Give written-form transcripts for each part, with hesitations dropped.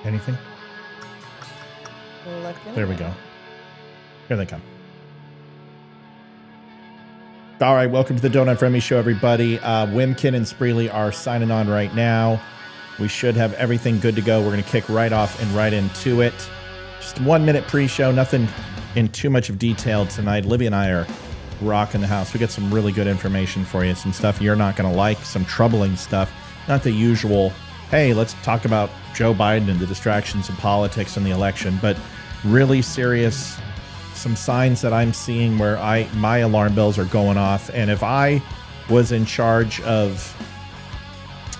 Anything? Looking. There we go. Here they come. All right, welcome to the Donut Friendly Show, everybody. Wimkin and Spreely are signing on right now. We should have everything good to go. We're going to kick right off and right into it. Just 1 minute pre-show, nothing in too much of detail tonight. Livy and I are rocking the house. We got some really good information for you, some stuff you're not going to like, some troubling stuff, not the usual, hey, let's talk about Joe Biden and the distractions of politics and the election, but really serious, some signs that I'm seeing where my alarm bells are going off. And if I was in charge of,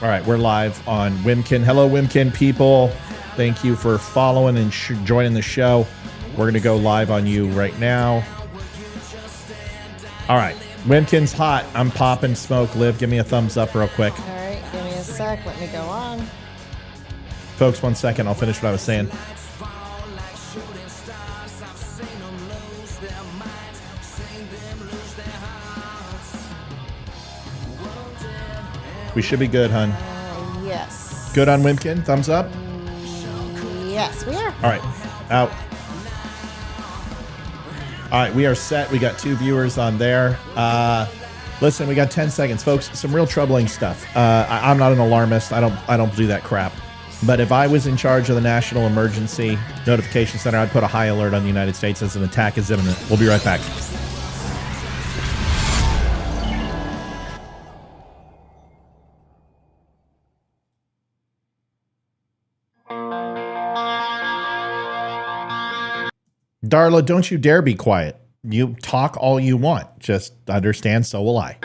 all right, we're live on Wimkin. Hello, Wimkin people. Thank you for following and joining the show. We're going to go live on you right now. All right, Wimkin's hot. I'm popping smoke. Liv, give me a thumbs up real quick. All right, give me a sec. Let me go on. Folks, 1 second. I'll finish what I was saying. We should be good, hun. Yes. Good on Wimkin? Thumbs up? Yes, we are. All right, out. All right, we are set. We got 2 viewers on there. Listen, we got 10 seconds, folks. Some real troubling stuff. I'm not an alarmist. I don't do that crap. But if I was in charge of the National Emergency Notification Center, I'd put a high alert on the United States as an attack is imminent. We'll be right back. Darla, don't you dare be quiet. You talk all you want. Just understand, so will I.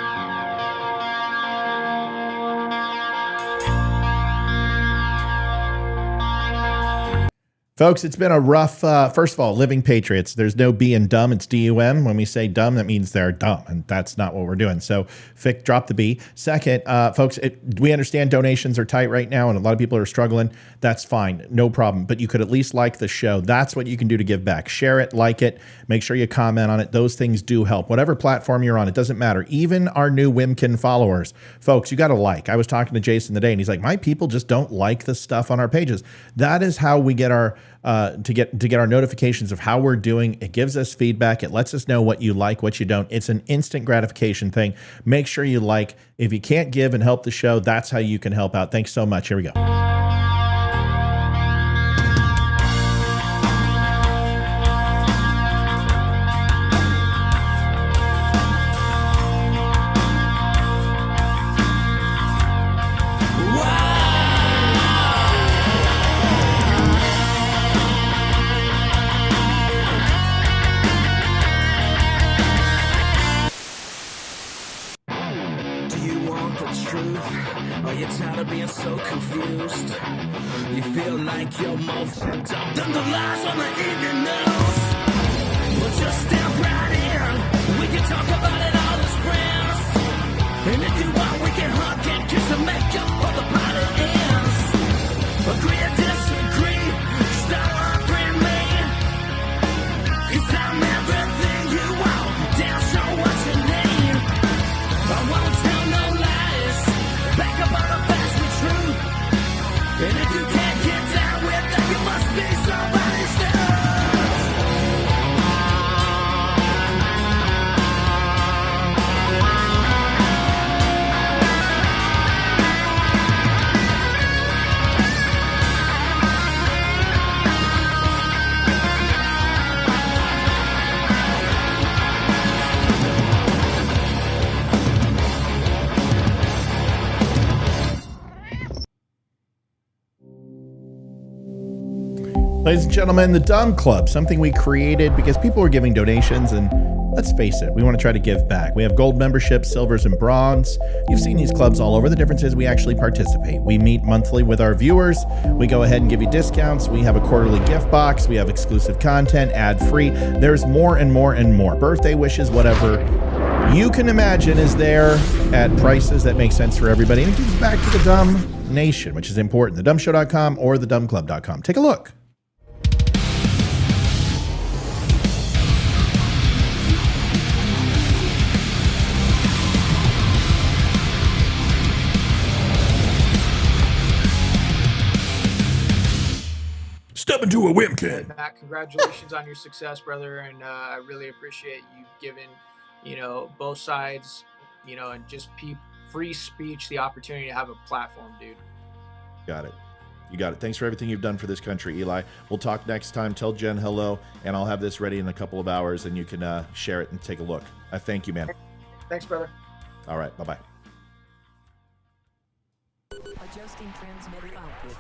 Folks, it's been a rough, first of all, living patriots. There's no B in dumb, it's DUM. When we say dumb, that means they're dumb, and that's not what we're doing. So, drop the B. Second, folks, we understand donations are tight right now, and a lot of people are struggling. That's fine, no problem. But you could at least like the show. That's what you can do to give back. Share it, like it, make sure you comment on it. Those things do help. Whatever platform you're on, it doesn't matter. Even our new Wimkin followers, folks, you got to like. I was talking to Jason today, and he's like, my people just don't like the stuff on our pages. That is how we get our to get our notifications of how we're doing. It gives us feedback. It lets us know what you like, what you don't. It's an instant gratification thing. Make sure you like. If you can't give and help the show, that's how you can help out. Thanks so much. Here we go. Ladies and gentlemen, the DUM Club, something we created because people were giving donations, and let's face it, we want to try to give back. We have gold memberships, silvers, and bronze. You've seen these clubs all over. The difference is we actually participate. We meet monthly with our viewers. We go ahead and give you discounts. We have a quarterly gift box. We have exclusive content, ad-free. There's more and more and more. Birthday wishes, whatever you can imagine is there at prices that make sense for everybody. And it gives back to the DUM Nation, which is important. TheDUMShow.com or TheDUMClub.com. Take a look. Step into a Wimkin. Matt, congratulations on your success, brother, and I really appreciate you giving, both sides, and just free speech the opportunity to have a platform, dude. Got it. You got it. Thanks for everything you've done for this country, Eli. We'll talk next time. Tell Jen hello, and I'll have this ready in a couple of hours, and you can share it and take a look. I thank you, man. Thanks, brother. All right. Bye-bye. Adjusting transmitter output.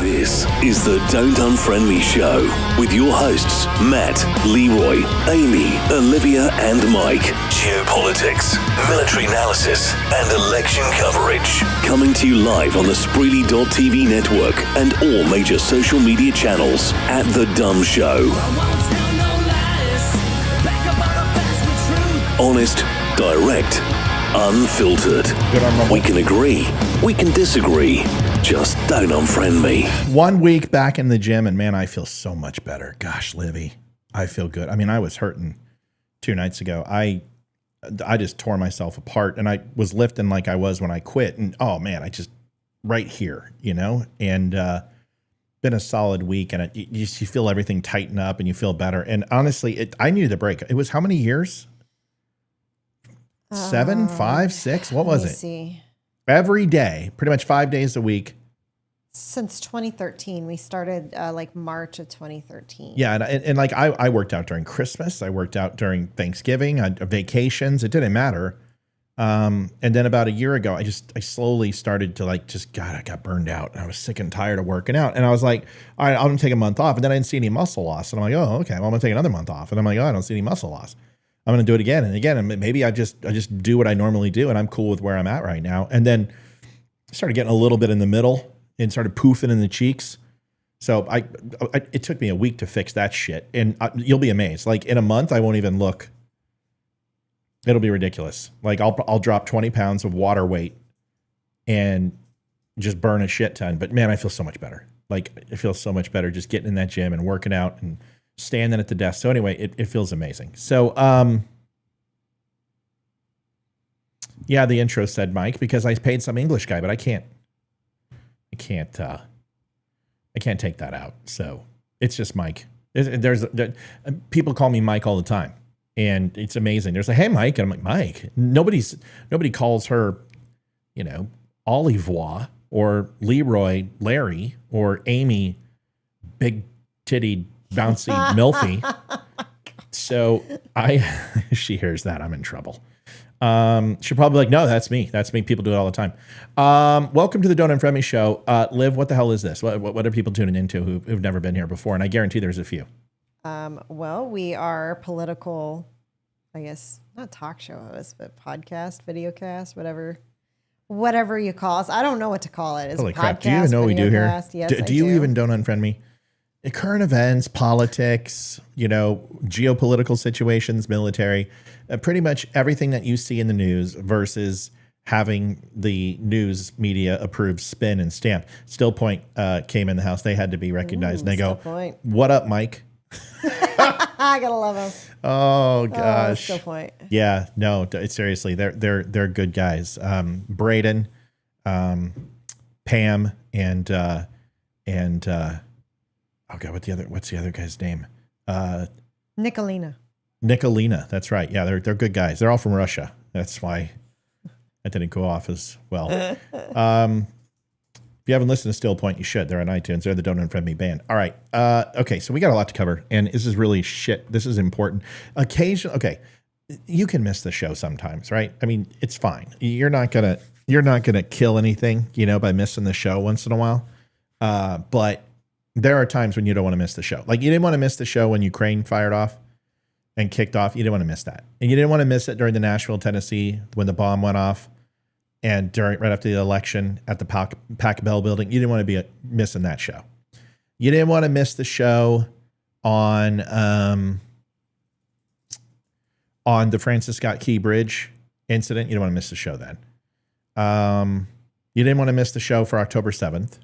This is the Don't Unfriend Me Show with your hosts, Matt, Leroy, Amy, Olivia, and Mike. Geopolitics, military analysis, and election coverage. Coming to you live on the Spreely.tv network and all major social media channels at The DUM Show. Honest, direct, unfiltered. We can agree, we can disagree. Just don't unfriend me. 1 week back in the gym, and man, I feel so much better. Gosh, Livy, I feel good. I mean, I was hurting 2 nights ago. I just tore myself apart, and I was lifting like I was when I quit. And oh man, I just right here, and been a solid week, and you feel everything tighten up, and you feel better. And honestly, I needed a break. It was how many years? 7, 5, 6? What was it? See. Every day, pretty much 5 days a week. Since 2013, we started like March of 2013. Yeah, and like I worked out during Christmas, I worked out during Thanksgiving, vacations. It didn't matter. And then about a year ago, I slowly started to I got burned out. And I was sick and tired of working out, and I was like, all right, I'm gonna take a month off. And then I didn't see any muscle loss, and I'm like, oh, okay, well, I'm gonna take another month off. And I'm like, oh, I don't see any muscle loss. I'm going to do it again and again. And maybe I just do what I normally do, and I'm cool with where I'm at right now. And then I started getting a little bit in the middle and started poofing in the cheeks. So it took me a week to fix that shit. And you'll be amazed. Like in a month, I won't even look. It'll be ridiculous. Like I'll drop 20 pounds of water weight and just burn a shit ton. But man, I feel so much better. Like it feels so much better just getting in that gym and working out and standing at the desk. So anyway, it feels amazing. So, yeah, the intro said Mike, because I paid some English guy, but I can't take that out. So it's just Mike. People call me Mike all the time, and it's amazing. There's hey, Mike. And I'm like, Mike. Nobody calls her, Olivois or Leroy, Larry, or Amy, big tittied, bouncy milfy. So she hears that, I'm in trouble. She'll probably like, no, that's me. People do it all the time. Welcome to the Don't Unfriend Me Show. Liv, what the hell is this? What are people tuning into who've never been here before? And I guarantee there's a few. Well, we are political, I guess, not talk show hosts, but podcast, videocast, whatever you call us. I don't know what to call it. It's Holy podcast, crap. Do you even know what we do here? Yes, do you even don't unfriend me? Current events, politics, geopolitical situations, military, pretty much everything that you see in the news versus having the news media approved spin and stamp. Still Point came in the house. They had to be recognized. And they go, what up, Mike? I gotta love them. Oh gosh. Still Point. Yeah, no, seriously, they're good guys. Braden, Pam, and oh God, what's the other guy's name? Nicolina. That's right. Yeah, they're good guys. They're all from Russia. That's why that didn't go off as well. If you haven't listened to Still Point, you should. They're on iTunes. They're the Don't Unfriend Me band. All right. Okay, so we got a lot to cover, and this is really shit. This is important. Okay, you can miss the show sometimes, right? I mean, it's fine. You're not gonna kill anything, by missing the show once in a while. But there are times when you don't want to miss the show. Like you didn't want to miss the show when Ukraine fired off and kicked off. You didn't want to miss that. And you didn't want to miss it during the Nashville, Tennessee, when the bomb went off, and right after the election at the Pac Bell building. You didn't want to be missing that show. You didn't want to miss the show on the Francis Scott Key Bridge incident. You didn't want to miss the show then. You didn't want to miss the show for October 7th.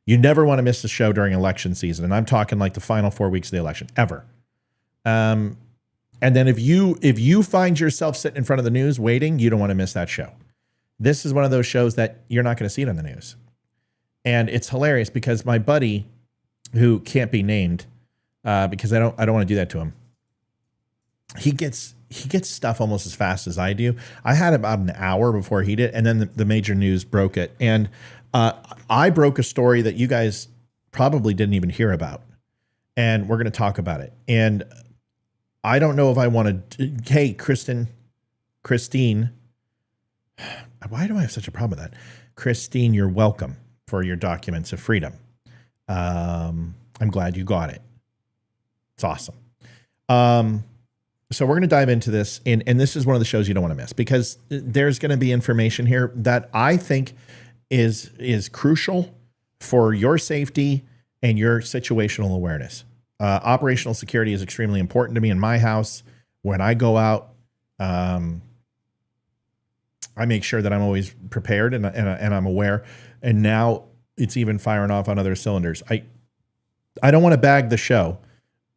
You never want to miss the show during election season. And I'm talking like the final 4 weeks of the election, ever. And then if you find yourself sitting in front of the news waiting, you don't want to miss that show. This is one of those shows that you're not going to see it on the news. And it's hilarious because my buddy, who can't be named, because I don't want to do that to him. He gets stuff almost as fast as I do. I had about an hour before he did, and then the major news broke it. And I broke a story that you guys probably didn't even hear about, and we're going to talk about it. And I don't know if I want to. Hey, Christine, why do I have such a problem with that? Christine, you're welcome for your documents of freedom. I'm glad you got it. It's awesome. So we're going to dive into this, and this is one of the shows you don't want to miss, because there's going to be information here that I think is crucial for your safety and your situational awareness. Operational security is extremely important to me in my house. When I go out, I make sure that I'm always prepared and I'm aware. And now it's even firing off on other cylinders. I don't want to bag the show,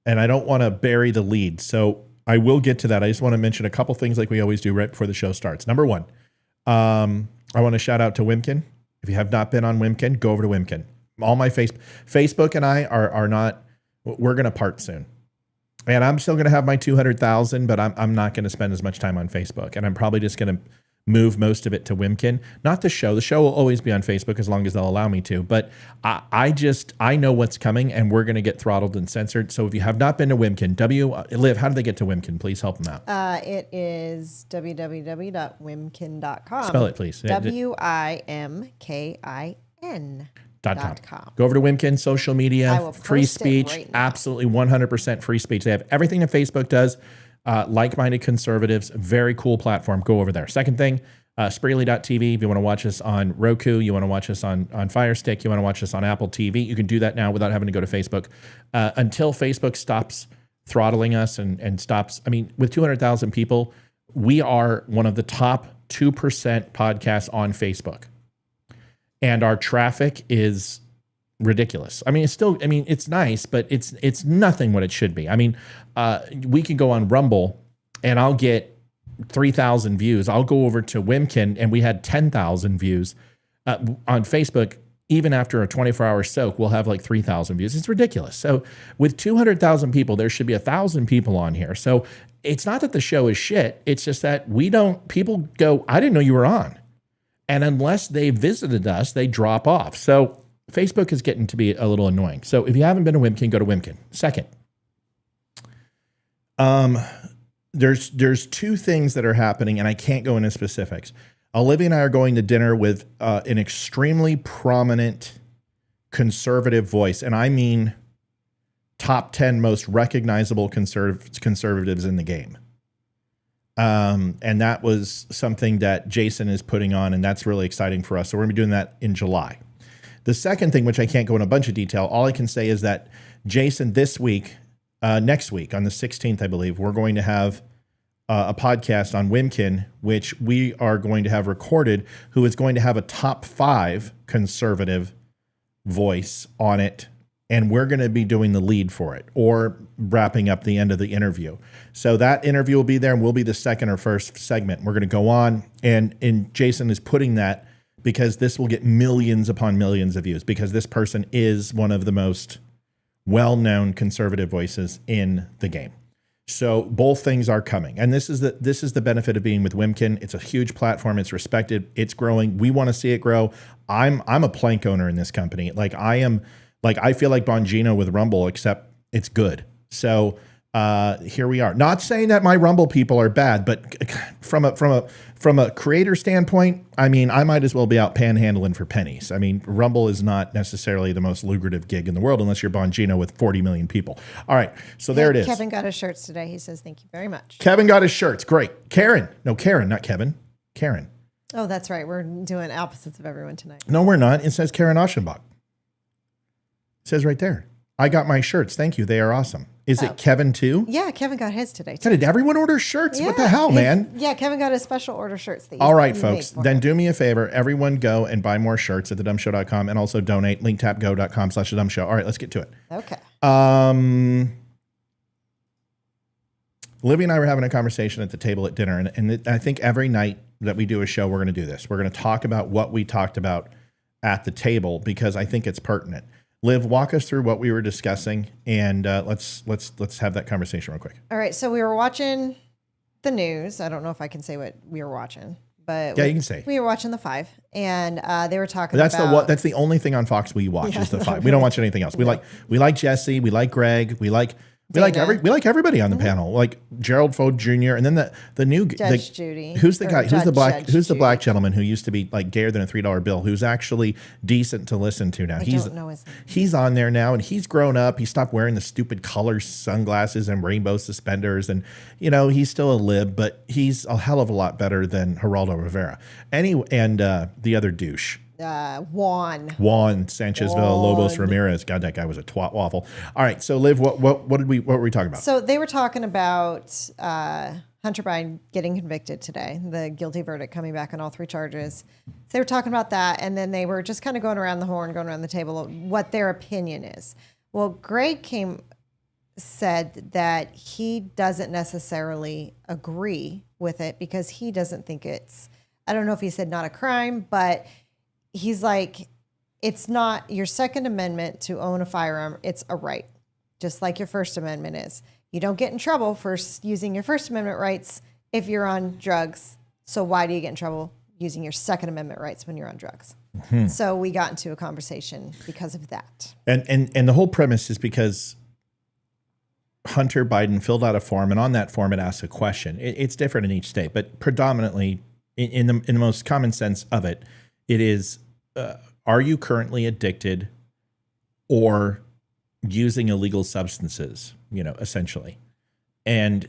and I don't want to bury the lead. So I will get to that. I just want to mention a couple things like we always do right before the show starts. Number one, I want to shout out to Wimkin. If you have not been on Wimkin, go over to Wimkin. All my Facebook and I are not, we're going to part soon. And I'm still going to have my 200,000, but I'm not going to spend as much time on Facebook. And I'm probably just going to move most of it to Wimkin. Not the show. The show will always be on Facebook as long as they'll allow me to. But I know what's coming, and we're going to get throttled and censored. So if you have not been to Wimkin, Liv, how do they get to Wimkin? Please help them out. It is www.wimkin.com. Spell it, please. WIMKIN. .com. Go over to Wimkin, social media, free speech, right, absolutely 100% free speech. They have everything that Facebook does. Like-minded conservatives, very cool platform. Go over there. Second thing, Spreely.tv. If you want to watch us on Roku, you want to watch us on Fire Stick, you want to watch us on Apple TV, you can do that now without having to go to Facebook. Until Facebook stops throttling us and stops. I mean, with 200,000 people, we are one of the top 2% podcasts on Facebook. And our traffic is ridiculous. I mean, it's nice, but it's nothing what it should be. I mean, we can go on Rumble and I'll get 3,000 views. I'll go over to Wimkin and we had 10,000 views. On Facebook, even after a 24-hour soak, we'll have like 3,000 views. It's ridiculous. So with 200,000 people, there should be 1,000 people on here. So it's not that the show is shit. It's just that people go, I didn't know you were on. And unless they visited us, they drop off. So Facebook is getting to be a little annoying. So if you haven't been to Wimkin, go to Wimkin. Second, there's two things that are happening, and I can't go into specifics. Olivia and I are going to dinner with an extremely prominent conservative voice, and I mean top 10 most recognizable conservatives in the game. And that was something that Jason is putting on, and that's really exciting for us. So we're going to be doing that in July. The second thing, which I can't go in a bunch of detail, all I can say is that Jason this week, next week on the 16th, I believe, we're going to have a podcast on Wimkin, which we are going to have recorded, who is going to have a top 5 conservative voice on it. And we're going to be doing the lead for it or wrapping up the end of the interview. So that interview will be there and we'll be the second or first segment. We're going to go on and Jason is putting that because this will get millions upon millions of views because this person is one of the most well-known conservative voices in the game. So both things are coming. And this is the benefit of being with Wimkin. It's a huge platform. It's respected. It's growing. We want to see it grow. I'm a plank owner in this company. I feel like Bongino with Rumble, except it's good. So here we are. Not saying that my Rumble people are bad, but from a creator standpoint, I mean, I might as well be out panhandling for pennies. I mean, Rumble is not necessarily the most lucrative gig in the world unless you're Bongino with 40 million people. All right, so there it is. Kevin got his shirts today. He says, thank you very much. Kevin got his shirts. Great. Karen, not Kevin. Karen. Oh, that's right. We're doing opposites of everyone tonight. No, we're not. It says Karen Aschenbach. It says right there. I got my shirts. Thank you. They are awesome. Is it Kevin too? Yeah, Kevin got his today. So did everyone order shirts? Yeah, what the hell, man? Yeah, Kevin got his special order shirts. All right, folks. Then do me a favor. Everyone go and buy more shirts at thedumshow.com and also donate. linktapgo.com/thedumshow. All right, let's get to it. Okay. Livy and I were having a conversation at the table at dinner, and I think every night that we do a show, we're going to do this. We're going to talk about what we talked about at the table because I think it's pertinent. Liv, walk us through what we were discussing, and let's have that conversation real quick. All right, so we were watching the news. I don't know if I can say what we were watching, but yeah, you can say. We were watching the 5, and they were talking that's about... That's the only thing on Fox we watch is the 5. We don't watch anything else. We like Jesse, we like Greg, we like everybody on the panel, like Gerald Fode Jr. and then the new Judge Judy. Who's the guy? Who's the black Judy. gentleman who used to be like gayer than a $3 bill? Who's actually decent to listen to now? I don't know his name. He's on there now, and he's grown up. He stopped wearing the stupid color sunglasses and rainbow suspenders, and he's still a lib, but he's a hell of a lot better than Geraldo Rivera. Anyway, and the other douche. Juan Sanchez Villalobos Ramirez. God, that guy was a twat waffle. All right, so Liv, what were we talking about? So they were talking about Hunter Biden getting convicted today, the guilty verdict coming back on all 3 charges. So they were talking about that, and then they were just kind of going around the horn, going around the table of what their opinion is. Well, Greg said that he doesn't necessarily agree with it because he doesn't think it's, I don't know if he said not a crime, but he's like, it's not your Second Amendment to own a firearm. It's a right, just like your First Amendment is. You don't get in trouble for using your First Amendment rights if you're on drugs. So why do you get in trouble using your Second Amendment rights when you're on drugs? Mm-hmm. So we got into a conversation because of that. And the whole premise is because Hunter Biden filled out a form, and on that form it asks a question. It's different in each state, but predominantly in the most common sense of it, it is, are you currently addicted or using illegal substances, essentially, and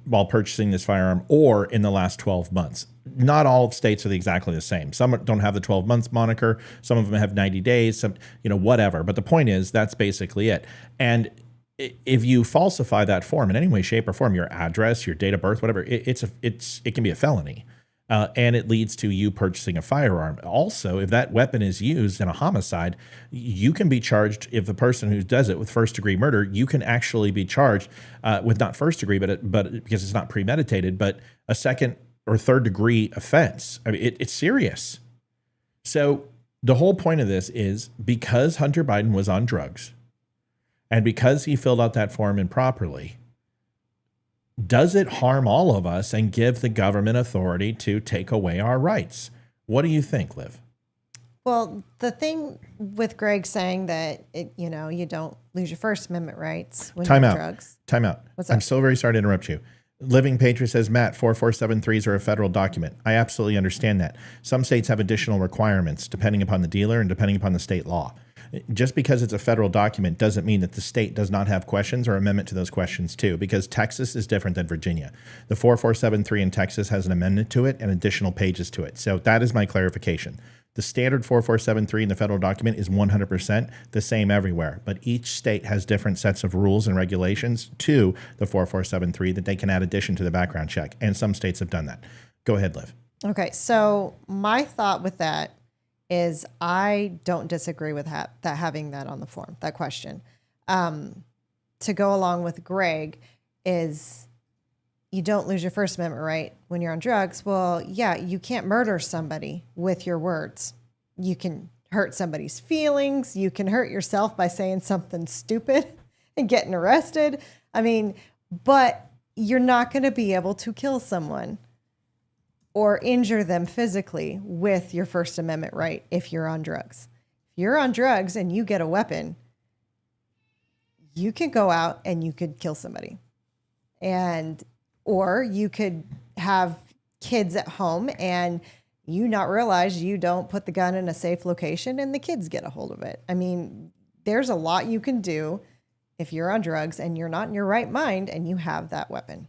while purchasing this firearm, or in the last 12 months? Not all states are exactly the same. Some don't have the 12 months moniker. Some of them have 90 days, some, whatever. But the point is, that's basically it. And if you falsify that form in any way, shape, or form, your address, your date of birth, whatever, it can be a felony. And it leads to you purchasing a firearm. Also, if that weapon is used in a homicide, you can be charged, if the person who does it, with first-degree murder. You can actually be charged with not first degree, but because it's not premeditated, but a second or third-degree offense. I mean, it's serious. So the whole point of this is, because Hunter Biden was on drugs and because he filled out that form improperly, does it harm all of us and give the government authority to take away our rights? What do you think, Liv? Well, the thing with Greg saying that, you don't lose your First Amendment rights when you're on drugs. Time out. What's that? I'm so very sorry to interrupt you. Living Patriot says, Matt, 4473s are a federal document. I absolutely understand that. Some states have additional requirements depending upon the dealer and depending upon the state law. Just because it's a federal document doesn't mean that the state does not have questions or amendment to those questions too, because Texas is different than Virginia. The 4473 in Texas has an amendment to it and additional pages to it. So that is my clarification. The standard 4473 in the federal document is 100% the same everywhere, but each state has different sets of rules and regulations to the 4473 that they can add addition to the background check, and some states have done that. Go ahead, Liv. Okay, so my thought with that is I don't disagree with that having that on the form, that question. To go along with Greg is, you don't lose your First Amendment right when you're on drugs. Well, yeah, you can't murder somebody with your words. You can hurt somebody's feelings. You can hurt yourself by saying something stupid and getting arrested. I mean, but you're not going to be able to kill someone or injure them physically with your First Amendment right if you're on drugs. If you're on drugs and you get a weapon, you can go out and you could kill somebody. Or you could have kids at home and you not realize you don't put the gun in a safe location and the kids get a hold of it. I mean, there's a lot you can do if you're on drugs and you're not in your right mind and you have that weapon.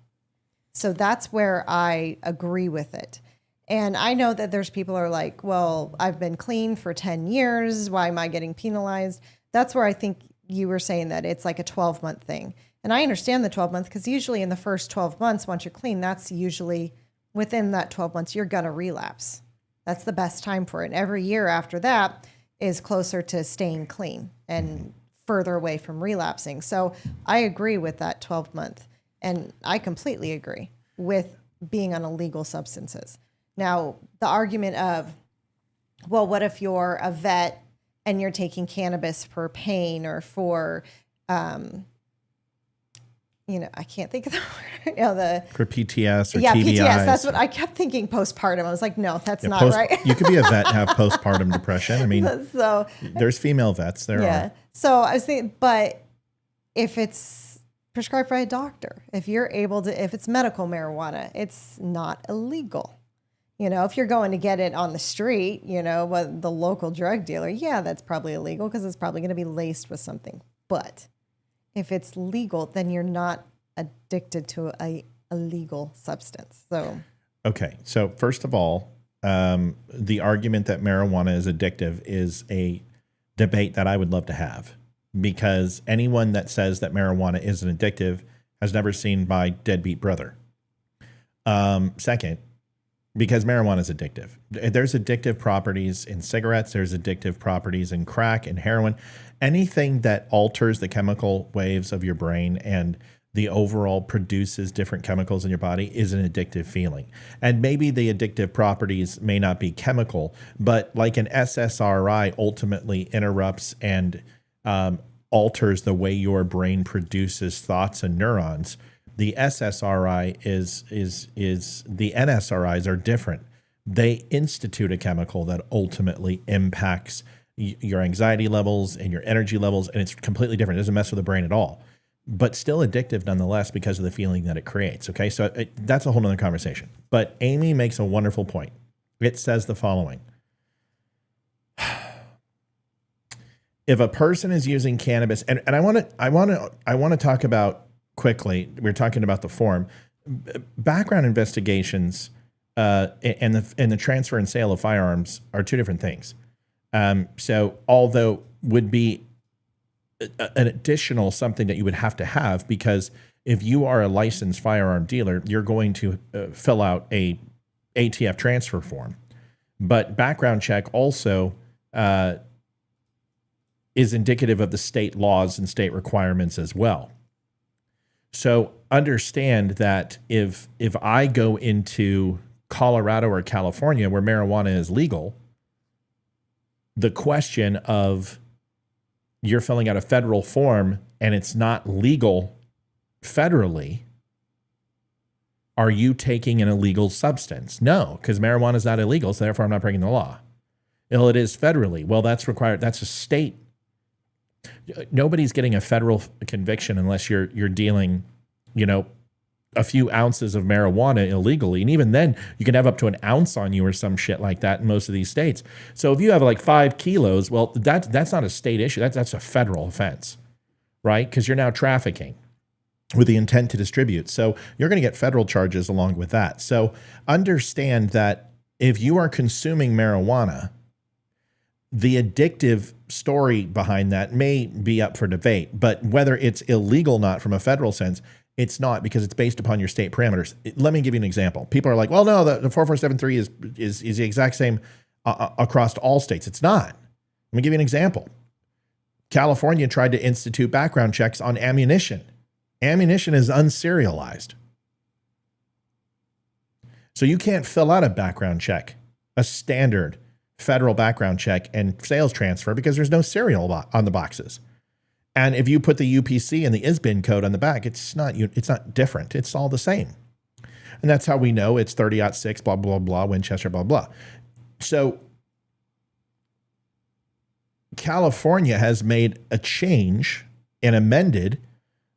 So that's where I agree with it. And I know that there's people who are like, well, I've been clean for 10 years. Why am I getting penalized? That's where I think you were saying that it's like a 12-month thing. And I understand the 12 months because usually in the first 12 months, once you're clean, that's usually within that 12 months, you're going to relapse. That's the best time for it. And every year after that is closer to staying clean and further away from relapsing. So I agree with that 12-month. And I completely agree with being on illegal substances. Now, the argument of, well, what if you're a vet and you're taking cannabis for pain or for, I can't think of the word, for PTS or yeah, TBIs. PTS. That's what I kept thinking postpartum. I was like, no, that's not right. You could be a vet and have postpartum depression. I mean, So there's female vets. There are. So I was thinking, but if it's prescribed by a doctor, if it's medical marijuana, it's not illegal. If you're going to get it on the street, with the local drug dealer, yeah, that's probably illegal because it's probably going to be laced with something. But if it's legal, then you're not addicted to a illegal substance. So, okay. So first of all, the argument that marijuana is addictive is a debate that I would love to have, because anyone that says that marijuana isn't addictive has never seen my deadbeat brother. Second, because marijuana is addictive. There's addictive properties in cigarettes. There's addictive properties in crack and heroin. Anything that alters the chemical waves of your brain and the overall produces different chemicals in your body is an addictive feeling. And maybe the addictive properties may not be chemical, but like an SSRI ultimately interrupts and alters the way your brain produces thoughts and neurons. The SSRI is the NSRIs are different. They institute a chemical that ultimately impacts your anxiety levels and your energy levels, and it's completely different. It doesn't mess with the brain at all, but still addictive nonetheless because of the feeling that it creates. Okay, so that's a whole nother conversation. But Amy makes a wonderful point. It says the following. If a person is using cannabis, and I want to talk about quickly, we're talking about the form. Background investigations and the transfer and sale of firearms are two different things. So although would be an additional something that you would have to have, because if you are a licensed firearm dealer, you're going to fill out a ATF transfer form. But background check also is indicative of the state laws and state requirements as well. So understand that if I go into Colorado or California where marijuana is legal, the question of you're filling out a federal form and it's not legal federally, are you taking an illegal substance? No, because marijuana is not illegal, so therefore I'm not breaking the law. Well, it is federally. Well, that's required. That's a state. Nobody's getting a federal conviction unless you're dealing, a few ounces of marijuana illegally. And even then, you can have up to an ounce on you or some shit like that in most of these states. So if you have like 5 kilos, well, that's not a state issue. That's a federal offense, right? Because you're now trafficking with the intent to distribute. So you're going to get federal charges along with that. So understand that if you are consuming marijuana, the addictive story behind that may be up for debate, but whether it's illegal or not from a federal sense, it's not, because it's based upon your state parameters. Let me give you an example. People are like, well, no, the 4473 is the exact same across all states. It's not. Let me give you an example. California tried to institute background checks on ammunition. Ammunition is unserialized. So you can't fill out a background check, a standard federal background check and sales transfer, because there's no serial on the boxes. And if you put the UPC and the ISBN code on the back, it's not different. It's all the same. And that's how we know it's 30-06, blah, blah, blah, Winchester, blah, blah. So California has made a change and amended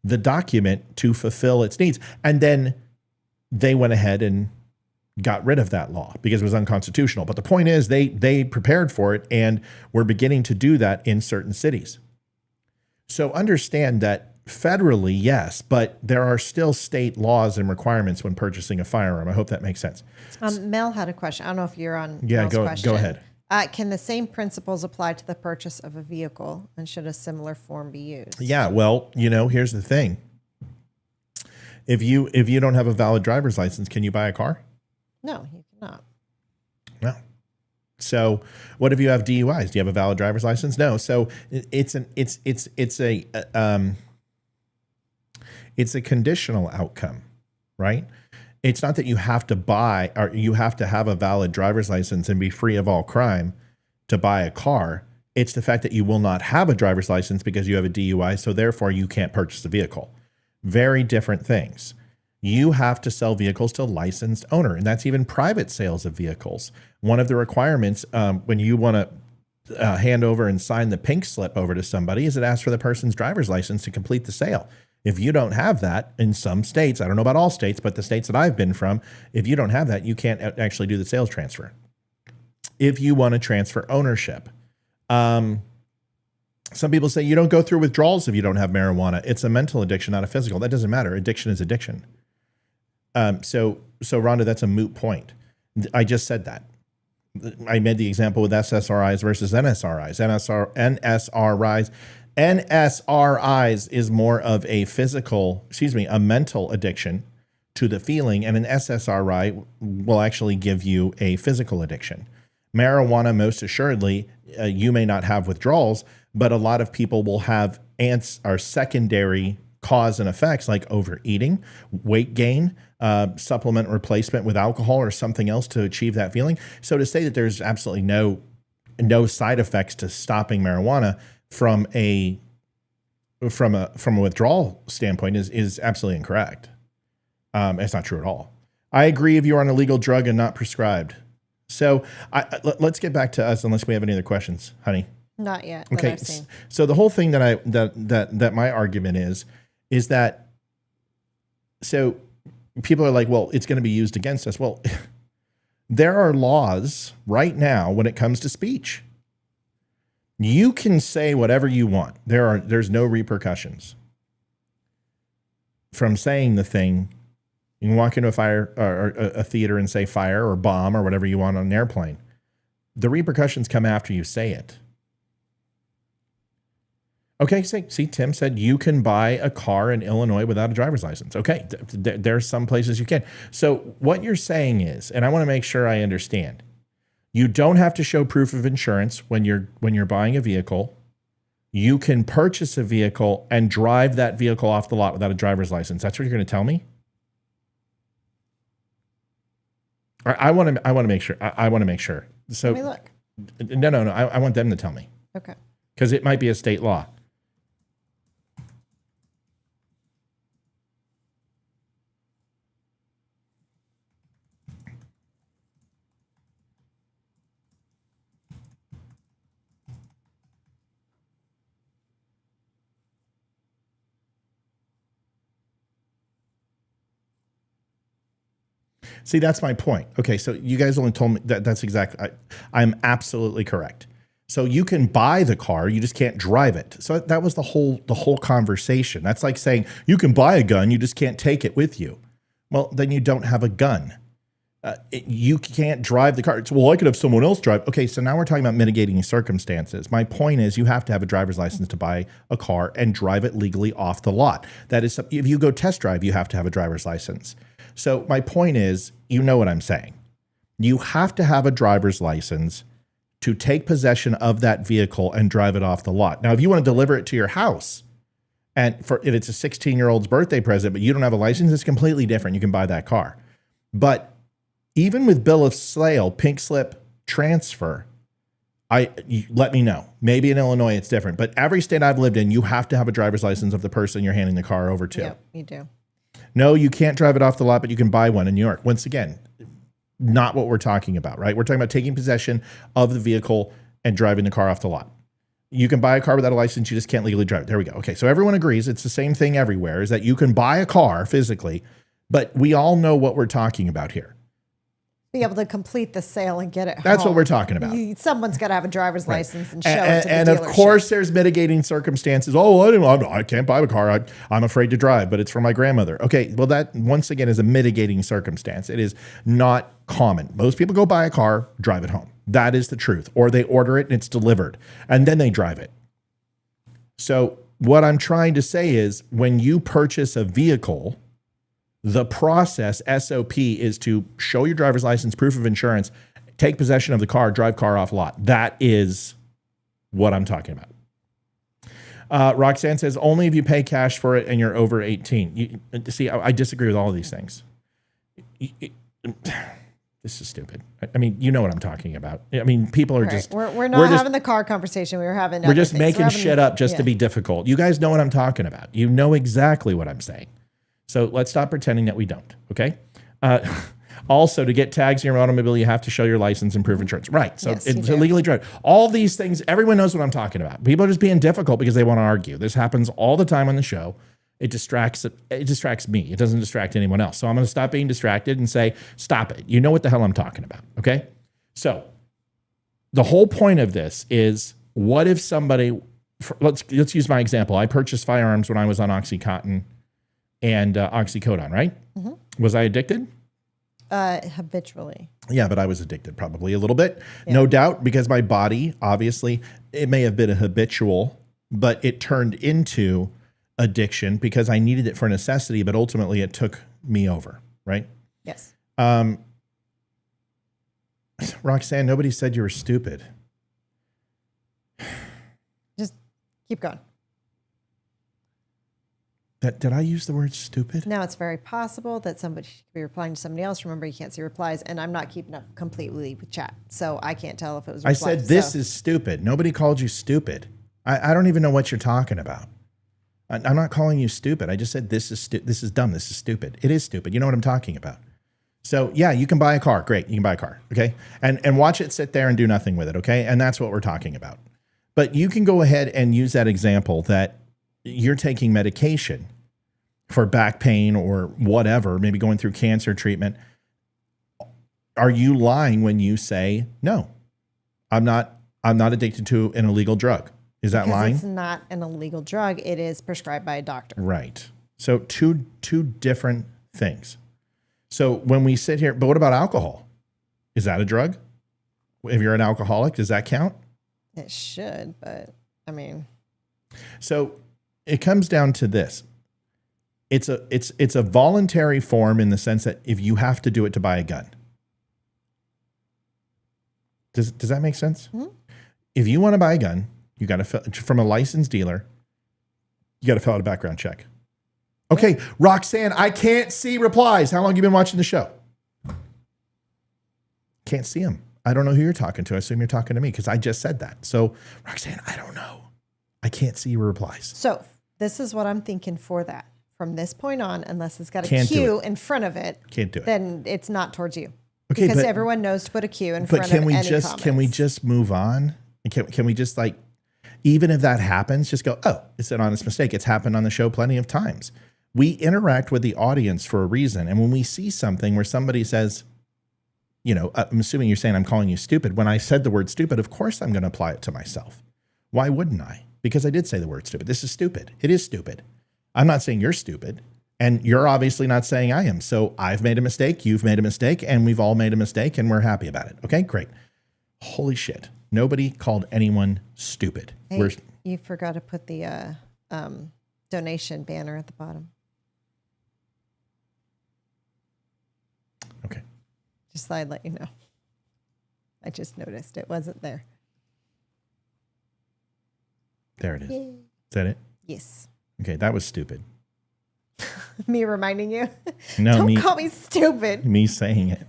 the document to fulfill its needs. And then they went ahead and got rid of that law because it was unconstitutional. But the point is they prepared for it, and we're beginning to do that in certain cities. So understand that federally, yes, but there are still state laws and requirements when purchasing a firearm. I hope that makes sense. Mel had a question. I don't know if you're on. Yeah, Mel's question. Go ahead. Can the same principles apply to the purchase of a vehicle, and should a similar form be used? Yeah, well, here's the thing. If you don't have a valid driver's license, can you buy a car? No, you cannot. No. So what if you have DUIs? Do you have a valid driver's license? No. So it's a conditional outcome, right? It's not that you have to buy or you have to have a valid driver's license and be free of all crime. to buy a car. It's the fact that you will not have a driver's license because you have a DUI, so therefore you can't purchase a vehicle. Very different things. You have to sell vehicles to a licensed owner, and that's even private sales of vehicles. One of the requirements when you want to hand over and sign the pink slip over to somebody is it asks for the person's driver's license to complete the sale. If you don't have that in some states, I don't know about all states, but the states that I've been from, if you don't have that, you can't actually do the sales transfer. If you want to transfer ownership, some people say you don't go through withdrawals if you don't have marijuana. It's a mental addiction, not a physical. That doesn't matter. Addiction is addiction. So Rhonda, that's a moot point. I just said that. I made the example with SSRIs versus NSRIs. NSRIs is more of a mental addiction to the feeling, and an SSRI will actually give you a physical addiction. Marijuana, most assuredly, you may not have withdrawals, but a lot of people will have secondary cause and effects like overeating, weight gain, supplement replacement with alcohol or something else to achieve that feeling. So to say that there's absolutely no side effects to stopping marijuana from a withdrawal standpoint is absolutely incorrect. It's not true at all. I agree if you're on a legal drug and not prescribed. So let's get back to us unless we have any other questions, honey. Not yet. Okay. That I've seen. So the whole thing that my argument is that, so people are like, well, it's going to be used against us. Well, there are laws right now when it comes to speech. You can say whatever you want. There's no repercussions from saying the thing. You can walk into a fire or a theater and say fire or bomb or whatever you want on an airplane. The repercussions come after you say it. Okay, see, Tim said you can buy a car in Illinois without a driver's license. Okay, there's some places you can. So what you're saying is, and I want to make sure I understand, you don't have to show proof of insurance when you're buying a vehicle. You can purchase a vehicle and drive that vehicle off the lot without a driver's license. That's what you're going to tell me? I want to make sure. I want to make sure. So Let me look. No. I want them to tell me Okay. because it might be a state law. See, that's my point. Okay, so you guys only told me that's exactly. I'm absolutely correct. So you can buy the car, you just can't drive it. So that was the whole conversation. That's like saying you can buy a gun, you just can't take it with you. Well, then you don't have a gun. You can't drive the car. It's, well, I could have someone else drive. Okay, so now we're talking about mitigating circumstances. My point is you have to have a driver's license to buy a car and drive it legally off the lot. That is, if you go test drive, you have to have a driver's license. So my point is, you know what I'm saying. You have to have a driver's license to take possession of that vehicle and drive it off the lot. Now, if you want to deliver it to your house, and if it's a 16-year-old's birthday present, but you don't have a license, it's completely different. You can buy that car. But even with bill of sale, pink slip transfer, let me know. Maybe in Illinois it's different, but every state I've lived in, you have to have a driver's license of the person you're handing the car over to. Yep, you do. No, you can't drive it off the lot, but you can buy one in New York. Once again, not what we're talking about, right? We're talking about taking possession of the vehicle and driving the car off the lot. You can buy a car without a license. You just can't legally drive it. There we go. Okay, so everyone agrees it's the same thing everywhere, is that you can buy a car physically, but we all know what we're talking about here. Be able to complete the sale and get it That's home. what we're talking about. Someone's got to have a driver's license and show it to the And of dealership. course, there's mitigating circumstances. Oh, I can't buy a car. I'm afraid to drive, but it's for my grandmother. Okay, well, that once again is a mitigating circumstance. It is not common. Most people go buy a car, drive it home. That is the truth. Or they order it and it's delivered, and then they drive it. So what I'm trying to say is when you purchase a vehicle, the process, SOP, is to show your driver's license, proof of insurance, take possession of the car, drive car off lot. That is what I'm talking about. Roxanne says, only if you pay cash for it and you're over 18. See, I disagree with all of these things. This is stupid. I mean, you know what I'm talking about. I mean, people are Right. just We're not having the car conversation. we're just making shit up just to be difficult. You guys know what I'm talking about. You know exactly what I'm saying. So let's stop pretending that we don't. Okay. Also, to get tags in your automobile, you have to show your license and proof of insurance. Right. So Yes, it's illegally driven. All these things, everyone knows what I'm talking about. People are just being difficult because they want to argue. This happens all the time on the show. It distracts me. It doesn't distract anyone else. So I'm going to stop being distracted and say, stop it. You know what the hell I'm talking about. Okay. So the whole point of this is, what if somebody, let's use my example. I purchased firearms when I was on Oxycontin and oxycodone, right? Mm-hmm. Was I addicted? Habitually. Yeah, but I was addicted probably a little bit. Yeah. No doubt, because my body, obviously, it may have been a habitual, but it turned into addiction because I needed it for necessity, but ultimately it took me over, right? Yes. Roxanne, nobody said you were stupid. Just keep going. Did I use the word stupid? Now, it's very possible that somebody could be replying to somebody else. Remember, you can't see replies, and I'm not keeping up completely with chat, so I can't tell if it was replies. I said this is stupid. Nobody called you stupid. I don't even know what you're talking about. I'm not calling you stupid. I just said this is dumb. This is stupid. It is stupid. You know what I'm talking about. So yeah, you can buy a car. Great, you can buy a car. Okay, and watch it sit there and do nothing with it. Okay, and that's what we're talking about. But you can go ahead and use that example that you're taking medication for back pain or whatever, maybe going through cancer treatment. Are you lying when you say, no, I'm not addicted to an illegal drug? Is that lying? It's not an illegal drug. It is prescribed by a doctor. Right. So two different things. So when we sit here, but what about alcohol? Is that a drug? If you're an alcoholic, does that count? It should, but I mean. So it comes down to this. It's a voluntary form in the sense that if you have to do it to buy a gun. Does that make sense? Mm-hmm. If you want to buy a gun, you got to, from a licensed dealer, you got to fill out a background check. Okay, Roxanne, I can't see replies. How long have you been watching the show? Can't see them. I don't know who you're talking to. I assume you're talking to me because I just said that. So, Roxanne, I don't know. I can't see your replies. So this is what I'm thinking for that. From this point on, unless it's got a Q in front of it, can't do it. Then it's not towards you. Okay, because everyone knows to put a Q in front of any comments. Can we just move on? Can we just, like, even if that happens, just go, oh, it's an honest mistake. It's happened on the show plenty of times. We interact with the audience for a reason. And when we see something where somebody says, you know, I'm assuming you're saying I'm calling you stupid. When I said the word stupid, of course I'm going to apply it to myself. Why wouldn't I? Because I did say the word stupid. This is stupid. It is stupid. I'm not saying you're stupid, and you're obviously not saying I am. So I've made a mistake, you've made a mistake, and we've all made a mistake, and we're happy about it. Okay, great. Holy shit. Nobody called anyone stupid. Hey, you forgot to put the donation banner at the bottom. Okay. Just thought I'd let you know. I just noticed it wasn't there. There it is. Yay. Is that it? Yes. Okay, that was stupid. Me reminding you? No, Don't call me stupid. Me saying it.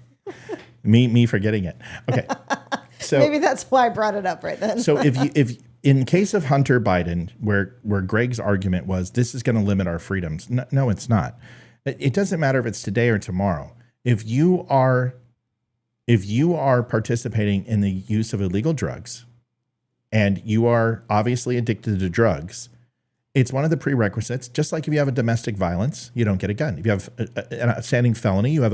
me forgetting it. Okay. So maybe that's why I brought it up right then. So if in case of Hunter Biden, where Greg's argument was this is going to limit our freedoms, no, it's not. It doesn't matter if it's today or tomorrow. If you are participating in the use of illegal drugs, and you are obviously addicted to drugs, it's one of the prerequisites. Just like if you have a domestic violence, you don't get a gun. If you have a standing felony, you have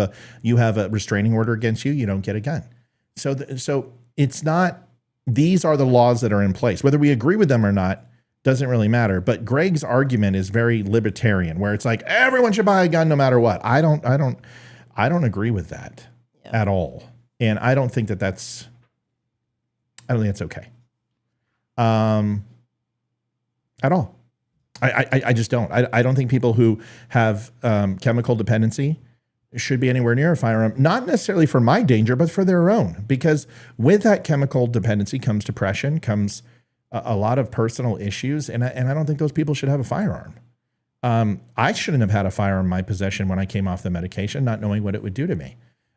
a restraining order against you, you don't get a gun. So it's not. These are the laws that are in place. Whether we agree with them or not doesn't really matter. But Greg's argument is very libertarian, where it's like everyone should buy a gun no matter what. I don't agree with that at all, and I don't think that's. I don't think that's okay. At all. I just don't. I don't think people who have chemical dependency should be anywhere near a firearm, not necessarily for my danger, but for their own. Because with that chemical dependency comes depression, comes a lot of personal issues, and I don't think those people should have a firearm. I shouldn't have had a firearm in my possession when I came off the medication, not knowing what it would do to me.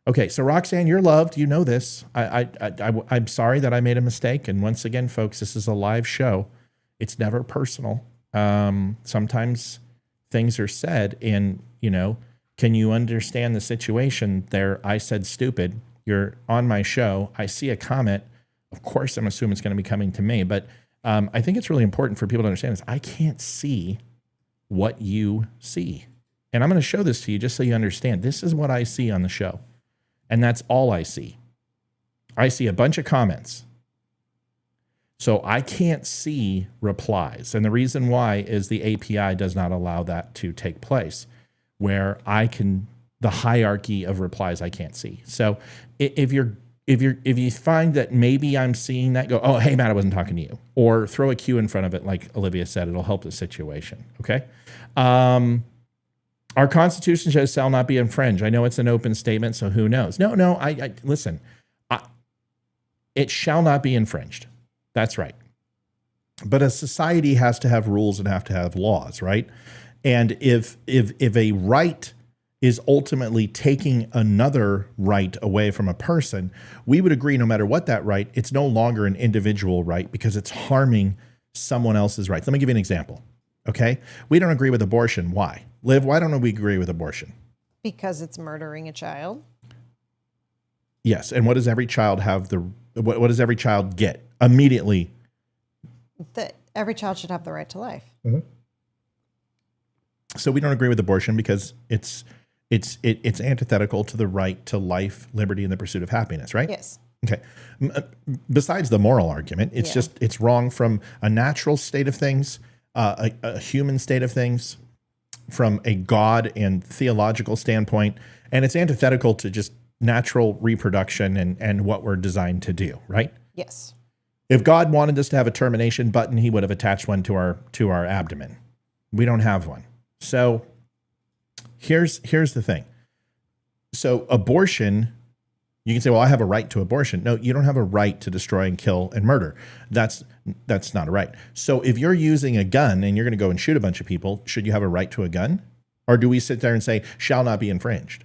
Okay, so Roxanne, you're loved. You know this. I'm sorry that I made a mistake. And once again, folks, this is a live show. It's never personal. Sometimes things are said and, can you understand the situation there? I said stupid. You're on my show. I see a comment. Of course, I'm assuming it's going to be coming to me. But I think it's really important for people to understand this. I can't see what you see. And I'm going to show this to you just so you understand. This is what I see on the show. And that's all I see. I see a bunch of comments. So I can't see replies. And the reason why is the API does not allow that to take place, where the hierarchy of replies I can't see. So if you find that maybe I'm seeing that, go, oh, hey, Matt, I wasn't talking to you. Or throw a Q in front of it, like Olivia said. It'll help the situation, okay? Our Constitution says shall not be infringed. I know it's an open statement, so who knows? No, listen. It shall not be infringed. That's right. But a society has to have rules and have to have laws, right? And if a right is ultimately taking another right away from a person, we would agree no matter what that right, it's no longer an individual right because it's harming someone else's rights. Let me give you an example, okay? We don't agree with abortion. Why? Liv, why don't we agree with abortion? Because it's murdering a child. Yes, and what does every child have what does every child get immediately? That every child should have the right to life. Mm-hmm. So we don't agree with abortion because it's antithetical to the right to life, liberty, and the pursuit of happiness, right? Yes. Okay. Besides the moral argument, it's wrong from a natural state of things, a human state of things, from a God and theological standpoint, and it's antithetical to just natural reproduction and what we're designed to do, right? Yes. If God wanted us to have a termination button, he would have attached one to our abdomen. We don't have one. So here's the thing. So abortion, you can say, well, I have a right to abortion. No, you don't have a right to destroy and kill and murder. That's not a right. So if you're using a gun and you're going to go and shoot a bunch of people, should you have a right to a gun? Or do we sit there and say, shall not be infringed?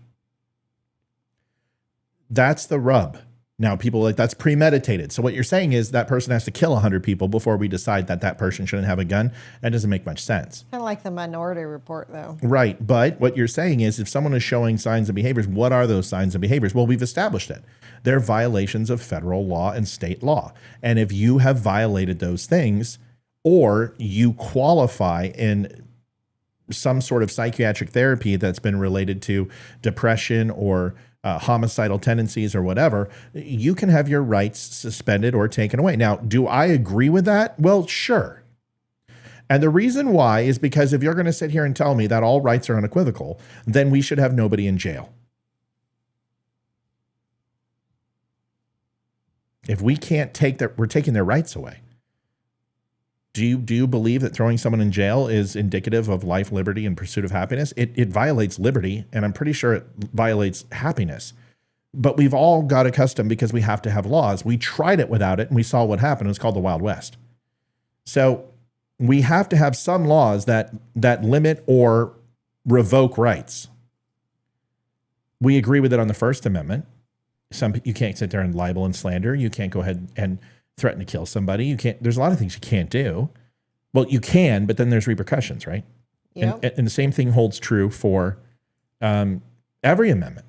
That's the rub. Now, people are like, that's premeditated. So what you're saying is that person has to kill 100 people before we decide that person shouldn't have a gun. That doesn't make much sense. Kind of like the Minority Report, though. Right. But what you're saying is if someone is showing signs and behaviors, what are those signs and behaviors? Well, we've established it. They're violations of federal law and state law. And if you have violated those things, or you qualify in some sort of psychiatric therapy that's been related to depression or homicidal tendencies or whatever, you can have your rights suspended or taken away. Now, do I agree with that? Well, sure. And the reason why is because if you're going to sit here and tell me that all rights are unequivocal, then we should have nobody in jail. If we can't we're taking their rights away. Do you believe that throwing someone in jail is indicative of life, liberty, and pursuit of happiness? It violates liberty, and I'm pretty sure it violates happiness. But we've all got accustomed because we have to have laws. We tried it without it, and we saw what happened. It was called the Wild West. So we have to have some laws that limit or revoke rights. We agree with it on the First Amendment. You can't sit there and libel and slander. You can't go ahead and threaten to kill somebody. You can't. There's a lot of things you can't do. Well, you can, but then there's repercussions, right? Yep. And the same thing holds true for every amendment,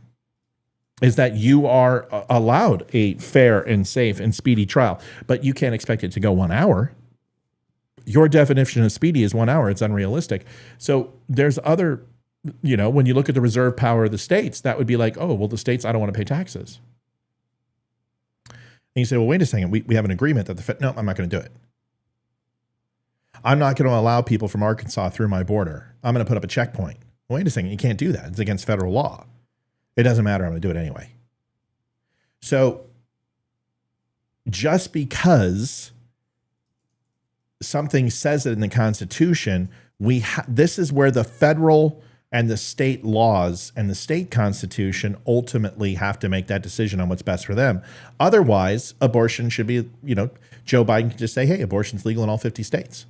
is that you are allowed a fair and safe and speedy trial, but you can't expect it to go 1 hour. Your definition of speedy is 1 hour. It's unrealistic. So there's other, when you look at the reserve power of the states, that would be like, oh, well, the states, I don't want to pay taxes. And you say, well, wait a second, we have an agreement that no, I'm not going to do it. I'm not going to allow people from Arkansas through my border. I'm going to put up a checkpoint. Well, wait a second, you can't do that. It's against federal law. It doesn't matter, I'm going to do it anyway. So just because something says it in the Constitution, this is where the federal and the state laws and the state constitution ultimately have to make that decision on what's best for them. Otherwise, abortion should be, Joe Biden can just say, hey, abortion's legal in all 50 states.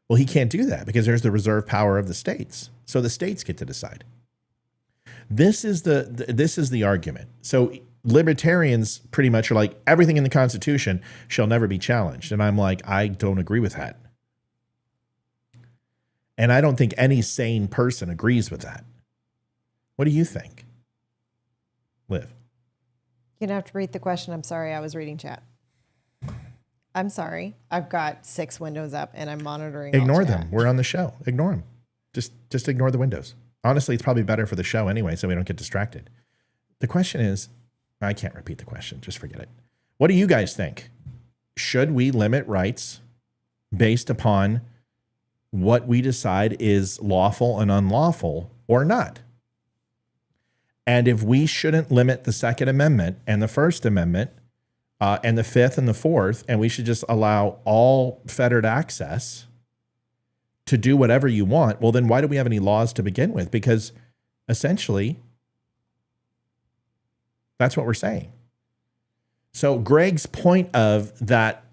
Well, he can't do that because there's the reserve power of the states. So the states get to decide. This is the argument. So libertarians pretty much are like, everything in the Constitution shall never be challenged. And I'm like, I don't agree with that. And I don't think any sane person agrees with that. What do you think? Liv. You're going to have to read the question. I'm sorry. I was reading chat. I'm sorry. I've got 6 windows up and I'm monitoring. Ignore them. We're on the show. Ignore them. Just ignore the windows. Honestly, it's probably better for the show anyway, so we don't get distracted. The question is, I can't repeat the question. Just forget it. What do you guys think? Should we limit rights based upon what we decide is lawful and unlawful or not? And if we shouldn't limit the Second Amendment and the First Amendment and the Fifth and the Fourth, and we should just allow all fettered access to do whatever you want, well, then why do we have any laws to begin with? Because essentially, that's what we're saying. So Greg's point of that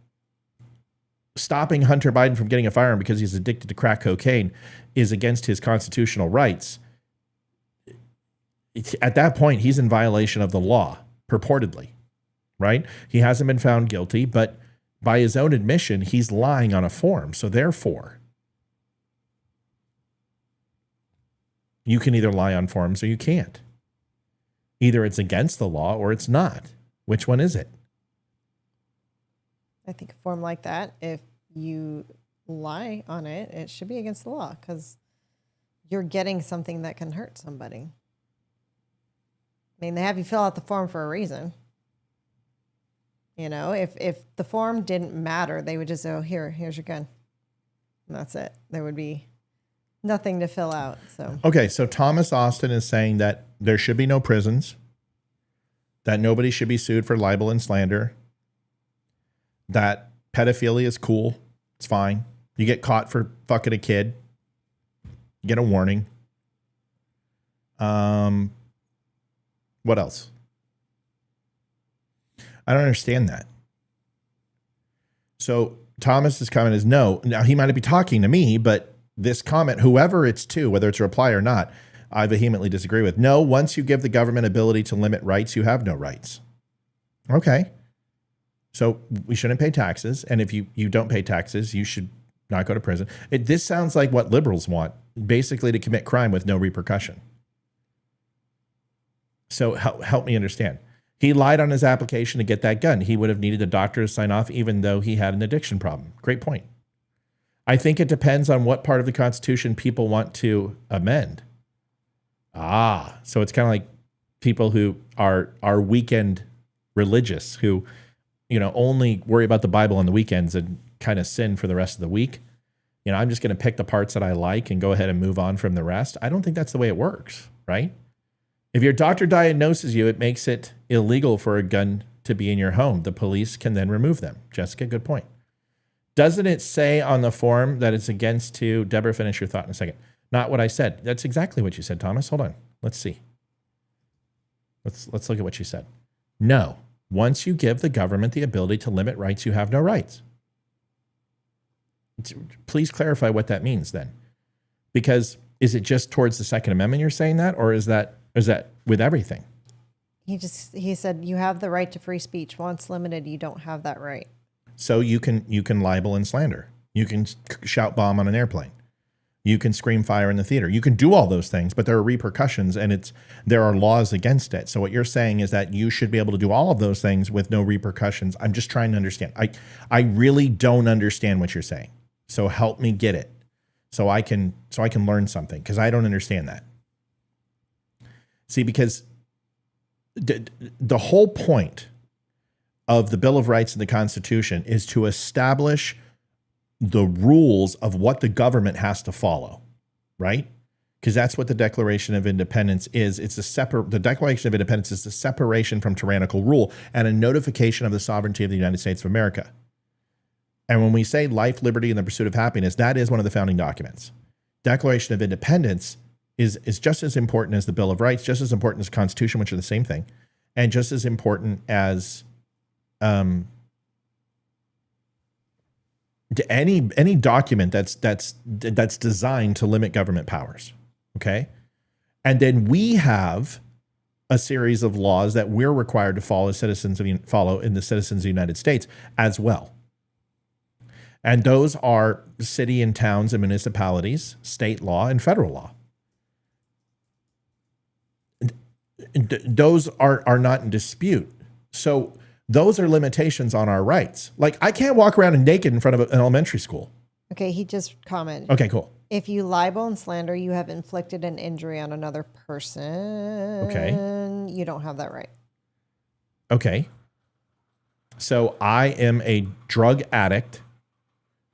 stopping Hunter Biden from getting a firearm because he's addicted to crack cocaine is against his constitutional rights. At that point, he's in violation of the law, purportedly, right? He hasn't been found guilty, but by his own admission, he's lying on a form. So therefore, you can either lie on forms or you can't. Either it's against the law or it's not. Which one is it? I think a form like that, if you lie on it, it should be against the law because you're getting something that can hurt somebody. I mean, they have you fill out the form for a reason. You know, if the form didn't matter, they would just say, oh, here's your gun. And that's it. There would be nothing to fill out. So okay, so Thomas Austin is saying that there should be no prisons, that nobody should be sued for libel and slander, that pedophilia is cool, it's fine. You get caught for fucking a kid, you get a warning. What else? I don't understand that. So Thomas's comment is no. Now he might be talking to me, but this comment, whoever it's to, whether it's a reply or not, I vehemently disagree with. No, once you give the government ability to limit rights, you have no rights. Okay. So we shouldn't pay taxes. And if you don't pay taxes, you should not go to prison. This sounds like what liberals want, basically to commit crime with no repercussion. So help me understand. He lied on his application to get that gun. He would have needed a doctor to sign off even though he had an addiction problem. Great point. I think it depends on what part of the Constitution people want to amend. So it's kind of like people who are weekend religious who, only worry about the Bible on the weekends and kind of sin for the rest of the week. I'm just going to pick the parts that I like and go ahead and move on from the rest. I don't think that's the way it works, right? If your doctor diagnoses you, it makes it illegal for a gun to be in your home. The police can then remove them. Jessica, good point. Doesn't it say on the form that it's against to, Deborah, finish your thought in a second. Not what I said. That's exactly what you said, Thomas. Hold on. Let's see. Let's look at what you said. No. Once you give the government the ability to limit rights, you have no rights. Please clarify what that means then. Because is it just towards the Second Amendment you're saying that, or is that with everything? He said you have the right to free speech. Once limited, you don't have that right. So you can libel and slander. You can shout bomb on an airplane. You can scream fire in the theater. You can do all those things, but there are repercussions and there are laws against it. So what you're saying is that you should be able to do all of those things with no repercussions. I'm just trying to understand. I really don't understand what you're saying. So help me get it. So I can learn something, because I don't understand that. See, because the whole point of the Bill of Rights and the Constitution is to establish the rules of what the government has to follow, right? Because that's what the Declaration of Independence is. The Declaration of Independence is the separation from tyrannical rule and a notification of the sovereignty of the United States of America. And when we say life, liberty, and the pursuit of happiness, that is one of the founding documents. Declaration of Independence is just as important as the Bill of Rights, just as important as the Constitution, which are the same thing, and just as important as any document that's designed to limit government powers. Okay, And then we have a series of laws that we're required to follow in the citizens of the United States as well. And those are city and towns and municipalities, state law and federal law. Those are not in dispute. So those are limitations on our rights. Like, I can't walk around naked in front of an elementary school. Okay, he just commented. Okay, cool. If you libel and slander, you have inflicted an injury on another person. Okay. You don't have that right. Okay. So I am a drug addict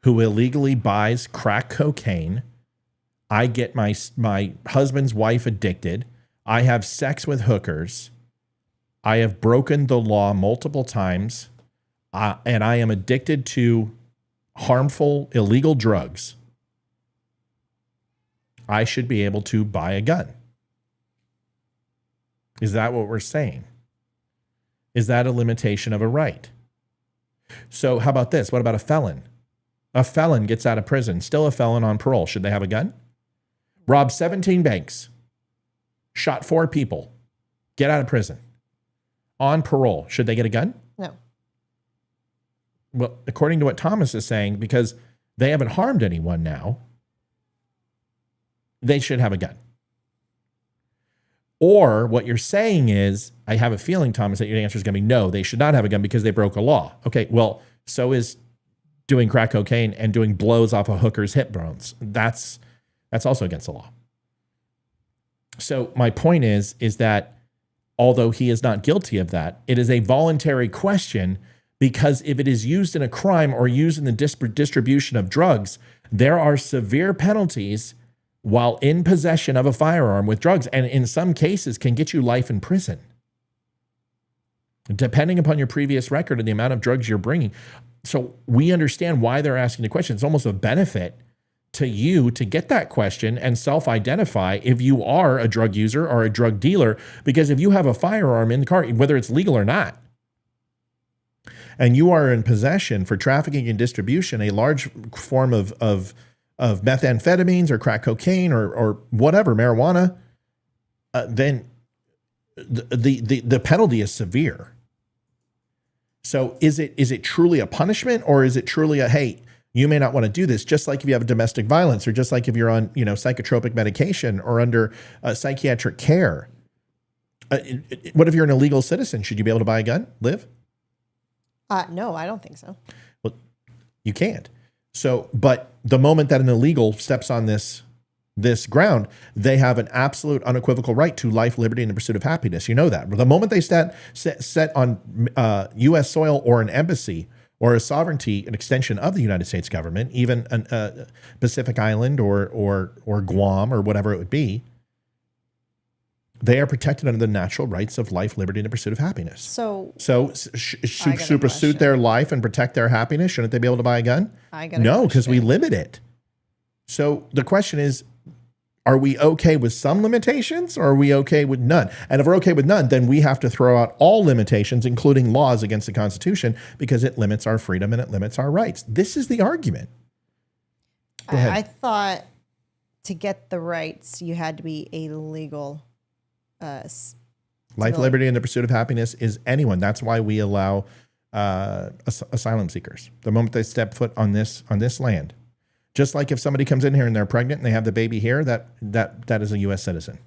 who illegally buys crack cocaine. I get my husband's wife addicted. I have sex with hookers. I have broken the law multiple times. And I am addicted to harmful, illegal drugs. I should be able to buy a gun. Is that what we're saying? Is that a limitation of a right? So how about this? What about a felon? A felon gets out of prison, still a felon on parole. Should they have a gun? Robbed 17 banks, shot 4 people, get out of prison. On parole, should they get a gun? No. Well, according to what Thomas is saying, because they haven't harmed anyone now, they should have a gun. Or what you're saying is, I have a feeling, Thomas, that your answer is going to be no, they should not have a gun because they broke a law. Okay, well, so is doing crack cocaine and doing blows off a hooker's hip bones. That's also against the law. So my point is that although he is not guilty of that, it is a voluntary question, because if it is used in a crime or used in the distribution of drugs, there are severe penalties while in possession of a firearm with drugs, and in some cases can get you life in prison, depending upon your previous record and the amount of drugs you're bringing. So we understand why they're asking the question. It's almost a benefit to you to get that question and self-identify if you are a drug user or a drug dealer, because if you have a firearm in the car, whether it's legal or not, and you are in possession for trafficking and distribution, a large form of methamphetamines or crack cocaine or whatever, marijuana, then the penalty is severe. So is it truly a punishment, or is it truly a, hey, you may not want to do this, just like if you have domestic violence, or just like if you're on, psychotropic medication or under psychiatric care? What if you're an illegal citizen? Should you be able to buy a gun, Liv? No, I don't think so. Well, you can't. So, but the moment that an illegal steps on this ground, they have an absolute unequivocal right to life, liberty, and the pursuit of happiness. You know that. The moment they set on U.S. soil or an embassy or a sovereignty, an extension of the United States government, even a Pacific Island or Guam or whatever it would be, they are protected under the natural rights of life, liberty, and the pursuit of happiness. So supersede their life and protect their happiness. Shouldn't they be able to buy a gun? No, because we limit it. So the question is, are we okay with some limitations, or are we okay with none? And if we're okay with none, then we have to throw out all limitations, including laws against the Constitution, because it limits our freedom and it limits our rights. This is the argument. Go ahead. I thought to get the rights, you had to be a legal. Life, liberty, and the pursuit of happiness is anyone. That's why we allow asylum seekers. The moment they step foot on this land, just like if somebody comes in here and they're pregnant and they have the baby here, that is a U.S. citizen.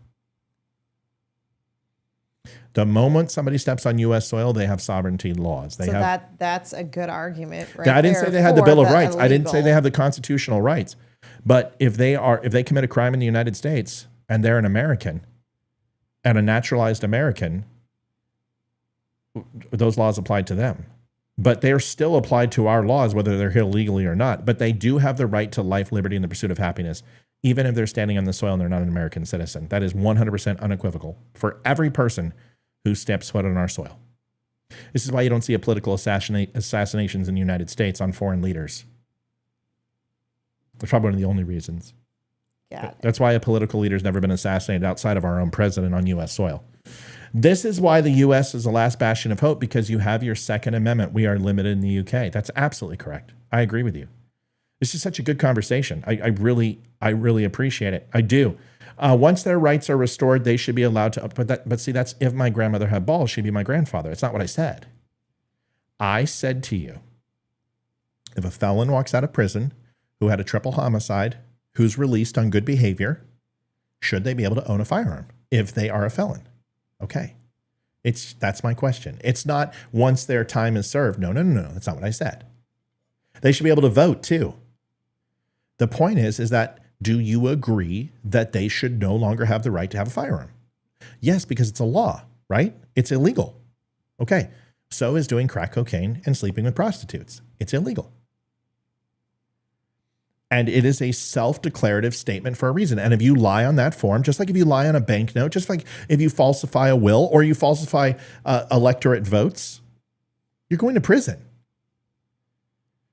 The moment somebody steps on U.S. soil, they have sovereignty laws. That's a good argument, right? I didn't say they had the Bill of Rights. I didn't say they have the constitutional rights. But if they commit a crime in the United States and they're an American, and a naturalized American, those laws apply to them. But they're still applied to our laws, whether they're here legally or not. But they do have the right to life, liberty, and the pursuit of happiness, even if they're standing on the soil and they're not an American citizen. That is 100% unequivocal for every person who steps foot on our soil. This is why you don't see political assassinations in the United States on foreign leaders. That's probably one of the only reasons. That's why a political leader has never been assassinated outside of our own president on U.S. soil. This is why the U.S. is the last bastion of hope, because you have your Second Amendment. We are limited in the UK. That's absolutely correct. I agree with you. This is such a good conversation. I really appreciate it. I do. Once their rights are restored, they should be allowed to. But see, that's if my grandmother had balls, she'd be my grandfather. It's not what I said. I said to you, if a felon walks out of prison who had a triple homicide, who's released on good behavior, should they be able to own a firearm if they are a felon? Okay. That's my question. It's not once their time is served. No. That's not what I said. They should be able to vote too. The point is that do you agree that they should no longer have the right to have a firearm? Yes, because it's a law, right? It's illegal. Okay. So is doing crack cocaine and sleeping with prostitutes. It's illegal. And it is a self-declarative statement for a reason. And if you lie on that form, just like if you lie on a banknote, just like if you falsify a will or you falsify electorate votes, you're going to prison.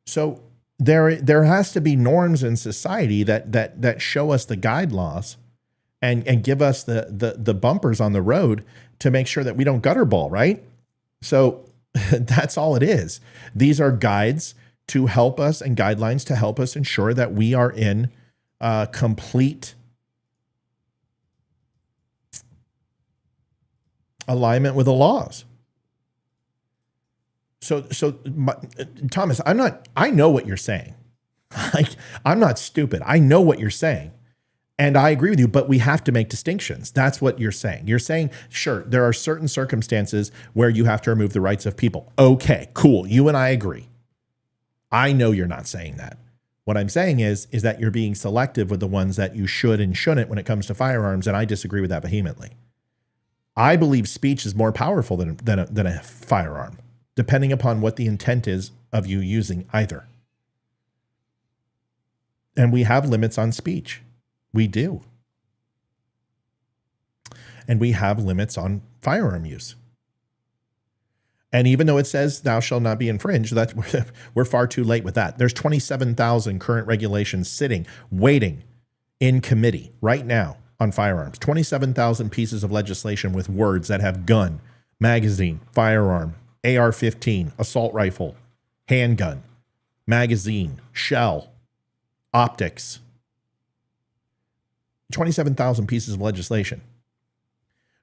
So there has to be norms in society that show us the guide laws and give us the bumpers on the road to make sure that we don't gutterball, right? So that's all it is. These are guides to help us and guidelines to help us ensure that we are in complete alignment with the laws. So Thomas, I know what you're saying. Like, I'm not stupid. I know what you're saying. And I agree with you, but we have to make distinctions. That's what you're saying. You're saying, sure, there are certain circumstances where you have to remove the rights of people. Okay, cool. You and I agree. I know you're not saying that. What I'm saying is that you're being selective with the ones that you should and shouldn't when it comes to firearms, and I disagree with that vehemently. I believe speech is more powerful than a firearm, depending upon what the intent is of you using either. And we have limits on speech. We do. And we have limits on firearm use. And even though it says thou shalt not be infringed, we're far too late with that. There's 27,000 current regulations sitting, waiting in committee right now on firearms. 27,000 pieces of legislation with words that have gun, magazine, firearm, AR-15, assault rifle, handgun, magazine, shell, optics. 27,000 pieces of legislation.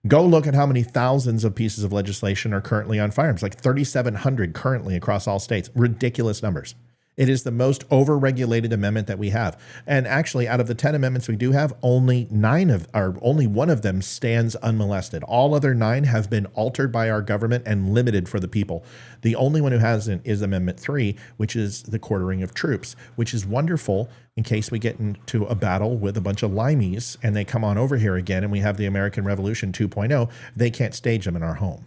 Go look at how many thousands of pieces of legislation are currently on firearms, like 3,700 currently across all states. Ridiculous numbers. It is the most over-regulated amendment that we have. And actually, out of the 10 amendments we do have, only one of them stands unmolested. All other 9 have been altered by our government and limited for the people. The only one who hasn't is Amendment 3, which is the quartering of troops, which is wonderful in case we get into a battle with a bunch of limeys and they come on over here again and we have the American Revolution 2.0. They can't stage them in our home.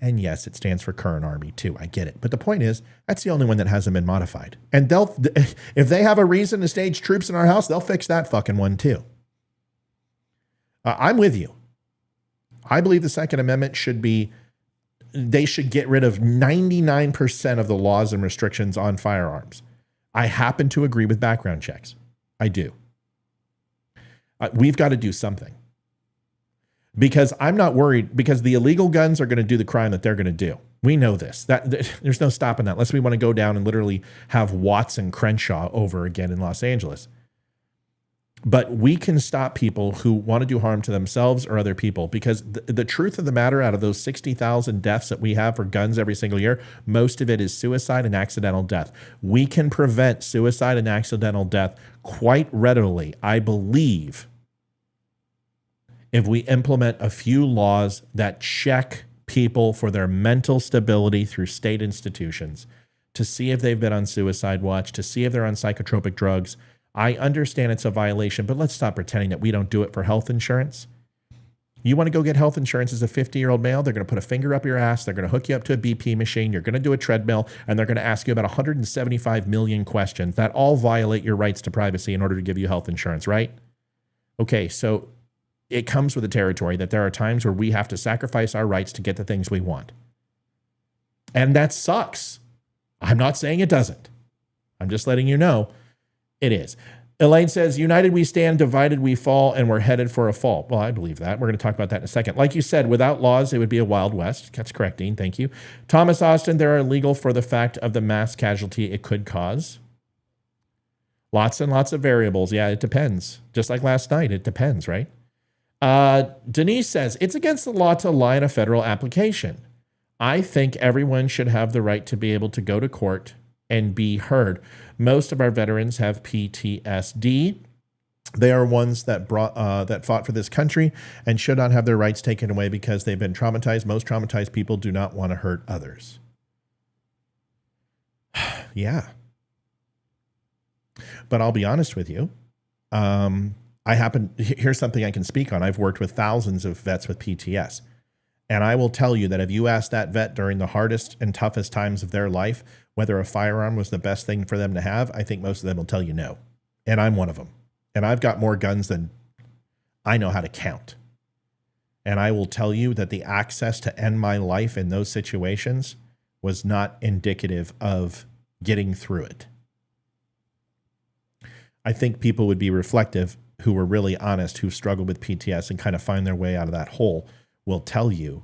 And yes, it stands for current army too. I get it. But the point is, that's the only one that hasn't been modified. And if they have a reason to stage troops in our house, they'll fix that fucking one too. I'm with you. I believe the Second Amendment they should get rid of 99% of the laws and restrictions on firearms. I happen to agree with background checks. I do. We've got to do something. Because I'm not worried, because the illegal guns are going to do the crime that they're going to do. We know this. There's no stopping that unless we want to go down and literally have Watts and Crenshaw over again in Los Angeles. But we can stop people who want to do harm to themselves or other people, because the truth of the matter, out of those 60,000 deaths that we have for guns every single year, most of it is suicide and accidental death. We can prevent suicide and accidental death quite readily, I believe, if we implement a few laws that check people for their mental stability through state institutions, to see if they've been on suicide watch, to see if they're on psychotropic drugs. I understand it's a violation, but let's stop pretending that we don't do it for health insurance. You want to go get health insurance as a 50-year-old male, they're going to put a finger up your ass, they're going to hook you up to a BP machine, you're going to do a treadmill, and they're going to ask you about 175 million questions that all violate your rights to privacy in order to give you health insurance, right? Okay, so it comes with the territory that there are times where we have to sacrifice our rights to get the things we want. And that sucks. I'm not saying it doesn't. I'm just letting you know it is. Elaine says, united we stand, divided we fall, and we're headed for a fall. Well, I believe that. We're going to talk about that in a second. Like you said, without laws, it would be a Wild West. That's correct, Dean. Thank you. Thomas Austin, they are illegal for the fact of the mass casualty it could cause. Lots and lots of variables. Yeah, it depends. Just like last night, it depends, right? Denise says, it's against the law to lie in a federal application. I think everyone should have the right to be able to go to court and be heard. Most of our veterans have PTSD. They are ones that fought for this country and should not have their rights taken away because they've been traumatized. Most traumatized people do not want to hurt others. Yeah. But I'll be honest with you. Here's something I can speak on. I've worked with thousands of vets with PTS. And I will tell you that if you ask that vet during the hardest and toughest times of their life, whether a firearm was the best thing for them to have, I think most of them will tell you no. And I'm one of them. And I've got more guns than I know how to count. And I will tell you that the access to end my life in those situations was not indicative of getting through it. I think people would be reflective who were really honest, who struggled with PTS and kind of find their way out of that hole, will tell you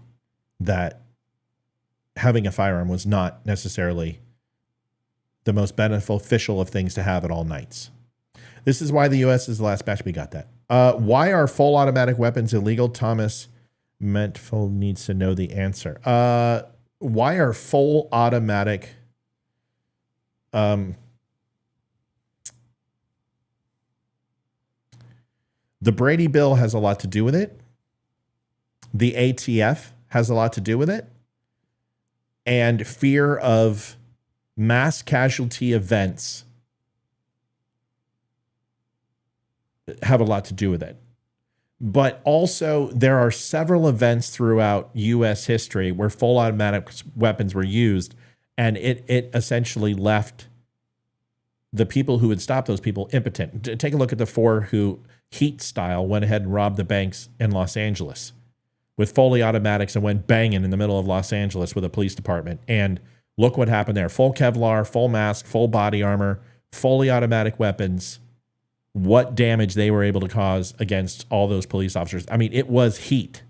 that having a firearm was not necessarily the most beneficial of things to have at all nights. This is why the U.S. is the last batch. We got that. Why are full automatic weapons illegal? Thomas Mentful needs to know the answer. Why are full automatic... The Brady bill has a lot to do with it. The ATF has a lot to do with it. And fear of mass casualty events have a lot to do with it. But also, there are several events throughout U.S. history where full automatic weapons were used, and it essentially left the people who would stop those people impotent. Take a look at the four who, Heat style, went ahead and robbed the banks in Los Angeles with fully automatics and went banging in the middle of Los Angeles with a police department. And look what happened there. Full Kevlar, full mask, full body armor, fully automatic weapons. What damage they were able to cause against all those police officers. I mean, it was heat.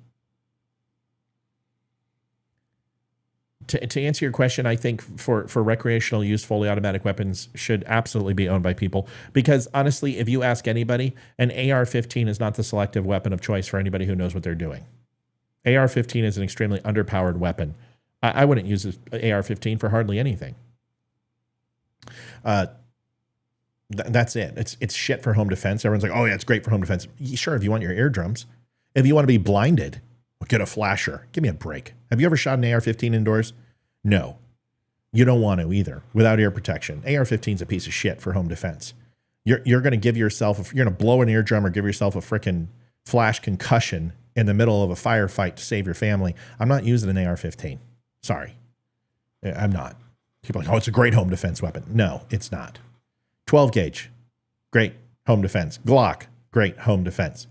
To answer your question, I think for recreational use, fully automatic weapons should absolutely be owned by people. Because honestly, if you ask anybody, an AR-15 is not the selective weapon of choice for anybody who knows what they're doing. AR-15 is an extremely underpowered weapon. I wouldn't use an AR-15 for hardly anything. That's it. It's shit for home defense. Everyone's like, oh yeah, it's great for home defense. Sure, if you want your eardrums. If you want to be blinded, get a flasher. Give me a break. Have you ever shot an AR-15 indoors? No. You don't want to either, without ear protection. AR-15 is a piece of shit for home defense. You're going to give yourself, you're going to blow an eardrum or give yourself a freaking flash concussion in the middle of a firefight to save your family. I'm not using an AR-15. Sorry. I'm not. People are like, oh, it's a great home defense weapon. No, it's not. 12 gauge, great home defense. Glock, great home defense.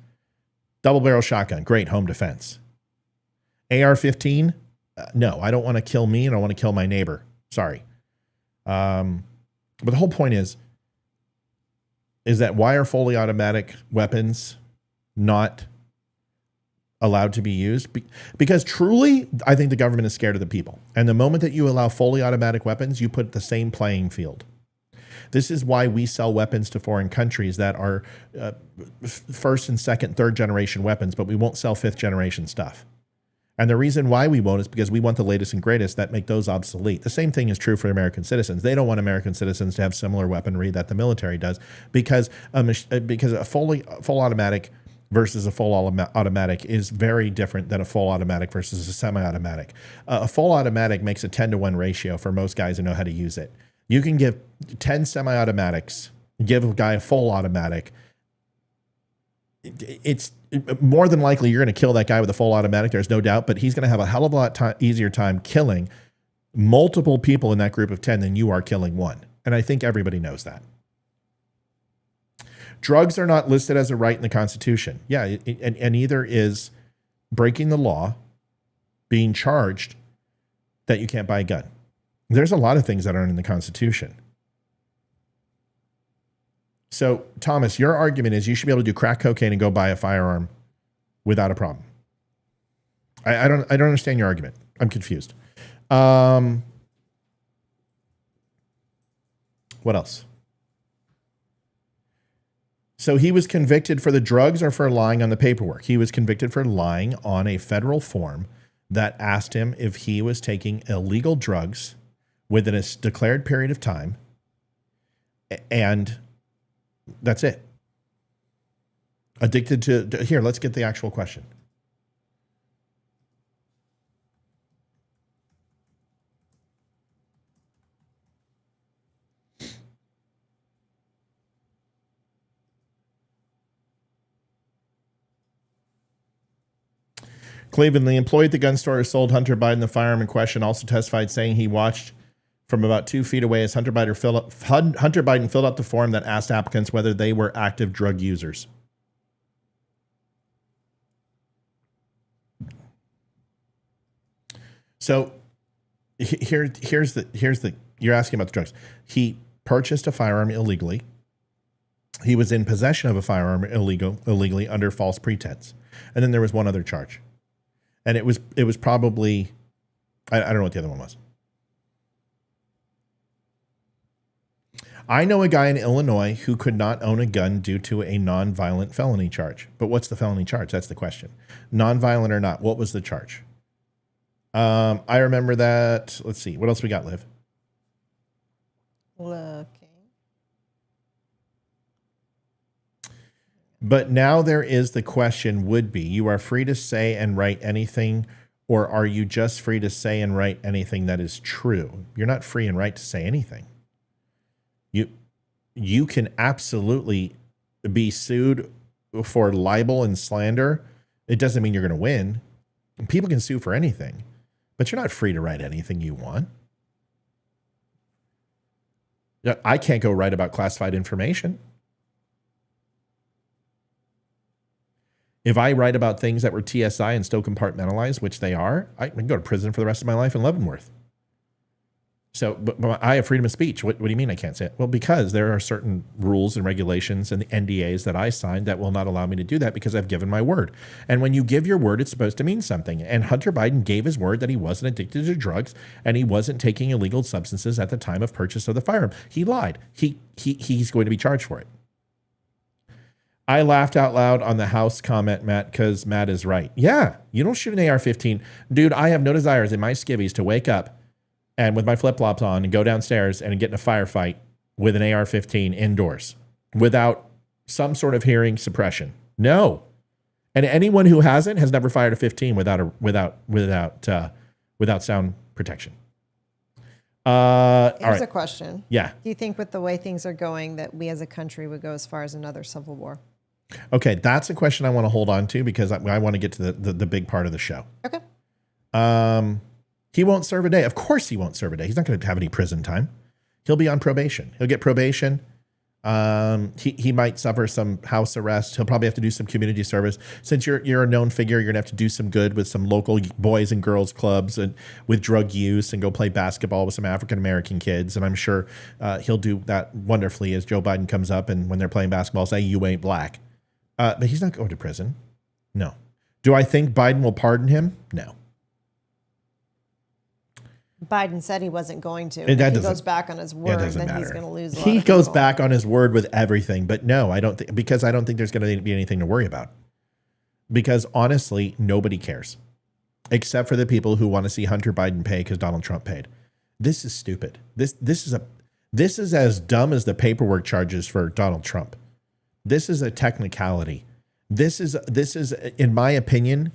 Double barrel shotgun, great home defense. AR-15, no, I don't want to kill me and I want to kill my neighbor. Sorry. But the whole point is that why are fully automatic weapons not allowed to be used? Because truly, I think the government is scared of the people. And the moment that you allow fully automatic weapons, you put the same playing field. This is why we sell weapons to foreign countries that are first and second, third generation weapons, but we won't sell fifth generation stuff. And the reason why we won't is because we want the latest and greatest that make those obsolete. The same thing is true for American citizens. They don't want American citizens to have similar weaponry that the military does because a full automatic versus a full automatic is very different than a full automatic versus a semi-automatic. A full automatic makes a 10-to-1 ratio for most guys who know how to use it. You can give 10 semi-automatics, give a guy a full automatic. It's more than likely you're going to kill that guy with a full automatic. There's no doubt, but he's going to have a hell of a lot easier time killing multiple people in that group of 10 than you are killing one. And I think everybody knows that. Drugs are not listed as a right in the Constitution. Yeah, and neither is breaking the law, being charged that you can't buy a gun. There's a lot of things that aren't in the Constitution. So, Thomas, your argument is you should be able to do crack cocaine and go buy a firearm without a problem. I don't understand your argument. I'm confused. What else? So he was convicted for the drugs or for lying on the paperwork? He was convicted for lying on a federal form that asked him if he was taking illegal drugs within a declared period of time. And that's it. Addicted to, here, let's get the actual question. Cleveland, the employee at the gun store who sold Hunter Biden the firearm in question also testified, saying he watched from about 2 feet away as Hunter Biden filled out the form that asked applicants whether they were active drug users. So here's the you're asking about the drugs. He purchased a firearm illegally. He was in possession of a firearm illegally under false pretense. And then there was one other charge. And it was probably, I don't know what the other one was. I know a guy in Illinois who could not own a gun due to a nonviolent felony charge. But what's the felony charge? That's the question. Nonviolent or not, what was the charge? I remember that. Let's see. What else we got, Liv? Looking. But now there is the question would be, you are free to say and write anything, or are you just free to say and write anything that is true? You're not free and right to say anything. You can absolutely be sued for libel and slander. It doesn't mean you're going to win. People can sue for anything, but you're not free to write anything you want. I can't go write about classified information. If I write about things that were TSI and still compartmentalized, which they are, I can go to prison for the rest of my life in Leavenworth. So, but I have freedom of speech. What do you mean I can't say it? Well, because there are certain rules and regulations and the NDAs that I signed that will not allow me to do that because I've given my word. And when you give your word, it's supposed to mean something. And Hunter Biden gave his word that he wasn't addicted to drugs and he wasn't taking illegal substances at the time of purchase of the firearm. He lied. He's going to be charged for it. I laughed out loud on the House comment, Matt, because Matt is right. Yeah, you don't shoot an AR-15. Dude, I have no desires in my skivvies to wake up and with my flip-flops on and go downstairs and get in a firefight with an AR-15 indoors without some sort of hearing suppression. No. And anyone who hasn't has never fired a 15 without sound protection. Here's a question. Yeah. Do you think with the way things are going that we as a country would go as far as another civil war? Okay, that's a question I want to hold on to because I want to get to the big part of the show. Okay. He won't serve a day. Of course he won't serve a day. He's not going to have any prison time. He'll be on probation. He'll get probation. He might suffer some house arrest. He'll probably have to do some community service. Since you're a known figure, you're gonna have to do some good with some local boys and girls clubs and with drug use and go play basketball with some African-American kids. And I'm sure he'll do that wonderfully as Joe Biden comes up and when they're playing basketball, say, you ain't black. But he's not going to prison. No. Do I think Biden will pardon him? No. Biden said he wasn't going to. And if he goes back on his word, then matter. he's going to lose a lot He of goes people. back on his word with everything. But no, I don't think, because I don't think there's going to be anything to worry about. Because honestly, nobody cares. Except for the people who want to see Hunter Biden pay because Donald Trump paid. This is stupid. This is as dumb as the paperwork charges for Donald Trump. This is a technicality. This is, in my opinion,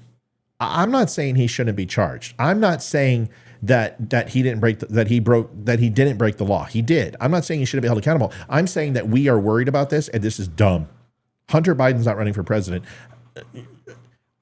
I'm not saying he shouldn't be charged. I'm not saying that he didn't break that he didn't break the law. He did. I'm not saying he shouldn't be held accountable. I'm saying that we are worried about this, and this is dumb. Hunter Biden's not running for president.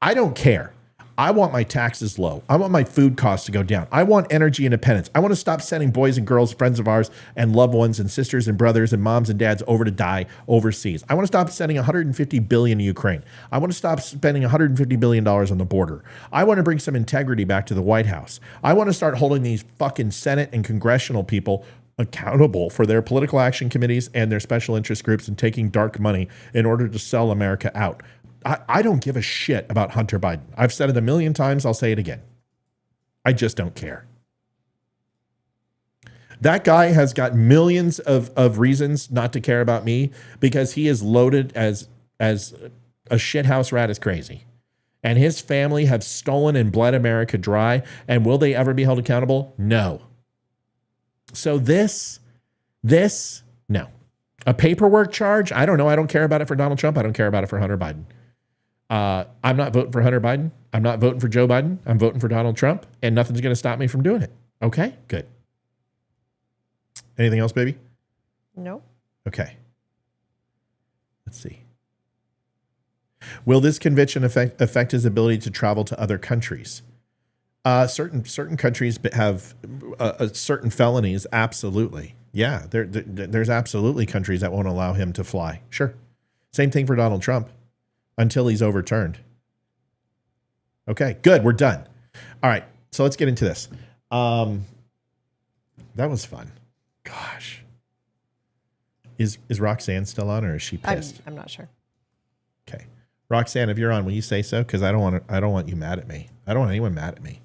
I don't care. I want my taxes low. I want my food costs to go down. I want energy independence. I want to stop sending boys and girls, friends of ours, and loved ones, and sisters and brothers, and moms and dads over to die overseas. I want to stop sending $150 billion to Ukraine. I want to stop spending $150 billion on the border. I want to bring some integrity back to the White House. I want to start holding these fucking Senate and congressional people accountable for their political action committees and their special interest groups and taking dark money in order to sell America out. I don't give a shit about Hunter Biden. I've said it a million times. I'll say it again. I just don't care. That guy has got millions of reasons not to care about me because he is loaded as a shithouse rat is crazy. And his family have stolen and bled America dry. And will they ever be held accountable? No. So this, no. A paperwork charge? I don't know. I don't care about it for Donald Trump. I don't care about it for Hunter Biden. I'm not voting for Hunter Biden. I'm not voting for Joe Biden. I'm voting for Donald Trump. And nothing's going to stop me from doing it. Okay? Good. Anything else, baby? Nope. Okay. Let's see. Will this conviction affect his ability to travel to other countries? Certain countries have certain felonies. Absolutely. Yeah, there's absolutely countries that won't allow him to fly. Sure. Same thing for Donald Trump until he's overturned. Okay, good. We're done. All right, so let's get into this. That was fun. Gosh. Is Roxanne still on, or is she pissed? I'm not sure. Okay. Roxanne, if you're on, will you say so? Because I don't want you mad at me. I don't want anyone mad at me.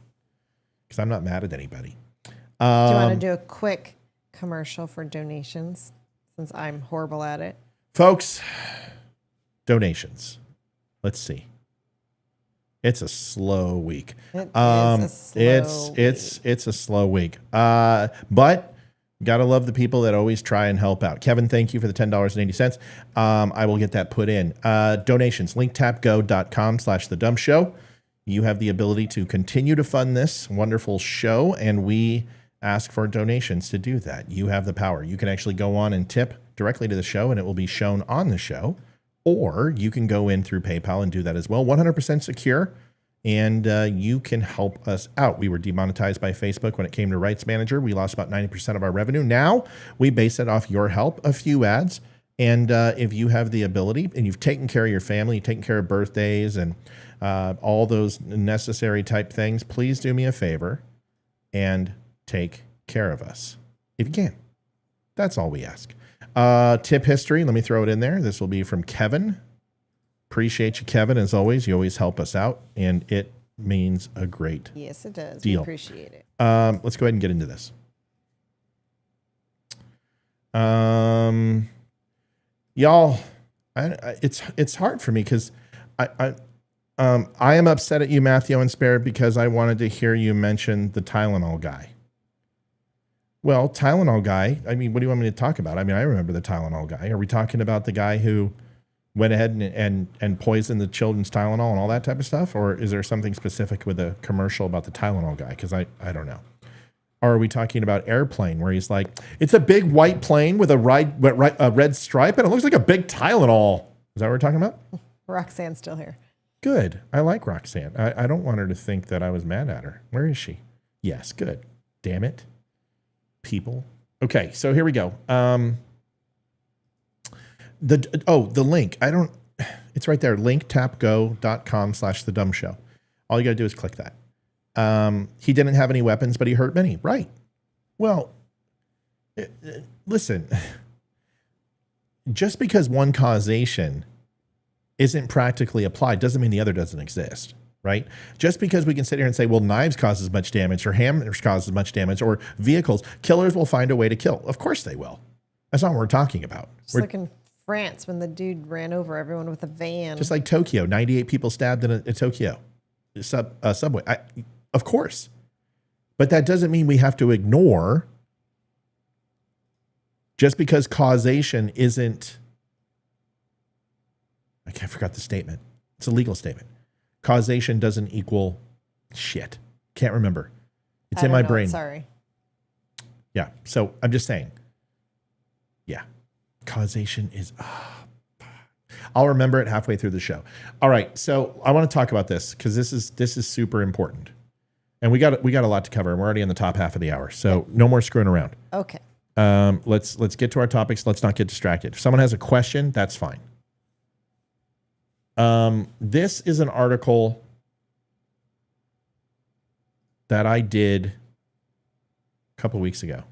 Because I'm not mad at anybody. Do you want to do a quick commercial for donations, since I'm horrible at it? Folks, donations. Let's see. It's a slow week. It is a slow week. It's a slow week. But gotta love the people that always try and help out. Kevin, thank you for the $10.80. I will get that put in. Donations, linktapgo.com/the DUM Show. You have the ability to continue to fund this wonderful show, and we ask for donations to do that. You have the power. You can actually go on and tip directly to the show, and it will be shown on the show. Or you can go in through PayPal and do that as well. 100% secure, and you can help us out. We were demonetized by Facebook when it came to Rights Manager. We lost about 90% of our revenue. Now we base it off your help, a few ads. And if you have the ability and you've taken care of your family, you've taken care of birthdays and all those necessary type things, please do me a favor and take care of us if you can. That's all we ask. Tip history, let me throw it in there. This will be from Kevin. Appreciate you, Kevin, as always. You always help us out, and it means a great Yes, it does. deal. We appreciate it. Let's go ahead and get into this. Y'all, it's hard for me because I am upset at you, Matthew and Spare, because I wanted to hear you mention the Tylenol guy. Well, Tylenol guy, I mean, what do you want me to talk about? I mean, I remember the Tylenol guy. Are we talking about the guy who went ahead and poisoned the children's Tylenol and all that type of stuff? Or is there something specific with a commercial about the Tylenol guy? Because I don't know. Or are we talking about Airplane, where he's like, it's a big white plane with a red stripe, and it looks like a big Tylenol. Is that what we're talking about? Roxanne's still here. Good. I like Roxanne. I don't want her to think that I was mad at her. Where is she? Yes, good. Damn it. People. Okay, so here we go. The link. It's right there. linktapgo.com/the DUM Show. All you got to do is click that. He didn't have any weapons, but he hurt many. Right. Well, listen, just because one causation isn't practically applied doesn't mean the other doesn't exist. Right? Just because we can sit here and say, well, knives cause as much damage, or hammers cause as much damage, or vehicles, killers will find a way to kill. Of course they will. That's not what we're talking about. Just like in France when the dude ran over everyone with a van. Just like Tokyo, 98 people stabbed in a Tokyo subway. Of course. But that doesn't mean we have to ignore just because causation isn't, I forgot the statement. It's a legal statement. Causation doesn't equal shit. Can't remember. It's in my brain. Sorry. Yeah. So I'm just saying. Yeah. Causation is. I'll remember it halfway through the show. All right. So I want to talk about this because this is super important, and we got a lot to cover. And we're already in the top half of the hour, so no more screwing around. Okay. Let's get to our topics. Let's not get distracted. If someone has a question, that's fine. This is an article that I did a couple weeks ago.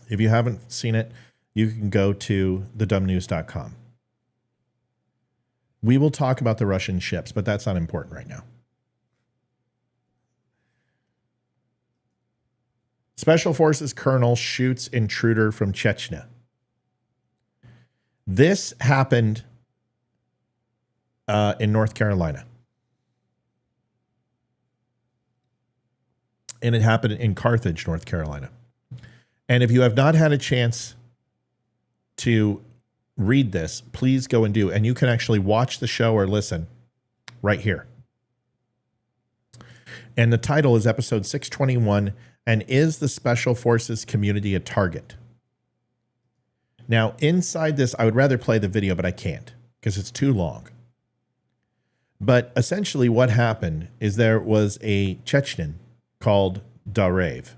If you haven't seen it, you can go to thedumnews.com. We will talk about the Russian ships, but that's not important right now. Special Forces Colonel shoots intruder from Chechnya. This happened in North Carolina. And it happened in Carthage, North Carolina. And if you have not had a chance to read this, please go and do. And you can actually watch the show or listen right here. And the title is episode 621, and is the Special Forces community a target? Now, inside this, I would rather play the video, but I can't because it's too long. But essentially what happened is there was a Chechen called Darev.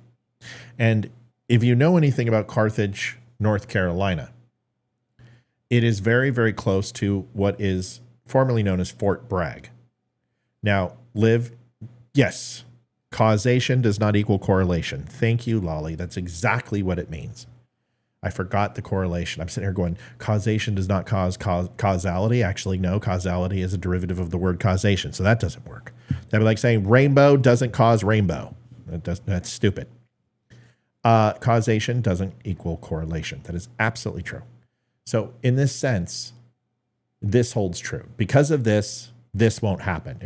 And if you know anything about Carthage, North Carolina, it is very, very close to what is formerly known as Fort Bragg. Now, Liv, yes, causation does not equal correlation. Thank you, Lolly. That's exactly what it means. I forgot the correlation. I'm sitting here going, causation does not cause causality. Actually, no, causality is a derivative of the word causation, so that doesn't work. That'd be like saying rainbow doesn't cause rainbow. That's stupid. Causation doesn't equal correlation. That is absolutely true. So in this sense, this holds true. Because of this, this won't happen.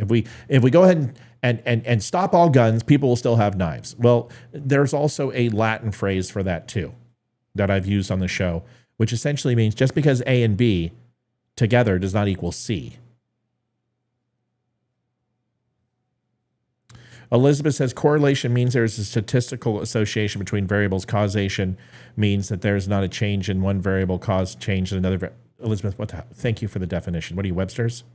If we go ahead and stop all guns, people will still have knives. Well, there's also a Latin phrase for that too, that I've used on the show, which essentially means just because A and B together does not equal C. Elizabeth says correlation means there's a statistical association between variables. Causation means that there's not a change in one variable cause change in another. Elizabeth, what the hell? Thank you for the definition. What are you, Webster's?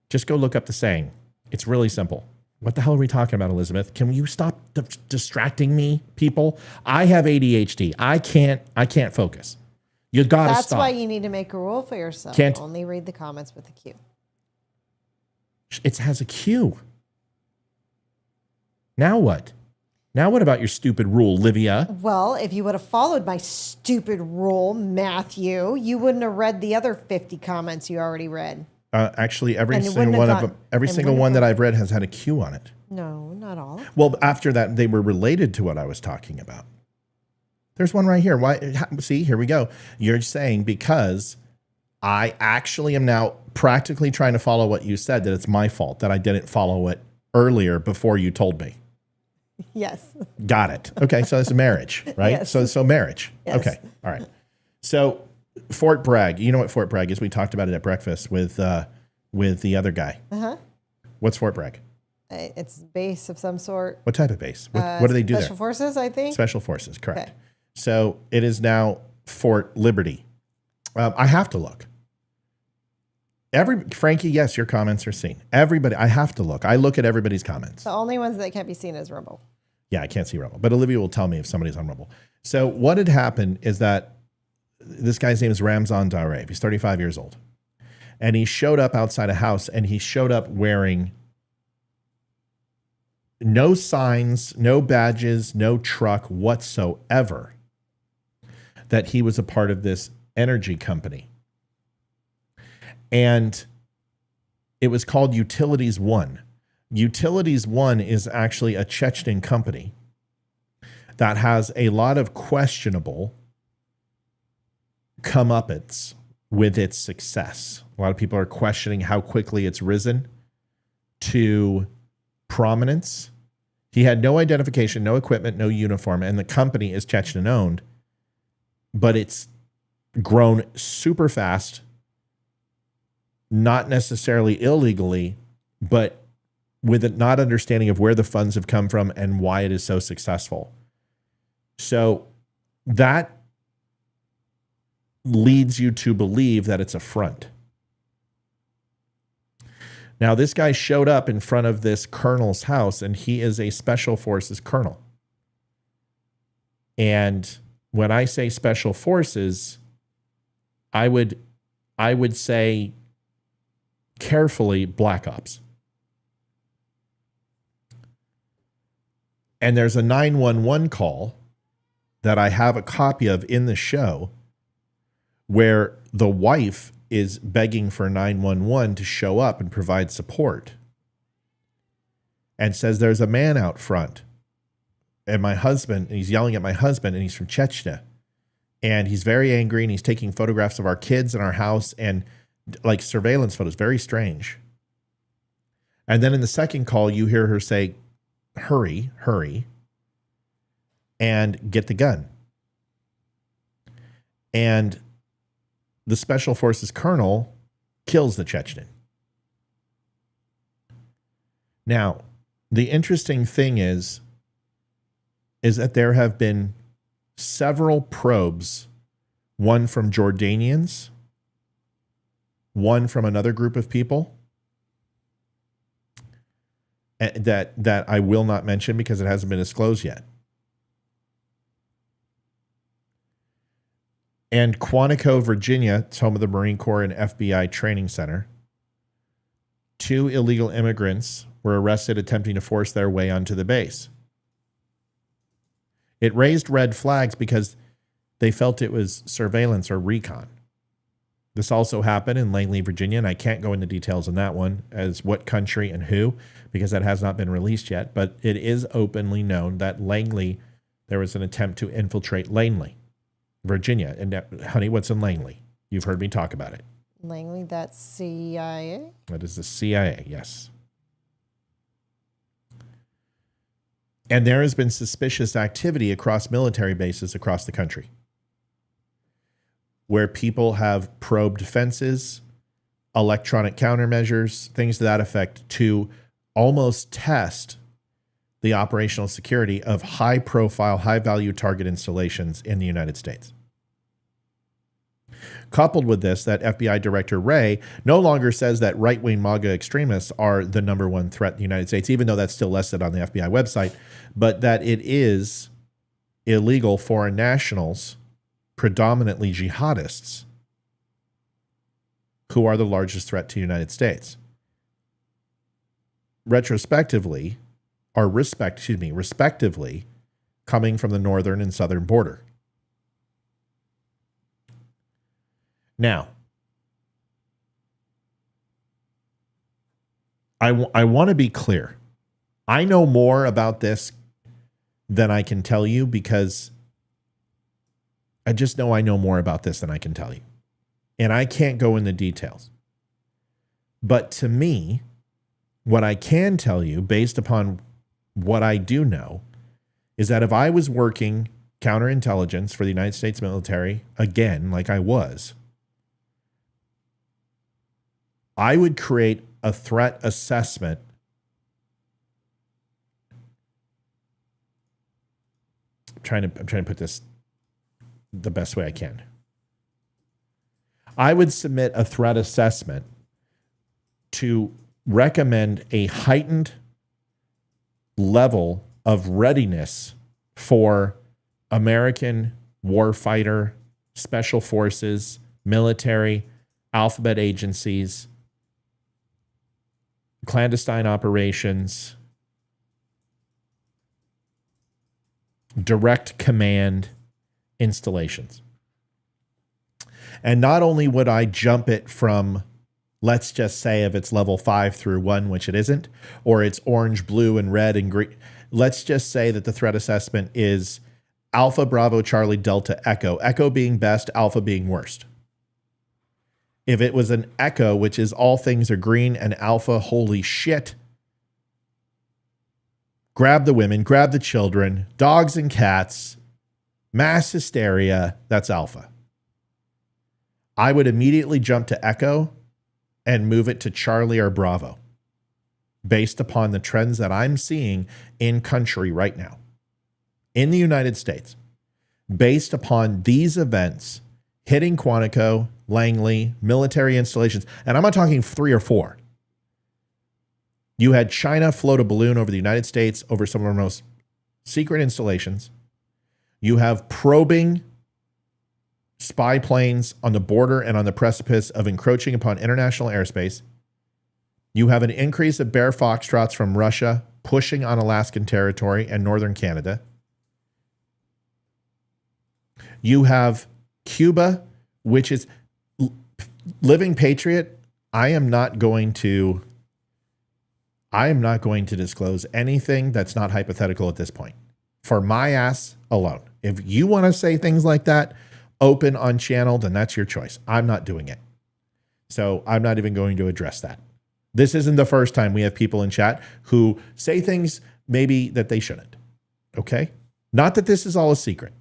Just go look up the saying. It's really simple. What the hell are we talking about, Elizabeth? Can you stop distracting me, people? I have ADHD. I can't focus. You gotta stop. That's why you need to make a rule for yourself. Can't only read the comments with a Q. It has a Q. Now what? Now what about your stupid rule, Livia? Well, if you would have followed my stupid rule, Matthew, you wouldn't have read the other 50 comments you already read. Actually, every single one of them, every single one that I've read has had a Q on it. No, not all. Well, after that, they were related to what I was talking about. There's one right here. Why? See, here we go. You're saying because I actually am now practically trying to follow what you said, that it's my fault that I didn't follow it earlier before you told me. Yes. Got it. Okay, so it's marriage, right? Yes. So marriage. Yes. Okay, all right. So Fort Bragg, you know what Fort Bragg is? We talked about it at breakfast with the other guy. Uh-huh. What's Fort Bragg? It's base of some sort. What type of base? What do they do there? Special Forces, I think. Special Forces, correct. Okay. So it is now Fort Liberty. I have to look. Frankie, yes, your comments are seen. Everybody, I have to look. I look at everybody's comments. The only ones that can't be seen is Rumble. Yeah, I can't see Rumble, but Olivia will tell me if somebody's on Rumble. So what had happened is that this guy's name is Ramzan Darev. He's 35 years old. And he showed up outside a house, and he showed up wearing no signs, no badges, no truck whatsoever that he was a part of this energy company. And it was called Utilities One. Utilities One is actually a Chechen company that has a lot of questionable comeuppance with its success. A lot of people are questioning how quickly it's risen to prominence. He had no identification, no equipment, no uniform, and the company is Chechen owned, but it's grown super fast, not necessarily illegally, but with a not understanding of where the funds have come from and why it is so successful. So that leads you to believe that it's a front. Now, this guy showed up in front of this colonel's house, and he is a Special Forces colonel. And when I say Special Forces, I would say carefully Black Ops. And there's a 911 call that I have a copy of in the show where the wife is begging for 911 to show up and provide support, and says there's a man out front and my husband, and he's yelling at my husband, and he's from Chechnya. And he's very angry, and he's taking photographs of our kids in our house and like surveillance photos. Very strange. And then in the second call, you hear her say, hurry, hurry, and get the gun. And the Special Forces colonel kills the Chechen. Now, the interesting thing is that there have been several probes, one from Jordanians, one from another group of people that I will not mention because it hasn't been disclosed yet. And Quantico, Virginia, it's home of the Marine Corps and FBI Training Center. 2 illegal immigrants were arrested attempting to force their way onto the base. It raised red flags because they felt it was surveillance or recon. This also happened in Langley, Virginia, and I can't go into details on that one as what country and who, because that has not been released yet, but it is openly known that Langley, there was an attempt to infiltrate Langley, Virginia. And honey, what's in Langley? You've heard me talk about it. Langley, that's CIA? That is the CIA, yes. And there has been suspicious activity across military bases across the country where people have probed fences, electronic countermeasures, things to that effect to almost test the operational security of high-profile, high-value target installations in the United States. Coupled with this, that FBI Director Wray no longer says that right-wing MAGA extremists are the number one threat in the United States, even though that's still listed on the FBI website, but that it is illegal foreign nationals, predominantly jihadists, who are the largest threat to the United States. Respectively, coming from the northern and southern border. Now, I want to be clear. I know more about this than I can tell you because I just know I know more about this than I can tell you. And I can't go into details. But to me, what I can tell you based upon what I do know is that if I was working counterintelligence for the United States military, again, like I was, I would create a threat assessment I'm trying to put this the best way I can. I would submit a threat assessment to recommend a heightened level of readiness for American warfighter, special forces, military, alphabet agencies, clandestine operations, direct command installations. And not only would I jump it from, let's just say if it's level 5 through 1, which it isn't, or it's orange, blue, and red and green. Let's just say that the threat assessment is Alpha, Bravo, Charlie, Delta, Echo. Echo being best, Alpha being worst. If it was an Echo, which is all things are green, and Alpha, holy shit, grab the women, grab the children, dogs and cats, mass hysteria, that's Alpha. I would immediately jump to Echo and move it to Charlie or Bravo based upon the trends that I'm seeing in country right now, in the United States, based upon these events hitting Quantico, Langley, military installations. And I'm not talking 3 or 4. You had China float a balloon over the United States over some of our most secret installations. You have probing spy planes on the border and on the precipice of encroaching upon international airspace. You have an increase of bear foxtrots from Russia pushing on Alaskan territory and northern Canada. You have Cuba, which is living patriot. I am not going to disclose anything that's not hypothetical at this point. for my ass alone. If you want to say things like that, open on channel, then that's your choice. I'm not doing it. So I'm not even going to address that. This isn't the first time we have people in chat who say things maybe that they shouldn't. Okay? Not that this is all a secret.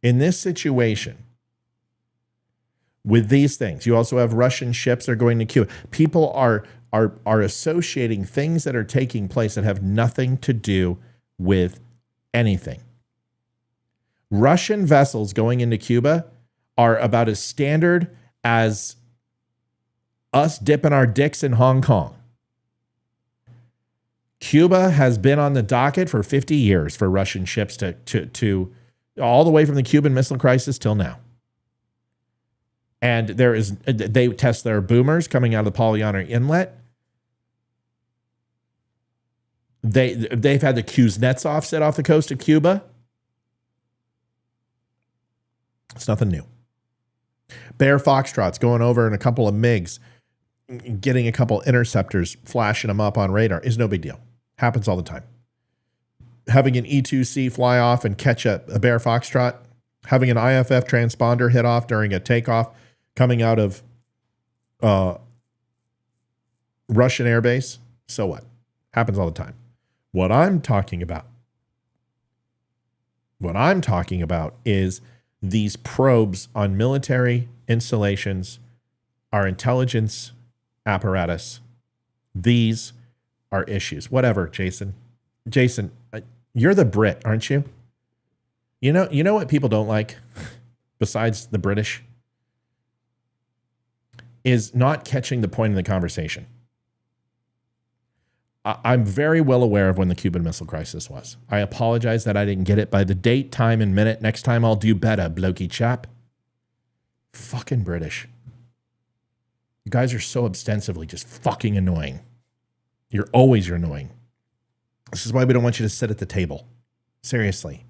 In this situation, with these things, you also have Russian ships that are going to Cuba. People are associating things that are taking place that have nothing to do with anything. Russian vessels going into Cuba are about as standard as us dipping our dicks in Hong Kong. Cuba has been on the docket for 50 years for Russian ships to all the way from the Cuban Missile Crisis till now. And they test their boomers coming out of the Polyana Inlet. They've had the Kuznetsov set off the coast of Cuba. It's nothing new. Bear Foxtrots going over in a couple of MiGs, getting a couple interceptors, flashing them up on radar is no big deal. Happens all the time. Having an E-2C fly off and catch a Bear Foxtrot, having an IFF transponder hit off during a takeoff coming out of Russian airbase, so what? Happens all the time. What I'm talking about is these probes on military installations, our intelligence apparatus. These are issues. Whatever, Jason. Jason, you're the Brit, aren't you? You know what people don't like, besides the British, is not catching the point of the conversation. I'm very well aware of when the Cuban Missile Crisis was. I apologize that I didn't get it by the date, time, and minute. Next time I'll do better, blokey chap. Fucking British. You guys are so ostensibly just fucking annoying. You're annoying. This is why we don't want you to sit at the table. Seriously.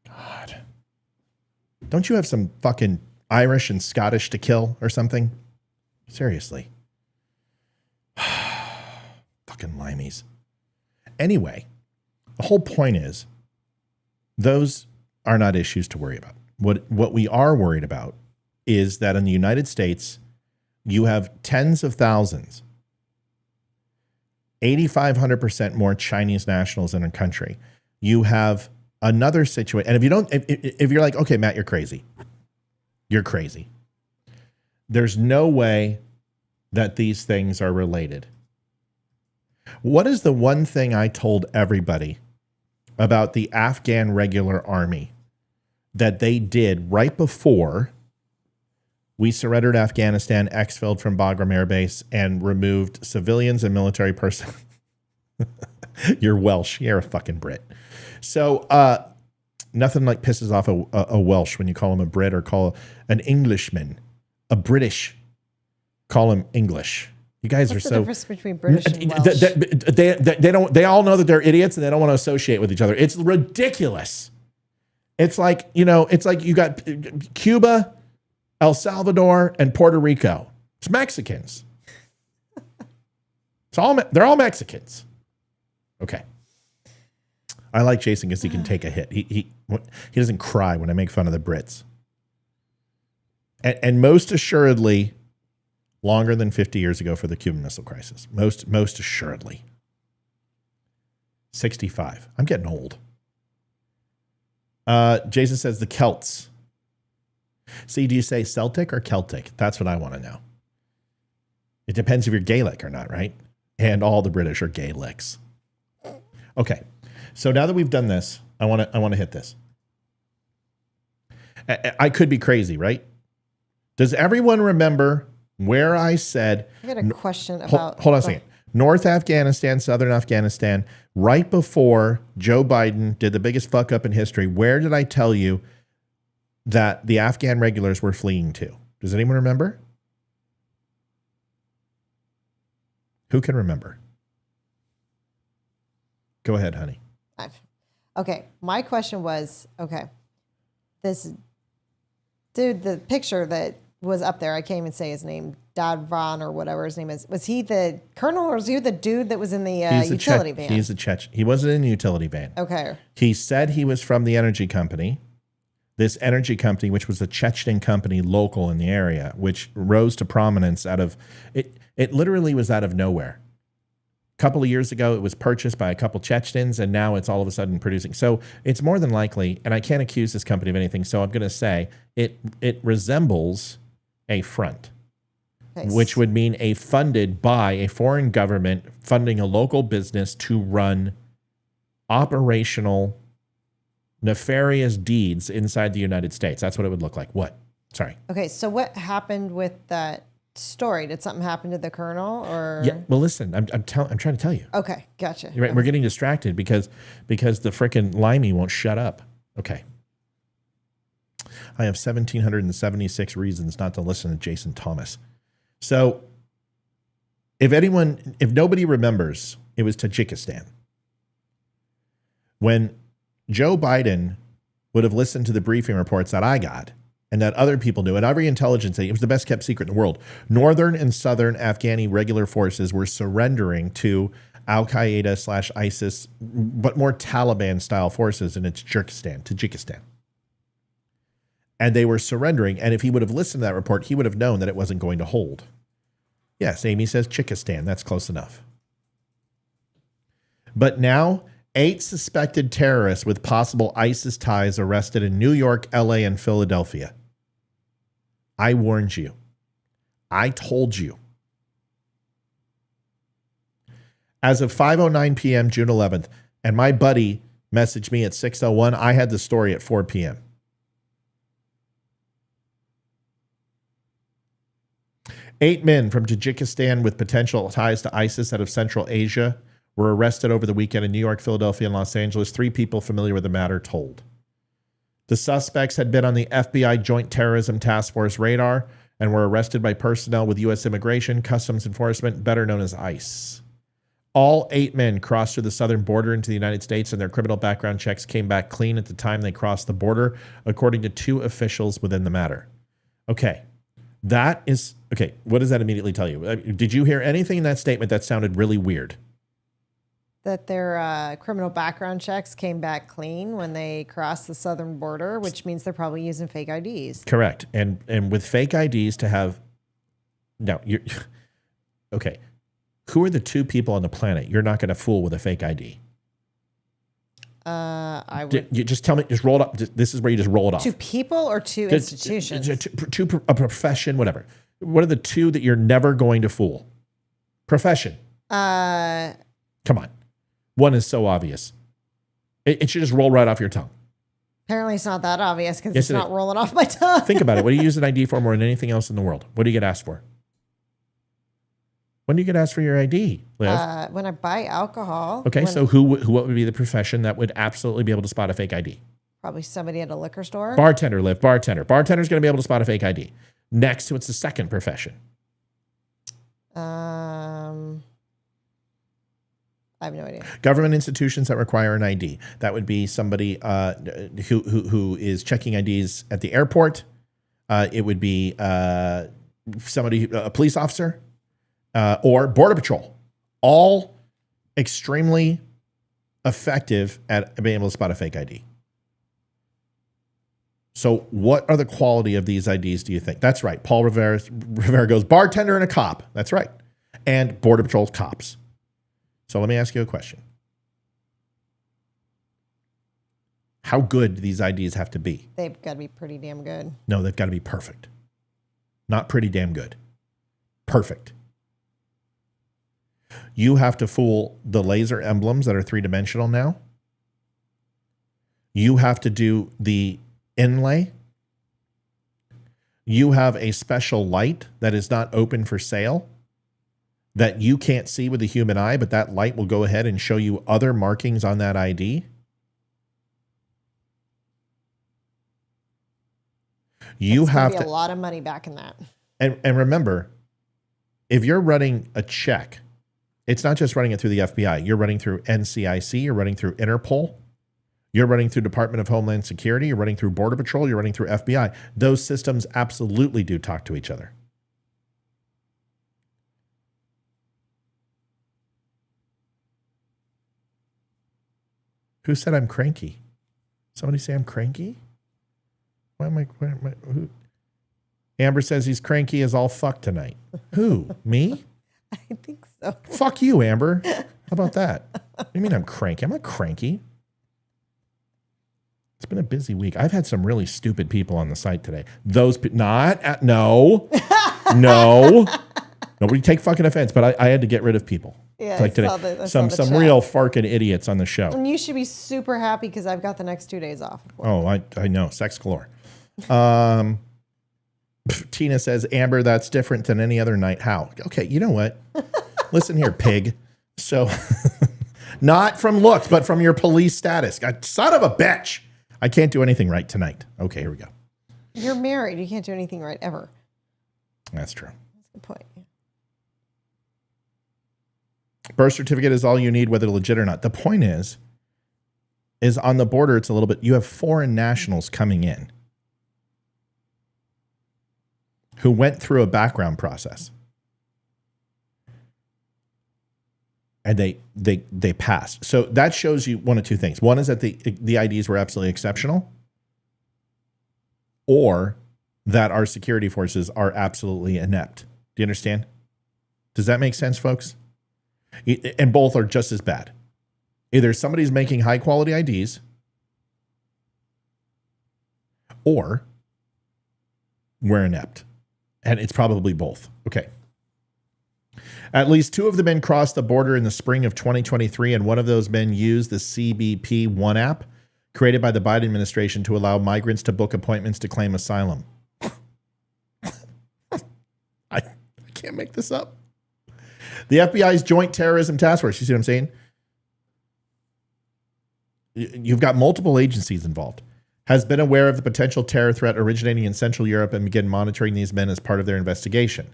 God. Don't you have some fucking Irish and Scottish to kill or something? Seriously. Fucking limeys. Anyway, the whole point is those are not issues to worry about. What we are worried about is that in the United States, you have tens of thousands, 8,500% more Chinese nationals in a country. You have another situation. And if you're like, okay, Matt, you're crazy. You're crazy. There's no way that these things are related. What is the one thing I told everybody about the Afghan regular army that they did right before we surrendered Afghanistan, exfilled from Bagram Air Base, and removed civilians and military personnel? You're Welsh. You're a fucking Brit. So nothing like pisses off a Welsh when you call him a Brit or call an Englishman a British. Call him English. You guys What's are the so difference between British and Welsh? They all know that they're idiots and they don't want to associate with each other. It's ridiculous. It's like you got Cuba, El Salvador, and Puerto Rico. It's Mexicans. They're all Mexicans. Okay. I like Jason because he can take a hit. He doesn't cry when I make fun of the Brits. And most assuredly, longer than 50 years ago for the Cuban Missile Crisis. Most assuredly. 65. I'm getting old. Jason says the Celts. See, do you say Celtic or Celtic? That's what I want to know. It depends if you're Gaelic or not, right? And all the British are Gaelics. Okay. So now that we've done this, I want to hit this. I could be crazy, right? Does everyone remember where I said... I got a question about... Hold on a second. North Afghanistan, Southern Afghanistan, right before Joe Biden did the biggest fuck up in history, where did I tell you that the Afghan regulars were fleeing to? Does anyone remember? Who can remember? Go ahead, honey. Okay. My question was, okay, this dude, the picture that was up there. I can't even say his name. Dadvan or whatever his name is. Was he the colonel or was he the dude that was in the utility van? He's a Chechen. He wasn't in the utility van. Okay. He said he was from the energy company. This energy company, which was a Chechen company local in the area, which rose to prominence out of it. It literally was out of nowhere. A couple of years ago, it was purchased by a couple Chechens, and now it's all of a sudden producing. So it's more than likely, and I can't accuse this company of anything, so I'm going to say it resembles a front, which would mean funded by a foreign government funding a local business to run operational nefarious deeds inside the United States. That's what it would look like. What? Sorry. Okay, so what happened with that story? Did something happen to the colonel or? Yeah. Well, listen, I'm trying to tell you. Okay, gotcha. You're right. We're getting distracted because the frickin' limey won't shut up. Okay. I have 1,776 reasons not to listen to Jason Thomas. So if nobody remembers, it was Tajikistan. When Joe Biden would have listened to the briefing reports that I got and that other people knew, and every intelligence agency, it was the best kept secret in the world. Northern and Southern Afghani regular forces were surrendering to Al-Qaeda / ISIS, but more Taliban-style forces in Tajikistan. And they were surrendering, and if he would have listened to that report, he would have known that it wasn't going to hold. Yes, Amy says Chikistan. That's close enough. But now, 8 suspected terrorists with possible ISIS ties arrested in New York, LA, and Philadelphia. I warned you. I told you. As of 5:09 p.m., June 11th, and my buddy messaged me at 6:01, I had the story at 4 p.m. Eight men from Tajikistan with potential ties to ISIS out of Central Asia were arrested over the weekend in New York, Philadelphia, and Los Angeles. 3 people familiar with the matter told. The suspects had been on the FBI Joint Terrorism Task Force radar and were arrested by personnel with U.S. Immigration, Customs Enforcement, better known as ICE. All 8 men crossed through the southern border into the United States, and their criminal background checks came back clean at the time they crossed the border, according to 2 officials within the matter. Okay. Okay, what does that immediately tell you? Did you hear anything in that statement that sounded really weird? That their criminal background checks came back clean when they crossed the southern border, which means they're probably using fake IDs. Correct. And with fake IDs to have... No, you're... Okay. Who are the 2 people on the planet you're not going to fool with a fake ID? I would... You just tell me, just roll it up. This is where you just roll it off. 2 people or 2 institutions? A profession, whatever. What are the 2 that you're never going to fool? Profession. Come on. One is so obvious. It should just roll right off your tongue. Apparently it's not that obvious because it's not rolling off my tongue. Think about it. What do you use an ID for more than anything else in the world? What do you get asked for? When do you get asked for your ID, Liv? When I buy alcohol. Okay, so what would be the profession that would absolutely be able to spot a fake ID? Probably somebody at a liquor store. Bartender, Liv. Bartender. Bartender's going to be able to spot a fake ID. Next to it's the second profession. I have no idea. Government institutions that require an ID. That would be somebody who is checking IDs at the airport. It would be somebody, a police officer, or Border Patrol. All extremely effective at being able to spot a fake ID. So what are the quality of these IDs, do you think? That's right. Paul Rivera goes, bartender and a cop. That's right. And Border Patrol cops. So let me ask you a question. How good do these IDs have to be? They've got to be pretty damn good. No, they've got to be perfect. Not pretty damn good. Perfect. You have to fool the laser emblems that are 3-dimensional now. You have to do the inlay. You have a special light that is not open for sale that you can't see with the human eye, but that light will go ahead and show you other markings on that ID. You have to a lot of money back in that. And remember, if you're running a check, it's not just running it through the FBI. You're running through NCIC. You're running through Interpol. You're running through Department of Homeland Security. You're running through Border Patrol. You're running through FBI. Those systems absolutely do talk to each other. Who said I'm cranky? Somebody say I'm cranky? Why am I who? Amber says he's cranky as all fuck tonight. Who? Me? I think so. Fuck you, Amber. How about that? What do you mean I'm cranky? I'm not cranky. It's been a busy week. I've had some really stupid people on the site today. No. Nobody take fucking offense, but I had to get rid of people. Yeah, like today. Some real farking idiots on the show. And you should be super happy because I've got the next 2 days off. Oh, I know. Sex galore. Tina says, Amber, that's different than any other night. How? Okay, you know what? Listen here, pig. So, not from looks, but from your police status. Son of a bitch. I can't do anything right tonight. Okay, here we go. You're married. You can't do anything right ever. That's true. That's a good point. Yeah. Birth certificate is all you need, whether legit or not. The point is on the border, it's a little bit, you have foreign nationals coming in who went through a background process. And they passed. So that shows you one of two things. One is that the IDs were absolutely exceptional, or that our security forces are absolutely inept. Do you understand? Does that make sense, folks? And both are just as bad. Either somebody's making high quality IDs, or we're inept. And it's probably both. Okay. At least 2 of the men crossed the border in the spring of 2023, and one of those men used the CBP One app created by the Biden administration to allow migrants to book appointments to claim asylum. I can't make this up. The FBI's Joint Terrorism Task Force, you see what I'm saying? You've got multiple agencies involved. Has been aware of the potential terror threat originating in Central Europe and began monitoring these men as part of their investigation.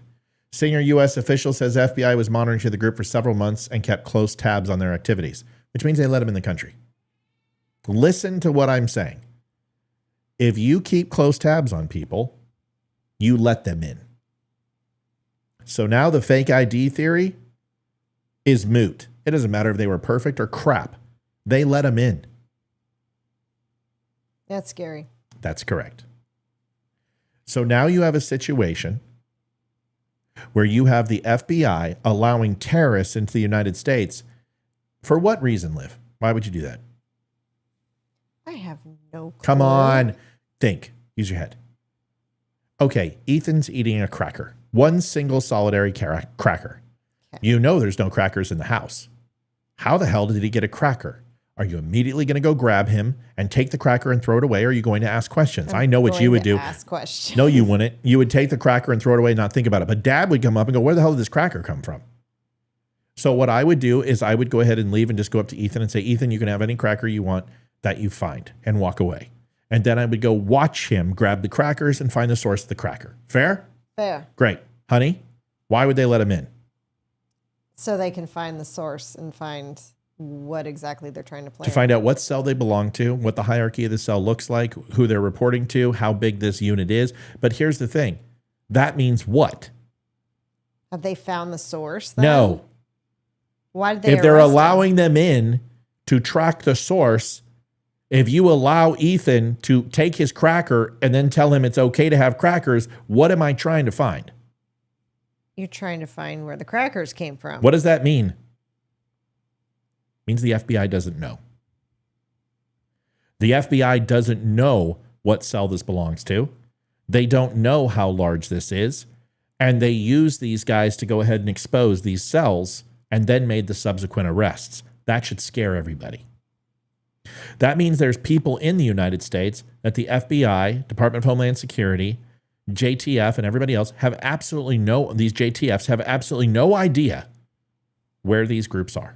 Senior U.S. official says FBI was monitoring the group for several months and kept close tabs on their activities, which means they let them in the country. Listen to what I'm saying. If you keep close tabs on people, you let them in. So now the fake ID theory is moot. It doesn't matter if they were perfect or crap. They let them in. That's scary. That's correct. So now you have a situation where you have the FBI allowing terrorists into the United States. For what reason, Liv? Why would you do that? I have no clue. Come on. Think. Use your head. Okay, Ethan's eating a cracker. One single solitary cracker. Okay. You know there's no crackers in the house. How the hell did he get a cracker? Are you immediately going to go grab him and take the cracker and throw it away? Or are you going to ask questions? I know what you would do. Ask questions. No, you wouldn't. You would take the cracker and throw it away and not think about it. But Dad would come up and go, where the hell did this cracker come from? So what I would do is I would go ahead and leave and just go up to Ethan and say, Ethan, you can have any cracker you want that you find, and walk away. And then I would go watch him grab the crackers and find the source of the cracker. Fair? Fair. Great. Honey, why would they let him in? So they can find the source and find what exactly they're trying to play. To find out what cell they belong to, what the hierarchy of the cell looks like, who they're reporting to, how big this unit is. But here's the thing. That means what? Have they found the source then? No. Why did they If they're arrest allowing them in to track the source, if you allow Ethan to take his cracker and then tell him it's okay to have crackers, what am I trying to find? You're trying to find where the crackers came from. What does that mean? Means the FBI doesn't know. The FBI doesn't know what cell this belongs to. They don't know how large this is. And they use these guys to go ahead and expose these cells and then made the subsequent arrests. That should scare everybody. That means there's people in the United States that the FBI, Department of Homeland Security, JTF, and everybody else have absolutely these JTFs have absolutely no idea where these groups are.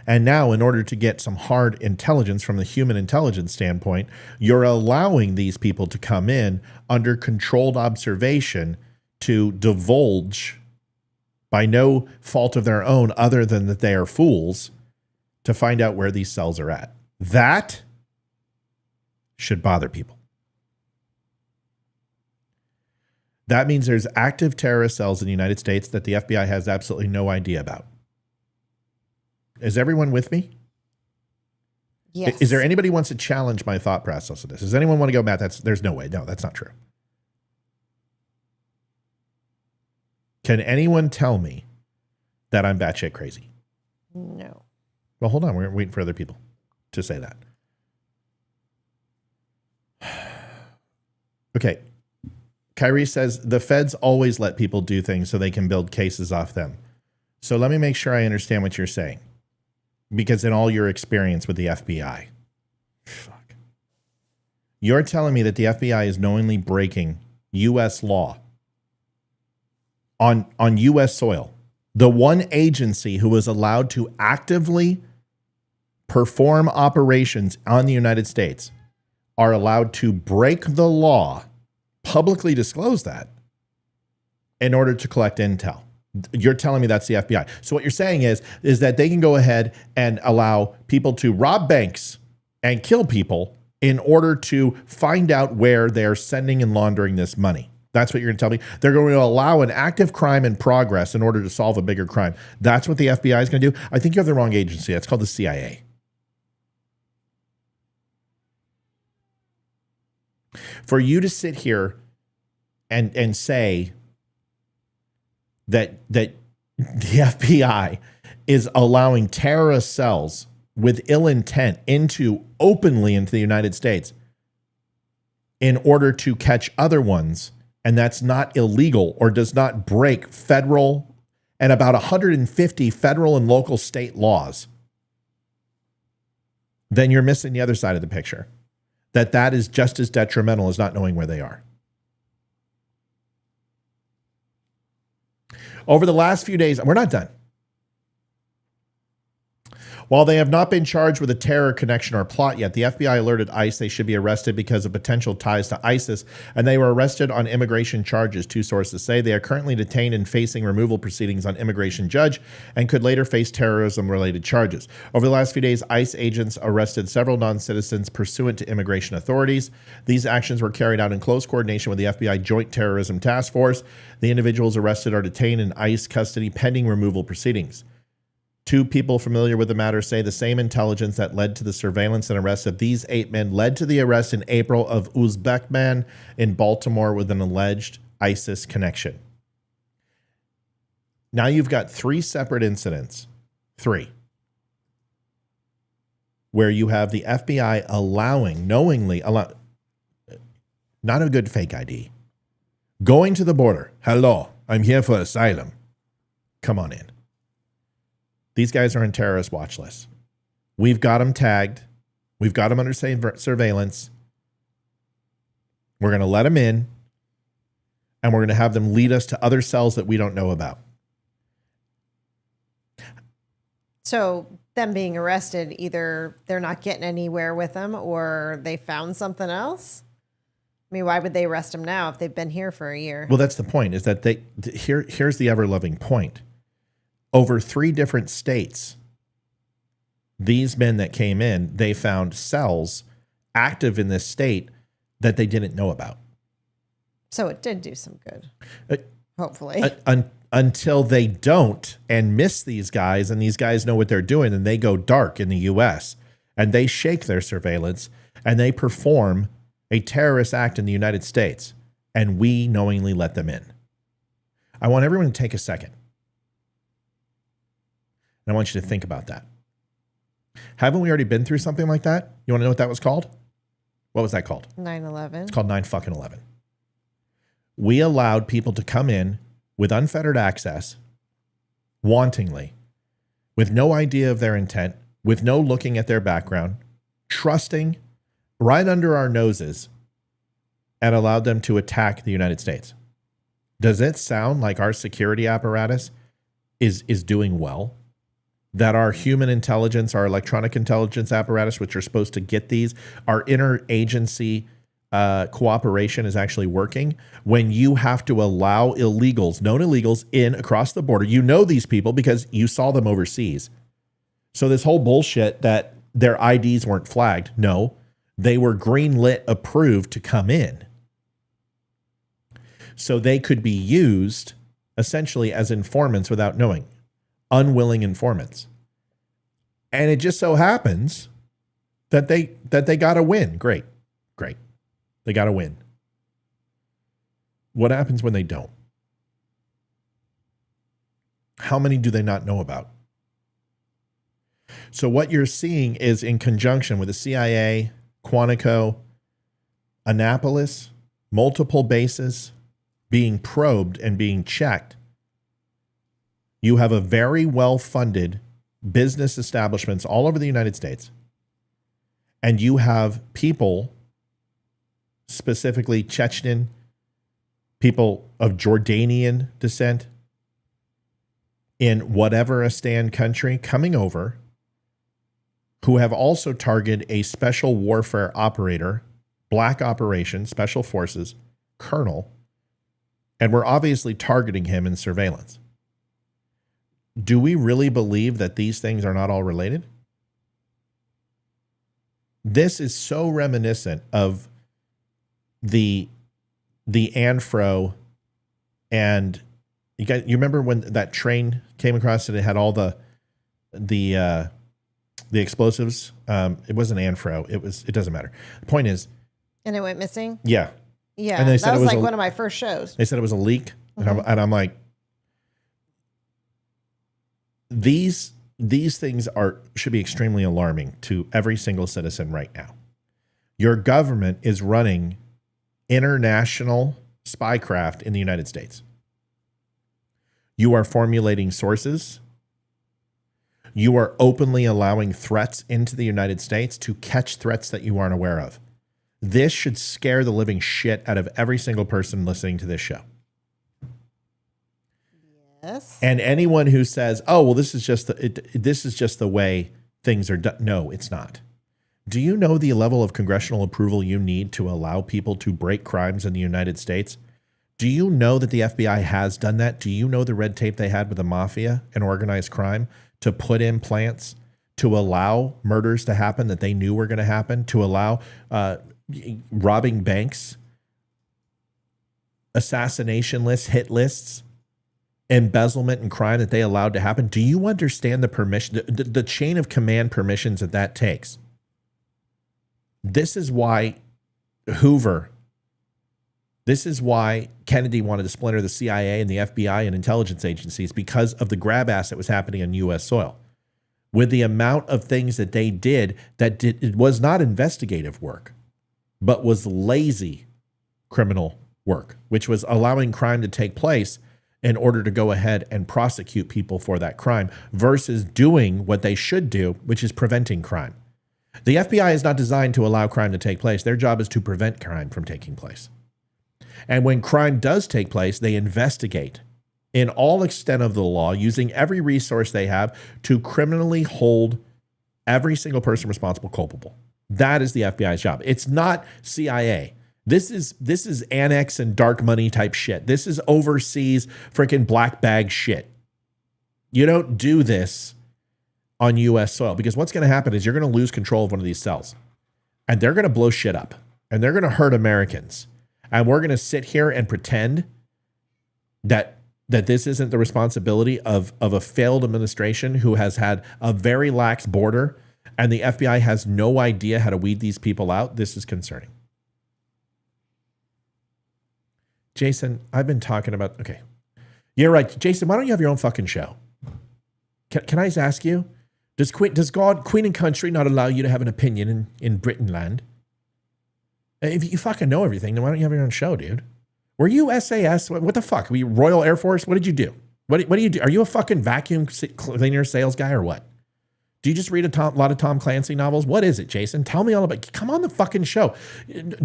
And now, in order to get some hard intelligence from the human intelligence standpoint, you're allowing these people to come in under controlled observation to divulge, by no fault of their own other than that they are fools, to find out where these cells are at. That should bother people. That means there's active terrorist cells in the United States that the FBI has absolutely no idea about. Is everyone with me? Yes. Is there anybody who wants to challenge my thought process of this? Does anyone want to go, Matt? There's no way. No, that's not true. Can anyone tell me that I'm batshit crazy? No. Well, hold on. We're waiting for other people to say that. Okay. Kyrie says the feds always let people do things so they can build cases off them. So let me make sure I understand what you're saying. Because in all your experience with the FBI, fuck. You're telling me that the FBI is knowingly breaking U.S. law on U.S. soil. The one agency who is allowed to actively perform operations on the United States are allowed to break the law, publicly disclose that, in order to collect intel. You're telling me that's the FBI. So what you're saying is that they can go ahead and allow people to rob banks and kill people in order to find out where they're sending and laundering this money. That's what you're going to tell me. They're going to allow an active crime in progress in order to solve a bigger crime. That's what the FBI is going to do. I think you have the wrong agency. That's called the CIA. For you to sit here and say that the FBI is allowing terrorist cells with ill intent openly into the United States in order to catch other ones, and that's not illegal or does not break federal and about 150 federal and local state laws, then you're missing the other side of the picture. That is just as detrimental as not knowing where they are. Over the last few days, we're not done. While they have not been charged with a terror connection or plot yet, the FBI alerted ICE they should be arrested because of potential ties to ISIS, and they were arrested on immigration charges, two sources say. They are currently detained and facing removal proceedings on immigration judge and could later face terrorism-related charges. Over the last few days, ICE agents arrested several non-citizens pursuant to immigration authorities. These actions were carried out in close coordination with the FBI Joint Terrorism Task Force. The individuals arrested are detained in ICE custody pending removal proceedings. Two people familiar with the matter say the same intelligence that led to the surveillance and arrest of these 8 men led to the arrest in April of Uzbekman in Baltimore with an alleged ISIS connection. Now you've got 3 separate incidents, 3, where you have the FBI knowingly, not a good fake ID, going to the border. Hello, I'm here for asylum. Come on in. These guys are on terrorist watch lists. We've got them tagged. We've got them under surveillance. We're going to let them in, and we're going to have them lead us to other cells that we don't know about. So them being arrested, either they're not getting anywhere with them or they found something else. I mean, why would they arrest them now if they've been here for a year? Well, that's the point, is that here's the ever-loving point. Over 3 different states, these men that came in, they found cells active in this state that they didn't know about. So it did do some good, hopefully. Until they don't and miss these guys, and these guys know what they're doing, and they go dark in the U.S., and they shake their surveillance, and they perform a terrorist act in the United States, and we knowingly let them in. I want everyone to take a second. And I want you to think about that. Haven't we already been through something like that? You want to know what that was called? What was that called? 9/11. It's called 9/11. We allowed people to come in with unfettered access, wantingly, with no idea of their intent, with no looking at their background, trusting right under our noses, and allowed them to attack the United States. Does it sound like our security apparatus is doing well? That our human intelligence, our electronic intelligence apparatus, which are supposed to get these, our interagency cooperation is actually working? When you have to allow illegals, known illegals, in across the border, you know these people because you saw them overseas. So this whole bullshit that their IDs weren't flagged, no, they were green-lit approved to come in. So they could be used essentially as informants without knowing, unwilling informants. And it just so happens that they got a win. Great. They got a win. What happens when they don't? How many do they not know about? So what you're seeing is in conjunction with the CIA, Quantico, Annapolis, multiple bases being probed and being checked. You have a very well-funded business establishments all over the United States. And you have people, specifically Chechen, people of Jordanian descent, in whatever Astan country coming over, who have also targeted a special warfare operator, black operation, special forces, colonel, and we're obviously targeting him in surveillance. Do we really believe that these things are not all related? This is so reminiscent of the N3rds, and you remember when that train came across and it had all the explosives? It wasn't N3rds. It doesn't matter. The point is, And it went missing? yeah. Yeah, And they said that it was was like a- one of my first shows. They said it was a leak, and I'm like, these things should be extremely alarming to every single citizen right now. Your government is running international spycraft in the United States. You are formulating sources. You are openly allowing threats into the United States to catch threats that you aren't aware of. This should scare the living shit out of every single person listening to this show. Yes. And anyone who says, "Oh, well, this is just the way things are done." No, it's not. Do you know the level of congressional approval you need to allow people to break crimes in the United States? Do you know that the FBI has done that? Do you know the red tape they had with the mafia and organized crime to put in plants to allow murders to happen that they knew were going to happen, to allow robbing banks, assassination lists, hit lists, embezzlement and crime that they allowed to happen? Do you understand the permission, the chain of command permissions that takes? This is why Kennedy wanted to splinter the CIA and the FBI and intelligence agencies, because of the grab ass that was happening on U.S. soil. With the amount of things that they did, it was not investigative work, but was lazy criminal work, which was allowing crime to take place in order to go ahead and prosecute people for that crime versus doing what they should do, which is preventing crime. The FBI is not designed to allow crime to take place. Their job is to prevent crime from taking place. And when crime does take place, they investigate in all extent of the law, using every resource they have to criminally hold every single person responsible culpable. That is the FBI's job. It's not CIA. This is annex and dark money type shit. This is overseas freaking black bag shit. You don't do this on U.S. soil, because what's going to happen is you're going to lose control of one of these cells, and they're going to blow shit up, and they're going to hurt Americans. And we're going to sit here and pretend that this isn't the responsibility of a failed administration who has had a very lax border, and the FBI has no idea how to weed these people out. This is concerning. Jason, I've been talking about, okay. You're right. Jason, why don't you have your own fucking show? Can I just ask you, does God, Queen and Country not allow you to have an opinion in Britain land? If you fucking know everything, then why don't you have your own show, dude? Were you SAS? What the fuck? Were you Royal Air Force? What did you do? What do you do? Are you a fucking vacuum cleaner sales guy or what? Do you just read a lot of Tom Clancy novels? What is it, Jason? Tell me all about it. Come on the fucking show.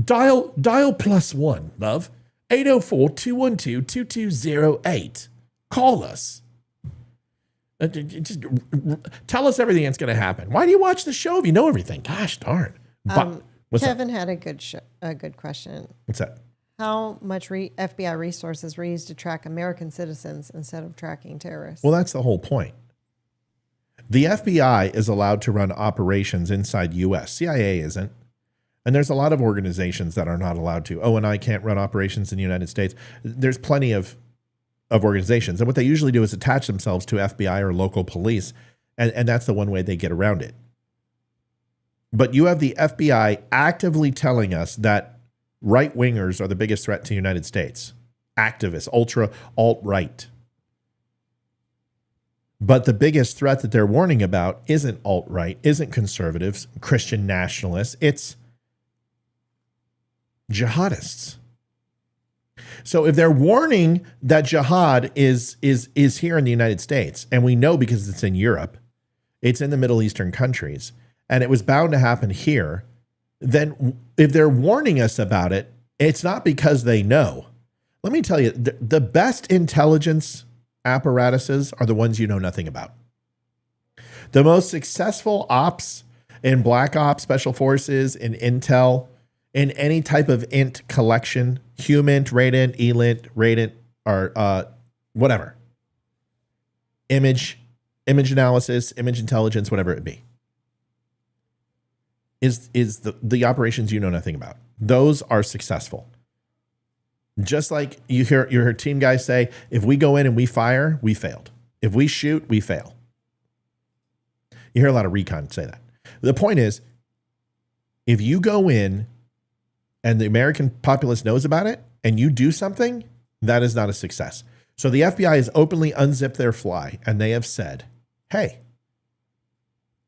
Dial +1, love. 804-212-2208. Call us. Just tell us everything that's going to happen. Why do you watch the show if you know everything? Gosh darn. Kevin had a good question. What's that? How much FBI resources were used to track American citizens instead of tracking terrorists? Well, that's the whole point. The FBI is allowed to run operations inside U.S. CIA isn't. And there's a lot of organizations that are not allowed to. O&I can't run operations in the United States. There's plenty of organizations. And what they usually do is attach themselves to FBI or local police. And that's the one way they get around it. But you have the FBI actively telling us that right-wingers are the biggest threat to the United States. Activists, ultra, alt-right. But the biggest threat that they're warning about isn't alt-right, isn't conservatives, Christian nationalists. It's jihadists. So if they're warning that jihad is here in the United States, and we know because it's in Europe, it's in the Middle Eastern countries, and it was bound to happen here, then if they're warning us about it, it's not because they know. Let me tell you, the best intelligence apparatuses are the ones you know nothing about. The most successful ops in Black Ops, Special Forces, in Intel, in any type of int collection, HUMINT, RADINT, ELINT, RADINT, or whatever. Image analysis, image intelligence, whatever it be, is the operations you know nothing about. Those are successful. Just like you hear your team guys say, if we go in and we fire, we failed. If we shoot, we fail. You hear a lot of recon say that. The point is, if you go in and the American populace knows about it and you do something, that is not a success. So the FBI has openly unzipped their fly and they have said, hey,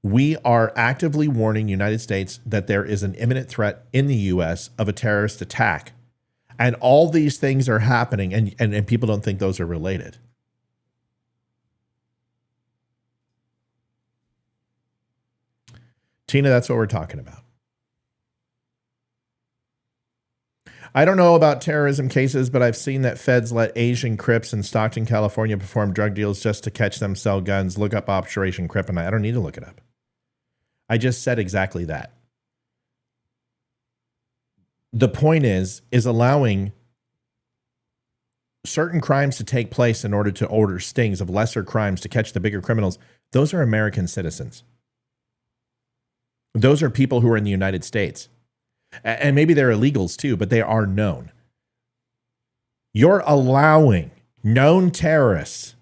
we are actively warning the United States that there is an imminent threat in the U.S. of a terrorist attack. And all these things are happening, and people don't think those are related. Tina, that's what we're talking about. I don't know about terrorism cases, but I've seen that feds let Asian Crips in Stockton, California perform drug deals just to catch them sell guns. Look up Operation Kryptonite. I don't need to look it up. I just said exactly that. The point is allowing certain crimes to take place in order to order stings of lesser crimes to catch the bigger criminals. Those are American citizens. Those are people who are in the United States. And maybe they're illegals too, but they are known. You're allowing known terrorists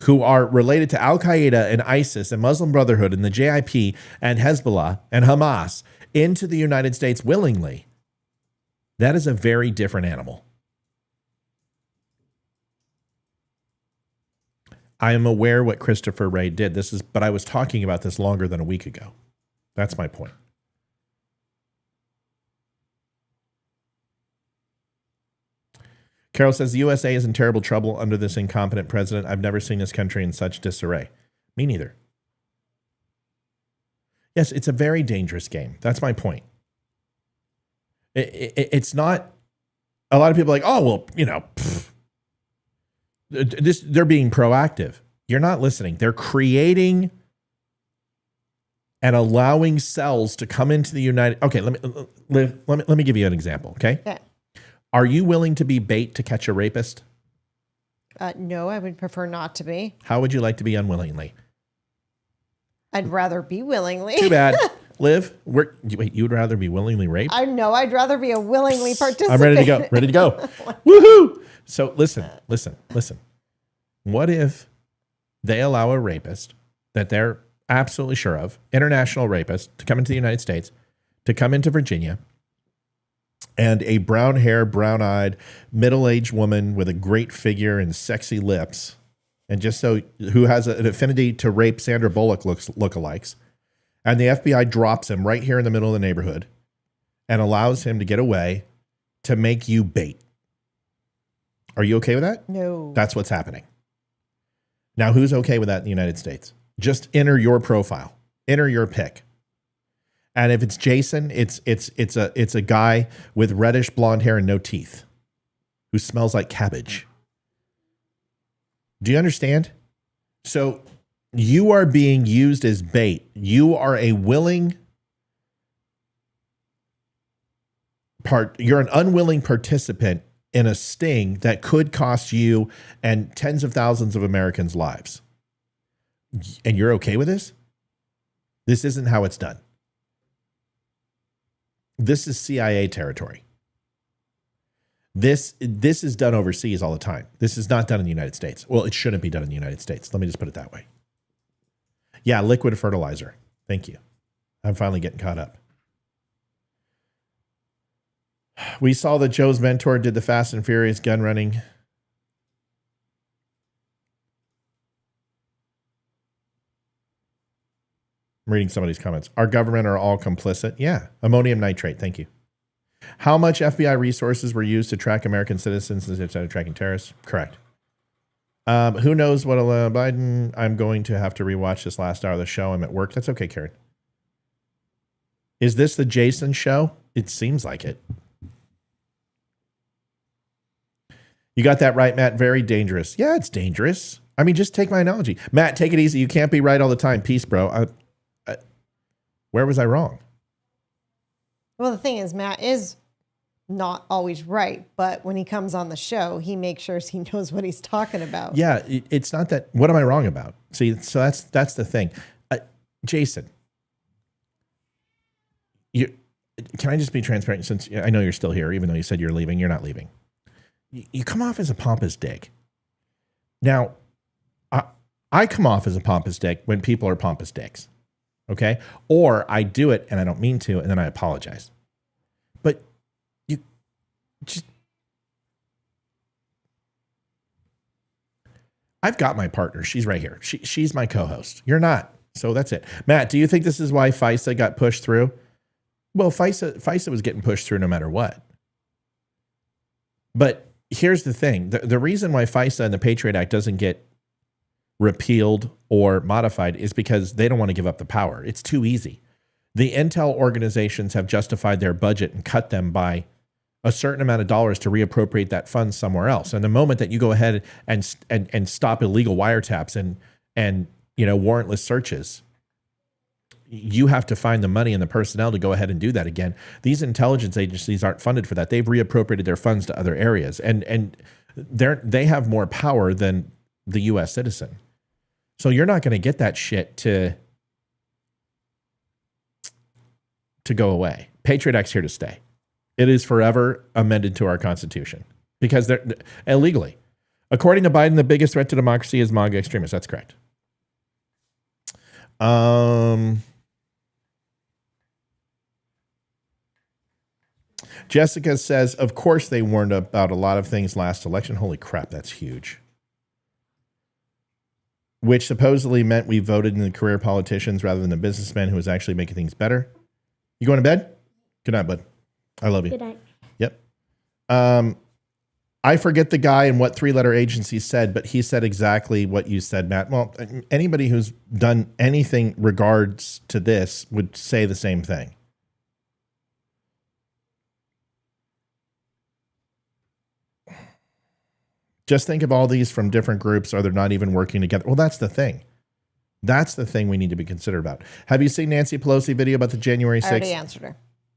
who are related to Al-Qaeda and ISIS and Muslim Brotherhood and the JIP and Hezbollah and Hamas into the United States willingly. That is a very different animal. I am aware what Christopher Wray did. But I was talking about this longer than a week ago. That's my point. Carol says the USA is in terrible trouble under this incompetent president. I've never seen this country in such disarray. Me neither. Yes, it's a very dangerous game. That's my point. It's not, a lot of people are like, oh, well, you know, they're being proactive. You're not listening. They're creating and allowing cells to come into the United. Okay, let me give you an example. Okay. Yeah. Are you willing to be bait to catch a rapist? No, I would prefer not to be. How would you like to be unwillingly? I'd rather be willingly. Too bad. Liv, wait, you would rather be willingly raped? I know. I'd rather be a willingly participant. I'm ready to go. Ready to go. Woohoo! So listen. What if they allow a rapist that they're absolutely sure of, international rapist, to come into the United States, to come into Virginia, and a brown-haired, brown-eyed, middle-aged woman with a great figure and sexy lips, and just so who has an affinity to rape Sandra Bullock lookalikes, and the FBI drops him right here in the middle of the neighborhood and allows him to get away to make you bait. Are you okay with that? No. That's what's happening. Now, who's okay with that in the United States? Just enter your profile. Enter your pick. And if it's Jason, it's a guy with reddish blonde hair and no teeth who smells like cabbage. Do you understand? So you are being used as bait. You are a willing you're an unwilling participant in a sting that could cost you and tens of thousands of Americans' lives. And you're okay with this? This isn't how it's done. This is CIA territory. This is done overseas all the time. This is not done in the United States. Well, it shouldn't be done in the United States. Let me just put it that way. Yeah, liquid fertilizer. Thank you. I'm finally getting caught up. We saw that Joe's mentor did the Fast and Furious gun running. I'm reading somebody's comments. Our government are all complicit. Yeah. Ammonium nitrate. Thank you. How much FBI resources were used to track American citizens instead of tracking terrorists? Correct. Who knows what Biden? I'm going to have to rewatch this last hour of the show. I'm at work. That's okay, Karen. Is this the Jason show? It seems like it. You got that right, Matt. Very dangerous. Yeah, it's dangerous. I mean, just take my analogy. Matt, take it easy. You can't be right all the time. Peace, bro. Where was I wrong? Well, the thing is, Matt is not always right, but when he comes on the show, he makes sure he knows what he's talking about. Yeah, it's not that. What am I wrong about? See, so that's the thing. Jason, can I just be transparent? Since I know you're still here, even though you said you're leaving, you're not leaving. You come off as a pompous dick. Now, I come off as a pompous dick when people are pompous dicks. Okay? Or I do it and I don't mean to, and then I apologize. But you just... I've got my partner. She's right here. She's my co-host. You're not. So that's it. Matt, do you think this is why FISA got pushed through? Well, FISA was getting pushed through no matter what. But here's the thing. The reason why FISA and the Patriot Act doesn't get repealed or modified is because they don't want to give up the power. It's too easy. The intel organizations have justified their budget and cut them by a certain amount of dollars to reappropriate that fund somewhere else. And the moment that you go ahead and stop illegal wiretaps and warrantless searches, you have to find the money and the personnel to go ahead and do that again. These intelligence agencies aren't funded for that. They've reappropriated their funds to other areas, and they have more power than the U.S. citizen. So you're not going to get that shit to go away. Patriot Act's here to stay. It is forever amended to our Constitution because they're illegally. According to Biden, the biggest threat to democracy is MAGA extremists. That's correct. Jessica says, of course they warned about a lot of things last election. Holy crap, that's huge. Which supposedly meant we voted in the career politicians rather than the businessmen who was actually making things better. You going to bed? Good night, bud. I love you. Good night. Yep. I forget the guy and what three-letter agency said, but he said exactly what you said, Matt. Well, anybody who's done anything regards to this would say the same thing. Just think of all these from different groups, or they're not even working together. Well, that's the thing. That's the thing we need to be considerate about. Have you seen Nancy Pelosi video about the January 6th? I already answered her.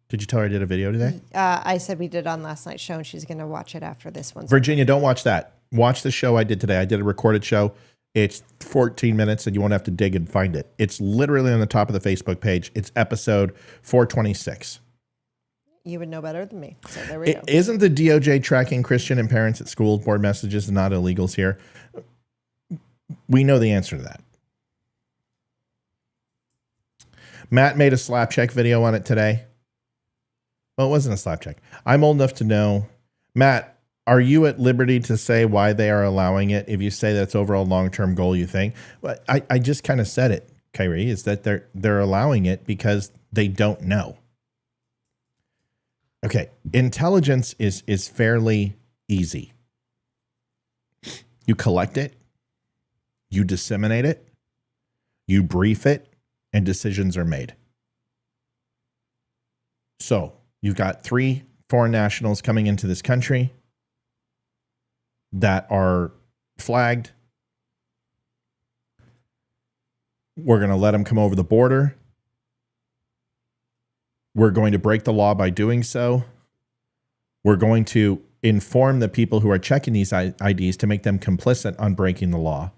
Did you tell her I did a video today? I said we did on last night's show, and she's going to watch it after this one. Virginia, don't watch that. Watch the show I did today. I did a recorded show. It's 14 minutes, and you won't have to dig and find it. It's literally on the top of the Facebook page. It's episode 426. You would know better than me. So there we go. Isn't the DOJ tracking Christian and parents at school board messages and not illegals here? We know the answer to that. Matt made a slap check video on it today. Well, it wasn't a slap check. I'm old enough to know. Matt, are you at liberty to say why they are allowing it? If you say that's overall long-term goal, you think? Well, I just kind of said it, Kyrie, is that they're allowing it because they don't know. Okay, intelligence is fairly easy. You collect it, you disseminate it, you brief it, and decisions are made. So you've got 3 foreign nationals coming into this country that are flagged. We're going to let them come over the border. We're going to break the law by doing so. We're going to inform the people who are checking these IDs to make them complicit on breaking the law.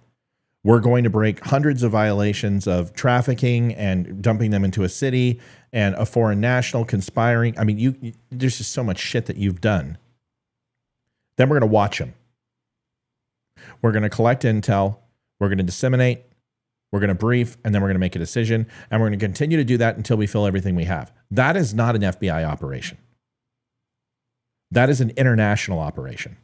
We're going to break hundreds of violations of trafficking and dumping them into a city and a foreign national conspiring. I mean, there's just so much shit that you've done. Then we're going to watch them. We're going to collect intel. We're going to disseminate. We're going to brief, and then we're going to make a decision. And we're going to continue to do that until we fill everything we have. That is not an FBI operation. That is an international operation.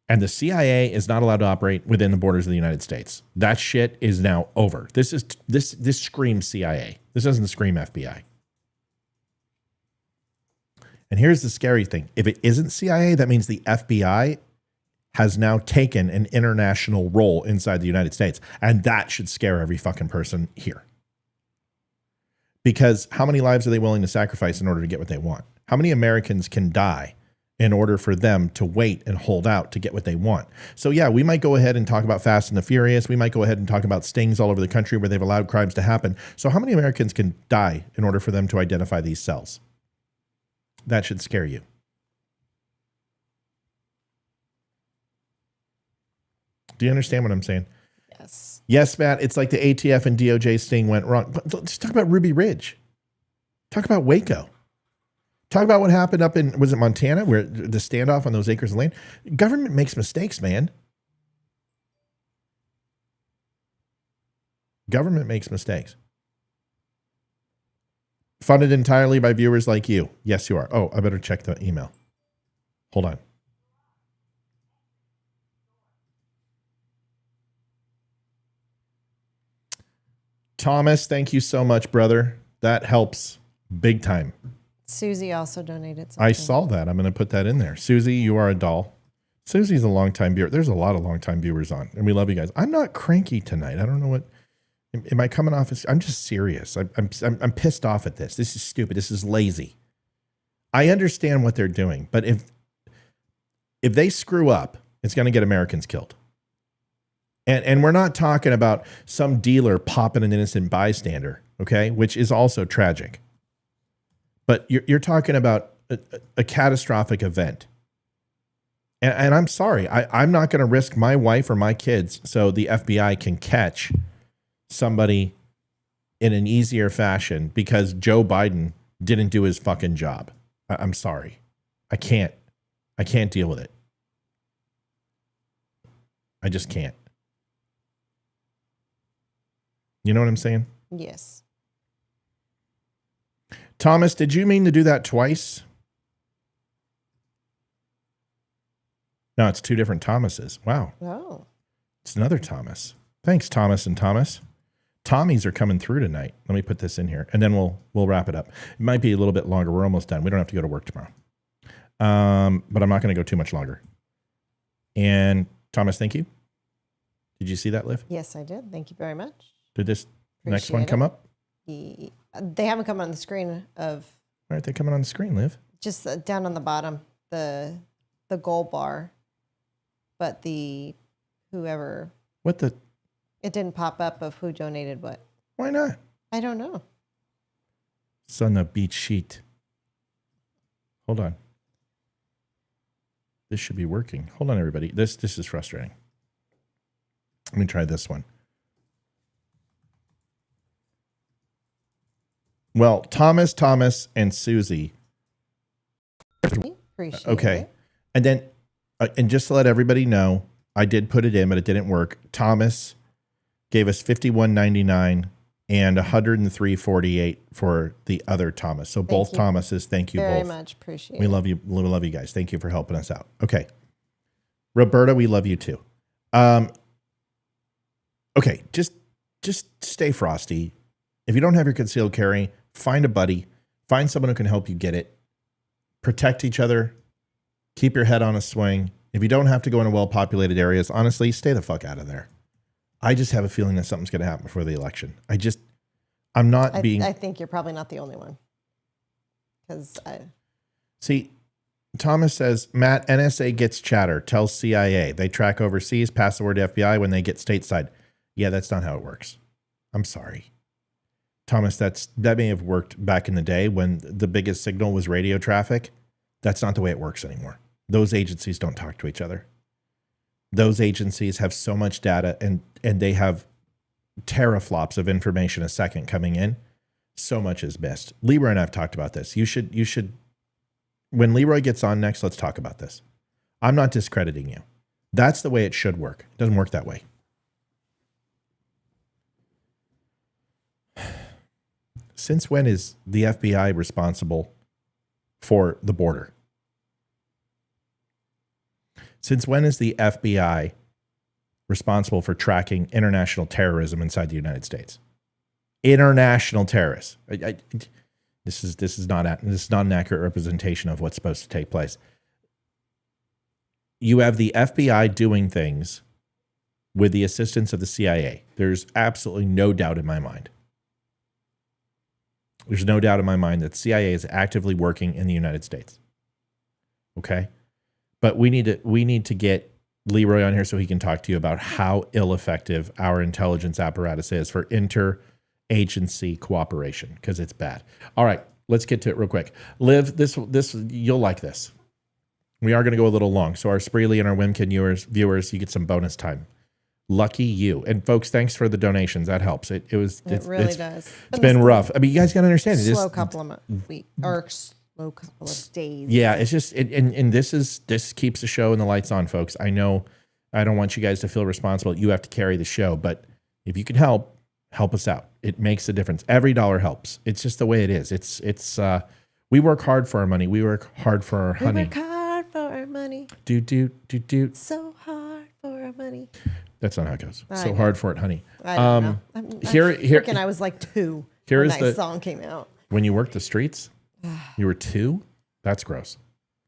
And the CIA is not allowed to operate within the borders of the United States. That shit is now over. This screams CIA. This doesn't scream FBI. And here's the scary thing. If it isn't CIA, that means the FBI has now taken an international role inside the United States. And that should scare every fucking person here. Because how many lives are they willing to sacrifice in order to get what they want? How many Americans can die in order for them to wait and hold out to get what they want? So yeah, we might go ahead and talk about Fast and the Furious. We might go ahead and talk about stings all over the country where they've allowed crimes to happen. So how many Americans can die in order for them to identify these cells? That should scare you. Do you understand what I'm saying? Yes. Yes, Matt, it's like the ATF and DOJ sting went wrong. But let's talk about Ruby Ridge. Talk about Waco. Talk about what happened up in, was it Montana, where the standoff on those acres of land? Government makes mistakes, man. Government makes mistakes. Funded entirely by viewers like you. Yes, you are. Oh, I better check the email. Hold on. Thomas, thank you so much, brother. That helps big time. Susie also donated something. I saw that. I'm going to put that in there. Susie, you are a doll. Susie's a longtime viewer. There's a lot of longtime viewers on, and we love you guys. I'm not cranky tonight. I don't know what. Am I coming off as? I'm just serious. I'm pissed off at this. This is stupid. This is lazy. I understand what they're doing, but if they screw up, it's going to get Americans killed. And we're not talking about some dealer popping an innocent bystander, okay, which is also tragic. But you're talking about a catastrophic event. And I'm sorry, I'm not going to risk my wife or my kids so the FBI can catch somebody in an easier fashion because Joe Biden didn't do his fucking job. I'm sorry. I can't deal with it. I just can't. You know what I'm saying? Yes. Thomas, did you mean to do that twice? No, it's two different Thomases. Wow. Oh. It's another Thomas. Thanks, Thomas and Thomas. Tommies are coming through tonight. Let me put this in here, and then we'll wrap it up. It might be a little bit longer. We're almost done. We don't have to go to work tomorrow. But I'm not going to go too much longer. And Thomas, thank you. Did you see that, Liv? Yes, I did. Thank you very much. Did this next one come up? They haven't come on the screen of. Why aren't they coming on the screen, Liv? Just down on the bottom, the gold bar, but whoever. What the? It didn't pop up of who donated what. Why not? I don't know. Son of beach sheet. Hold on. This should be working. Hold on, everybody. This is frustrating. Let me try this one. Well, Thomas, and Susie. Appreciate Okay. it. And then, and just to let everybody know, I did put it in, but it didn't work. Thomas gave us $51.99 and $103.48 for the other Thomas. So both Thomases, thank you very both. much. Appreciate We it. love you. We love you guys. Thank you for helping us out. Okay. Roberta, we love you too. Okay, just stay frosty. If you don't have your concealed carry, find a buddy. Find someone who can help you get it. Protect each other. Keep your head on a swing. If you don't have to go into well-populated areas, honestly, stay the fuck out of there. I just have a feeling that something's going to happen before the election. I think you're probably not the only one. See, Thomas says, Matt, NSA gets chatter. Tells CIA. They track overseas, pass the word to FBI when they get stateside. Yeah, that's not how it works. I'm sorry. Thomas, that may have worked back in the day when the biggest signal was radio traffic. That's not the way it works anymore. Those agencies don't talk to each other. those agencies have so much data and they have teraflops of information a second coming in. So much is missed. Leroy and I've talked about this. You should, when Leroy gets on next, let's talk about this. I'm not discrediting you. That's the way it should work. It doesn't work that way. Since when is the FBI responsible for the border? Since when is the FBI responsible for tracking international terrorism inside the United States? International terrorists. This is not an accurate representation of what's supposed to take place. You have the FBI doing things with the assistance of the CIA. There's absolutely no doubt in my mind. There's no doubt in my mind that CIA is actively working in the United States. Okay? But we need to get Leroy on here so he can talk to you about how ill-effective our intelligence apparatus is for interagency cooperation, because it's bad. All right, let's get to it real quick. Liv, this you'll like this. We are going to go a little long, so our Spreely and our Wimkin viewers, you get some bonus time. Lucky you. And folks, thanks for the donations. That helps. It really does. It's been rough. I mean, you guys got to understand it. Slow couple of weeks or slow couple of days. Yeah, it's just and this keeps the show and the lights on, folks. I know I don't want you guys to feel responsible. You have to carry the show, but if you can help us out. It makes a difference. Every dollar helps. It's just the way it is. It's we work hard for our money. We work hard for our honey. We work hard for our money. Do. So hard for our money. That's not how it goes. So hard for it, honey. I don't know. I was like 2 when that song came out. When you worked the streets, you were 2? That's gross.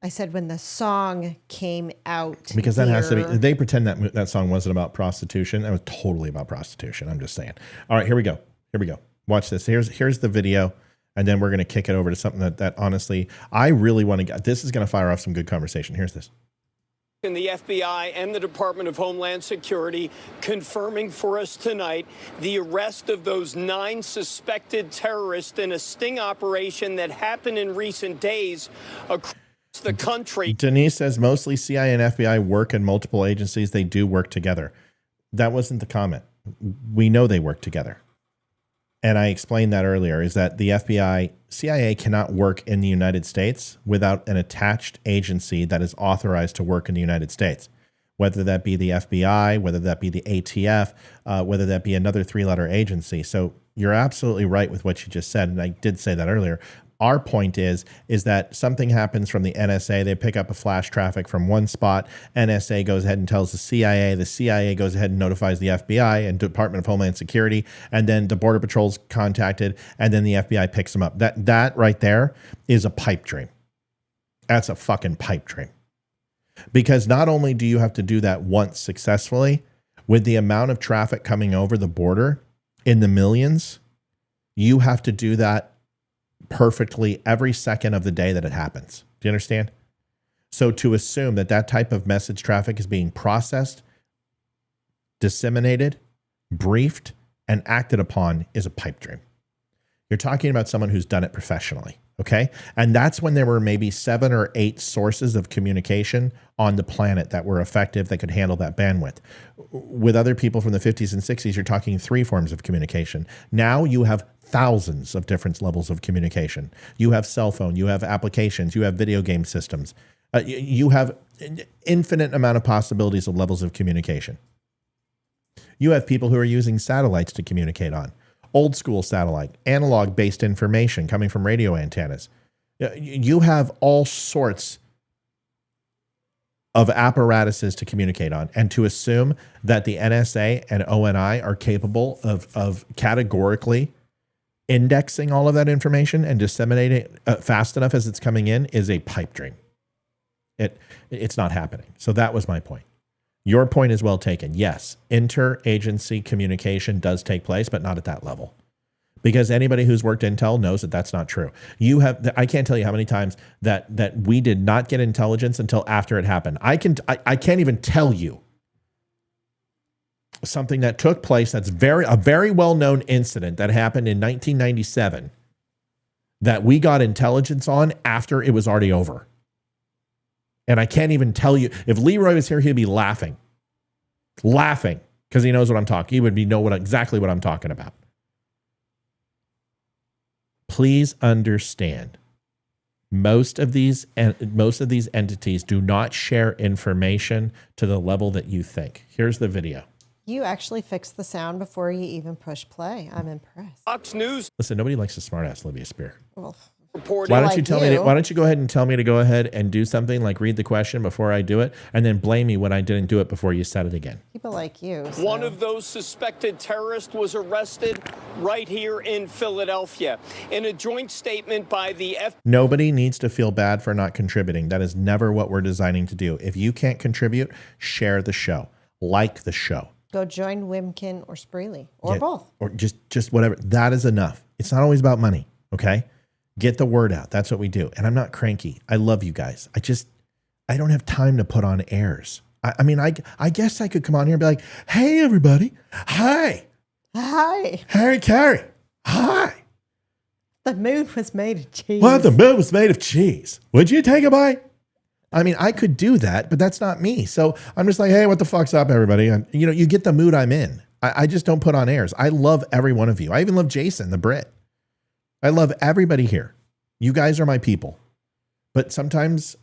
I said when the song came out. Because that has to be, they pretend that song wasn't about prostitution. That was totally about prostitution. I'm just saying. All right, here we go. Watch this. Here's the video, and then we're going to kick it over to something that honestly, I really want to get. This is going to fire off some good conversation. Here's this. And the FBI and the Department of Homeland Security confirming for us tonight the arrest of those 9 suspected terrorists in a sting operation that happened in recent days across the country. Denise says mostly CIA and FBI work in multiple agencies. They do work together. That wasn't the comment. We know they work together. And I explained that earlier, is that the FBI, CIA cannot work in the United States without an attached agency that is authorized to work in the United States, whether that be the FBI, whether that be the ATF, whether that be another 3-letter agency. So you're absolutely right with what you just said, and I did say that earlier. Our point is that something happens from the NSA. They pick up a flash traffic from one spot. NSA goes ahead and tells the CIA. The CIA goes ahead and notifies the FBI and Department of Homeland Security. And then the Border Patrol's contacted. And then the FBI picks them up. That right there is a pipe dream. That's a fucking pipe dream. Because not only do you have to do that once successfully, with the amount of traffic coming over the border in the millions, you have to do that perfectly every second of the day that it happens. Do you understand? So to assume that type of message traffic is being processed, disseminated, briefed, and acted upon is a pipe dream. You're talking about someone who's done it professionally, okay? And that's when there were maybe 7 or 8 sources of communication on the planet that were effective, that could handle that bandwidth. With other people from the 50s and 60s, you're talking 3 forms of communication. Now you have thousands of different levels of communication. You have cell phone, you have applications, you have video game systems. You have an infinite amount of possibilities of levels of communication. You have people who are using satellites to communicate on. Old school satellite, analog based information coming from radio antennas. You have all sorts of apparatuses to communicate on, and to assume that the NSA and ONI are capable of categorically indexing all of that information and disseminating it fast enough as it's coming in is a pipe dream. It's not happening. So that was my point. Your point is well taken. Yes, interagency communication does take place, but not at that level. Because anybody who's worked intel knows that that's not true. I can't tell you how many times that we did not get intelligence until after it happened. I can't even tell you something that took place that's a very well-known incident that happened in 1997 that we got intelligence on after it was already over. And I can't even tell you. If Leroy was here, he'd be laughing. laughing because he knows what I'm talking. He would know exactly what I'm talking about. Please understand, most of these entities do not share information to the level that you think. Here's the video. You actually fixed the sound before you even push play. I'm impressed. Fox News Listen, nobody likes a smartass Olivia Spear. Well, reported. Why don't like you tell me? Why don't you go ahead and tell me to go ahead and do something like read the question before I do it, and then blame me when I didn't do it before you said it again? people like you. So. One of those suspected terrorists was arrested right here in Philadelphia. In a joint statement by the Nobody needs to feel bad for not contributing. That is never what we're designing to do. If you can't contribute, share the show, like the show. Go join Wimkin or Spreely or both. Or just whatever. That is enough. It's not always about money, okay? Get the word out. That's what we do. And I'm not cranky. I love you guys. I don't have time to put on airs. I mean, I guess I could come on here and be like, hey, everybody. Hi. Hi. Harry Carey. Hi. The moon was made of cheese. Well, the moon was made of cheese. Would you take a bite? I mean, I could do that, but that's not me. So I'm just like, hey, what the fuck's up, everybody? And, you get the mood I'm in. I just don't put on airs. I love every one of you. I even love Jason, the Brit. I love everybody here. You guys are my people. But sometimes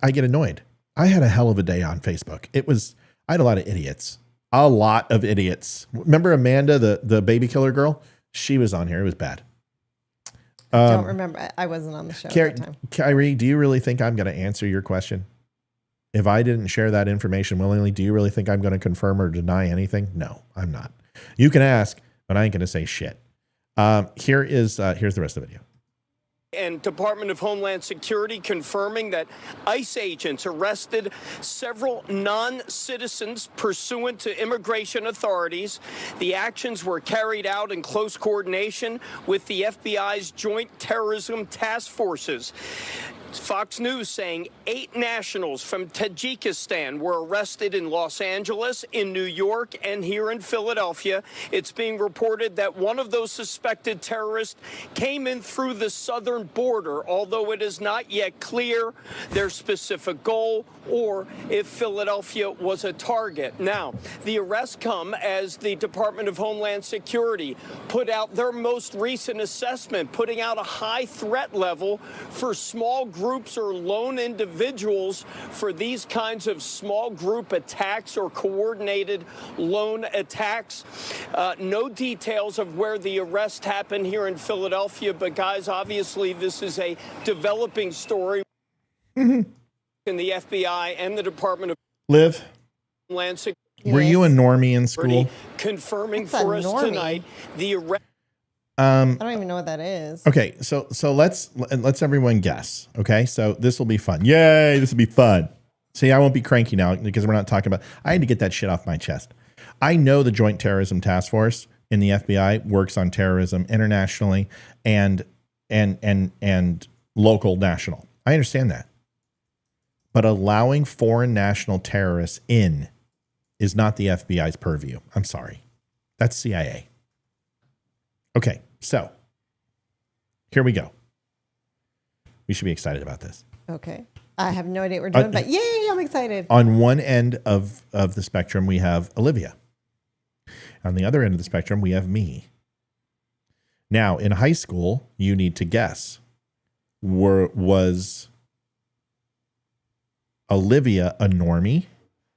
I get annoyed. I had a hell of a day on Facebook. I had a lot of idiots. A lot of idiots. Remember Amanda, the baby killer girl? She was on here. It was bad. I don't remember. I wasn't on the show at that time. Kyrie, do you really think I'm going to answer your question? If I didn't share that information willingly, do you really think I'm going to confirm or deny anything? No, I'm not. You can ask, but I ain't going to say shit. Here's the rest of the video. And Department of Homeland Security confirming that ICE agents arrested several non-citizens pursuant to immigration authorities. The actions were carried out in close coordination with the FBI's Joint Terrorism Task Forces. Fox News saying 8 nationals from Tajikistan were arrested in Los Angeles, in New York, and here in Philadelphia. It's being reported that one of those suspected terrorists came in through the southern border, although it is not yet clear their specific goal or if Philadelphia was a target. Now, the arrests come as the Department of Homeland Security put out their most recent assessment, putting out a high threat level for small groups or lone individuals for these kinds of small group attacks or coordinated lone attacks. No details of where the arrest happened here in Philadelphia, but guys, obviously this is a developing story in the FBI and the Department of Liv, Homeland Security. were you a normie in school? Confirming What's a for us normie? tonight the arrest. I don't even know what that is. Okay, so let's everyone guess. Okay, so this will be fun. Yay, this will be fun. See, I won't be cranky now because we're not talking about. I had to get that shit off my chest. I know the Joint Terrorism Task Force in the FBI works on terrorism internationally and local, national. I understand that, but allowing foreign national terrorists in is not the FBI's purview. I'm sorry, that's CIA. Okay, so here we go. We should be excited about this. Okay. I have no idea what we're doing, but yay, I'm excited. On one end of the spectrum, we have Olivia. On the other end of the spectrum, we have me. Now, in high school, you need to guess. Was Olivia a normie,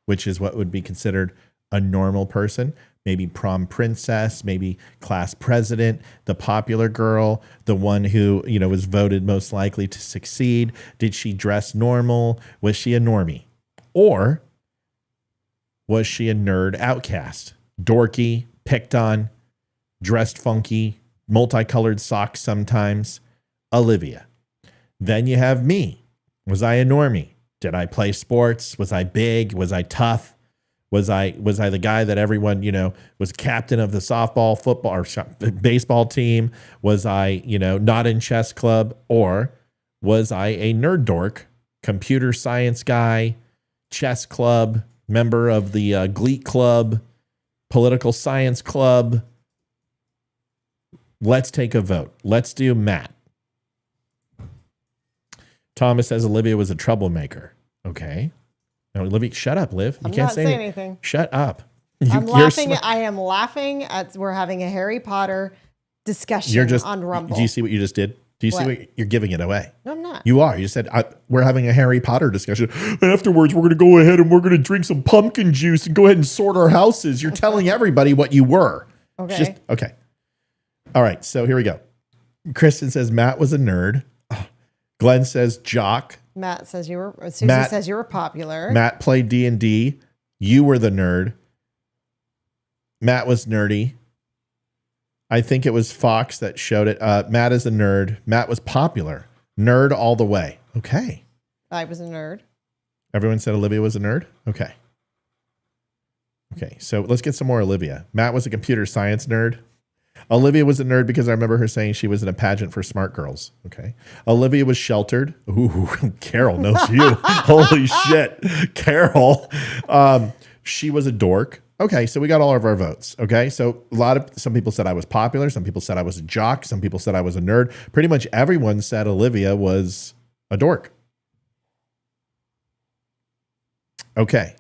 which is what would be considered a normal person? Maybe prom princess, maybe class president, the popular girl, the one who, was voted most likely to succeed. Did she dress normal? Was she a normie? Or was she a nerd outcast? Dorky, picked on, dressed funky, multicolored socks sometimes. Olivia. Then you have me. Was I a normie? Did I play sports? Was I big? Was I tough? Was I the guy that everyone, was captain of the softball, football, or baseball team? Was I, not in chess club? Or was I a nerd dork, computer science guy, chess club, member of the Glee club, political science club? Let's take a vote. Let's do Matt. Thomas says Olivia was a troublemaker. Okay. No, Olivia, shut up, Liv. You I'm can't not say saying anything. Shut up. I'm laughing. I am laughing at we're having a Harry Potter discussion on Rumble. Do you see what you just did? Do you see what you're giving it away? No, I'm not. You are. You said we're having a Harry Potter discussion. Afterwards, we're going to go ahead and we're going to drink some pumpkin juice and go ahead and sort our houses. You're telling everybody what you were. Okay. Okay. All right. So here we go. Kristen says Matt was a nerd. Glenn says jock. Matt says you were. Susie says you were popular. Matt played D&D. You were the nerd. Matt was nerdy. I think it was Fox that showed it. Matt is a nerd. Matt was popular. Nerd all the way. Okay. I was a nerd. Everyone said Olivia was a nerd? Okay. Okay, so let's get some more Olivia. Matt was a computer science nerd. Olivia was a nerd because I remember her saying she was in a pageant for smart girls. Okay. Olivia was sheltered. Ooh, Carol knows you. Holy shit. Carol. She was a dork. Okay, so we got all of our votes. Okay, so some people said I was popular. Some people said I was a jock. Some people said I was a nerd. Pretty much everyone said Olivia was a dork. Okay.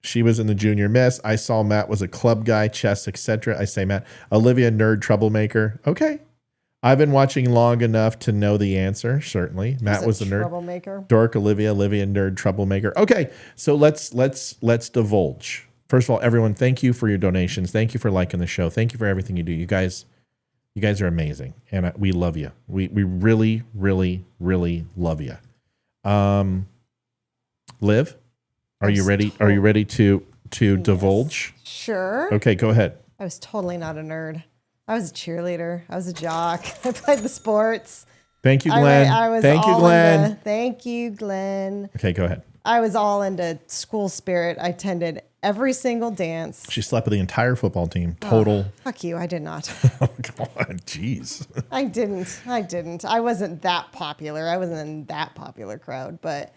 She was in the junior miss. I saw Matt was a club guy, chess, etc. I say Matt. Olivia, nerd, troublemaker. Okay. I've been watching long enough to know the answer. Certainly, Matt was a nerd. Troublemaker. Dork, Olivia, nerd, troublemaker. Okay, so let's divulge. First of all, everyone, thank you for your donations. Thank you for liking the show. Thank you for everything you do. You guys are amazing, and we love you. We really, really, really love you. Liv, are you ready? Are you ready to divulge? Sure. Okay, go ahead. I was totally not a nerd. I was a cheerleader. I was a jock. I played the sports. Thank you, Glenn. Thank you, Glenn. Okay, go ahead. I was all into school spirit. I attended every single dance. She slept with the entire football team. Total. Fuck you. I did not. Oh, come on. Jeez. I didn't. I wasn't that popular. I wasn't in that popular crowd, but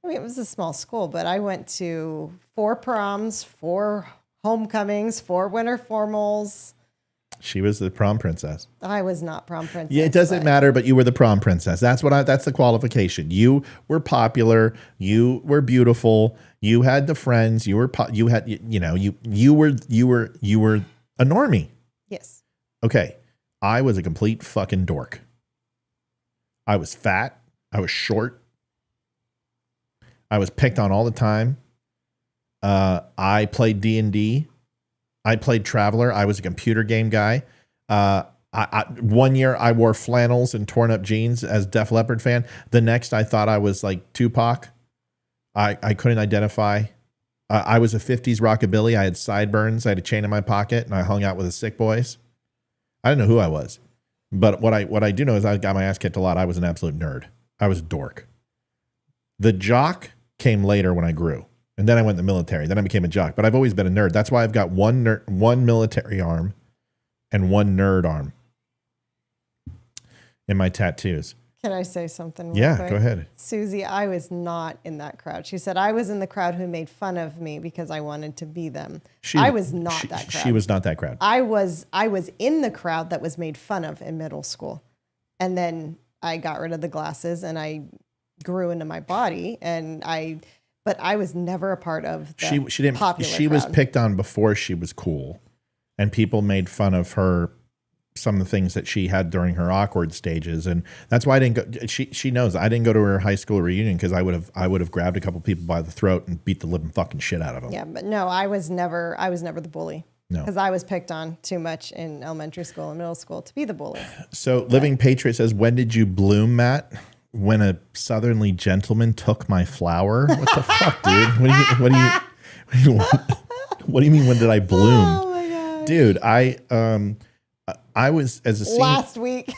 I mean, it was a small school, but I went to 4 proms, 4 homecomings, 4 winter formals. She was the prom princess. I was not prom princess. Yeah, it doesn't matter, but you were the prom princess. That's the qualification. You were popular. You were beautiful. You had the friends. You were a normie. Yes. Okay. I was a complete fucking dork. I was fat. I was short. I was picked on all the time. I played D&D. I played Traveler. I was a computer game guy. One year I wore flannels and torn up jeans as Def Leppard fan. The next I thought I was like Tupac. I couldn't identify. I was a 50s rockabilly. I had sideburns. I had a chain in my pocket and I hung out with the Sick Boys. I didn't know who I was. But what I do know is I got my ass kicked a lot. I was an absolute nerd. I was a dork. The jock came later when I grew. And then I went in the military. Then I became a jock. But I've always been a nerd. That's why I've got one military arm and one nerd arm in my tattoos. Can I say something real Yeah, quick? go ahead. Susie, I was not in that crowd. She said I was in the crowd who made fun of me because I wanted to be them. I was not that crowd. She was not that crowd. I was in the crowd that was made fun of in middle school. And then I got rid of the glasses and I grew into my body but I was never a part of the popular She crowd. was picked on before she was cool, and people made fun of her, some of the things that she had during her awkward stages, and that's why I didn't go. She knows I didn't go to her high school reunion because I would have grabbed a couple people by the throat and beat the living fucking shit out of them. Yeah, but no, I was never the bully. No, because I was picked on too much in elementary school and middle school to be the bully. So Living Patriot says, when did you bloom, Matt? When a southerly gentleman took my flower? What the fuck, dude? What do you mean? When did I bloom? Oh my god, dude! I was as a last week.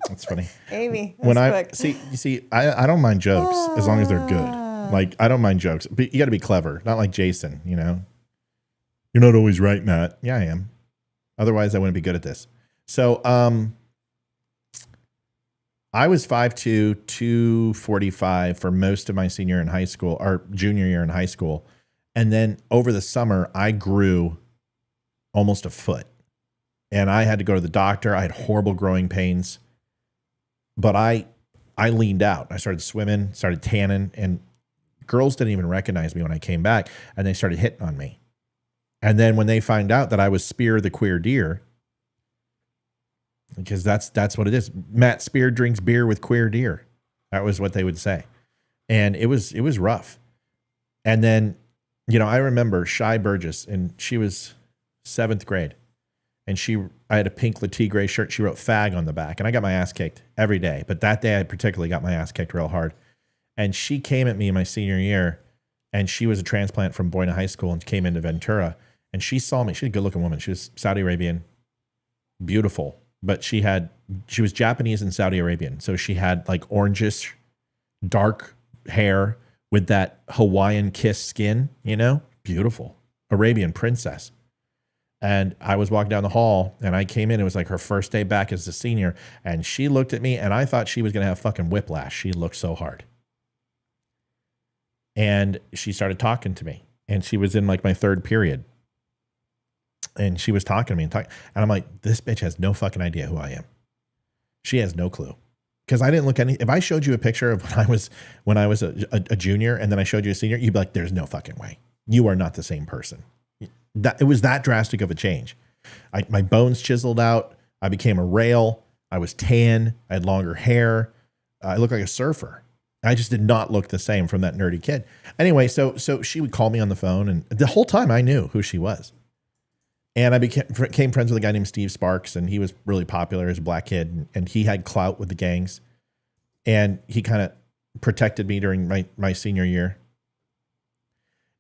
That's funny, Amy. When I see, I don't mind jokes as long as they're good. Like I don't mind jokes, but you got to be clever, not like Jason. You know, you're not always right, Matt. Yeah, I am. Otherwise, I wouldn't be good at this. So, I was 5'2", 245 for most of my senior year in high school or junior year in high school. And then over the summer, I grew almost a foot. And I had to go to the doctor. I had horrible growing pains. But I leaned out. I started swimming, started tanning. And girls didn't even recognize me when I came back, and they started hitting on me. And then when they find out that I was Spear the queer deer, because that's what it is. Matt Spear drinks beer with queer deer. That was what they would say. And it was rough. And then, you know, I remember Shy Burgess, and she was 7th grade. And I had a pink Latte gray shirt. She wrote fag on the back, and I got my ass kicked every day. But that day I particularly got my ass kicked real hard. And she came at me in my senior year, and she was a transplant from Buena High School and came into Ventura. And she saw me. She's a good looking woman. She was Saudi Arabian, beautiful, but she was Japanese and Saudi Arabian. So she had like orangish, dark hair with that Hawaiian kiss skin, you know, beautiful Arabian princess. And I was walking down the hall, and I came in. It was like her first day back as a senior. And she looked at me, and I thought she was going to have fucking whiplash. She looked so hard. And she started talking to me. And she was in like my 3rd period. And she was talking to me and I'm like, this bitch has no fucking idea who I am. She has no clue. Because I didn't look if I showed you a picture of when I was a junior, and then I showed you a senior, you'd be like, there's no fucking way. You are not the same person. It was that drastic of a change. My bones chiseled out. I became a rail. I was tan. I had longer hair. I looked like a surfer. I just did not look the same from that nerdy kid. Anyway, so she would call me on the phone, and the whole time I knew who she was. And I became friends with a guy named Steve Sparks, and he was really popular as a black kid, and he had clout with the gangs. And he kind of protected me during my senior year.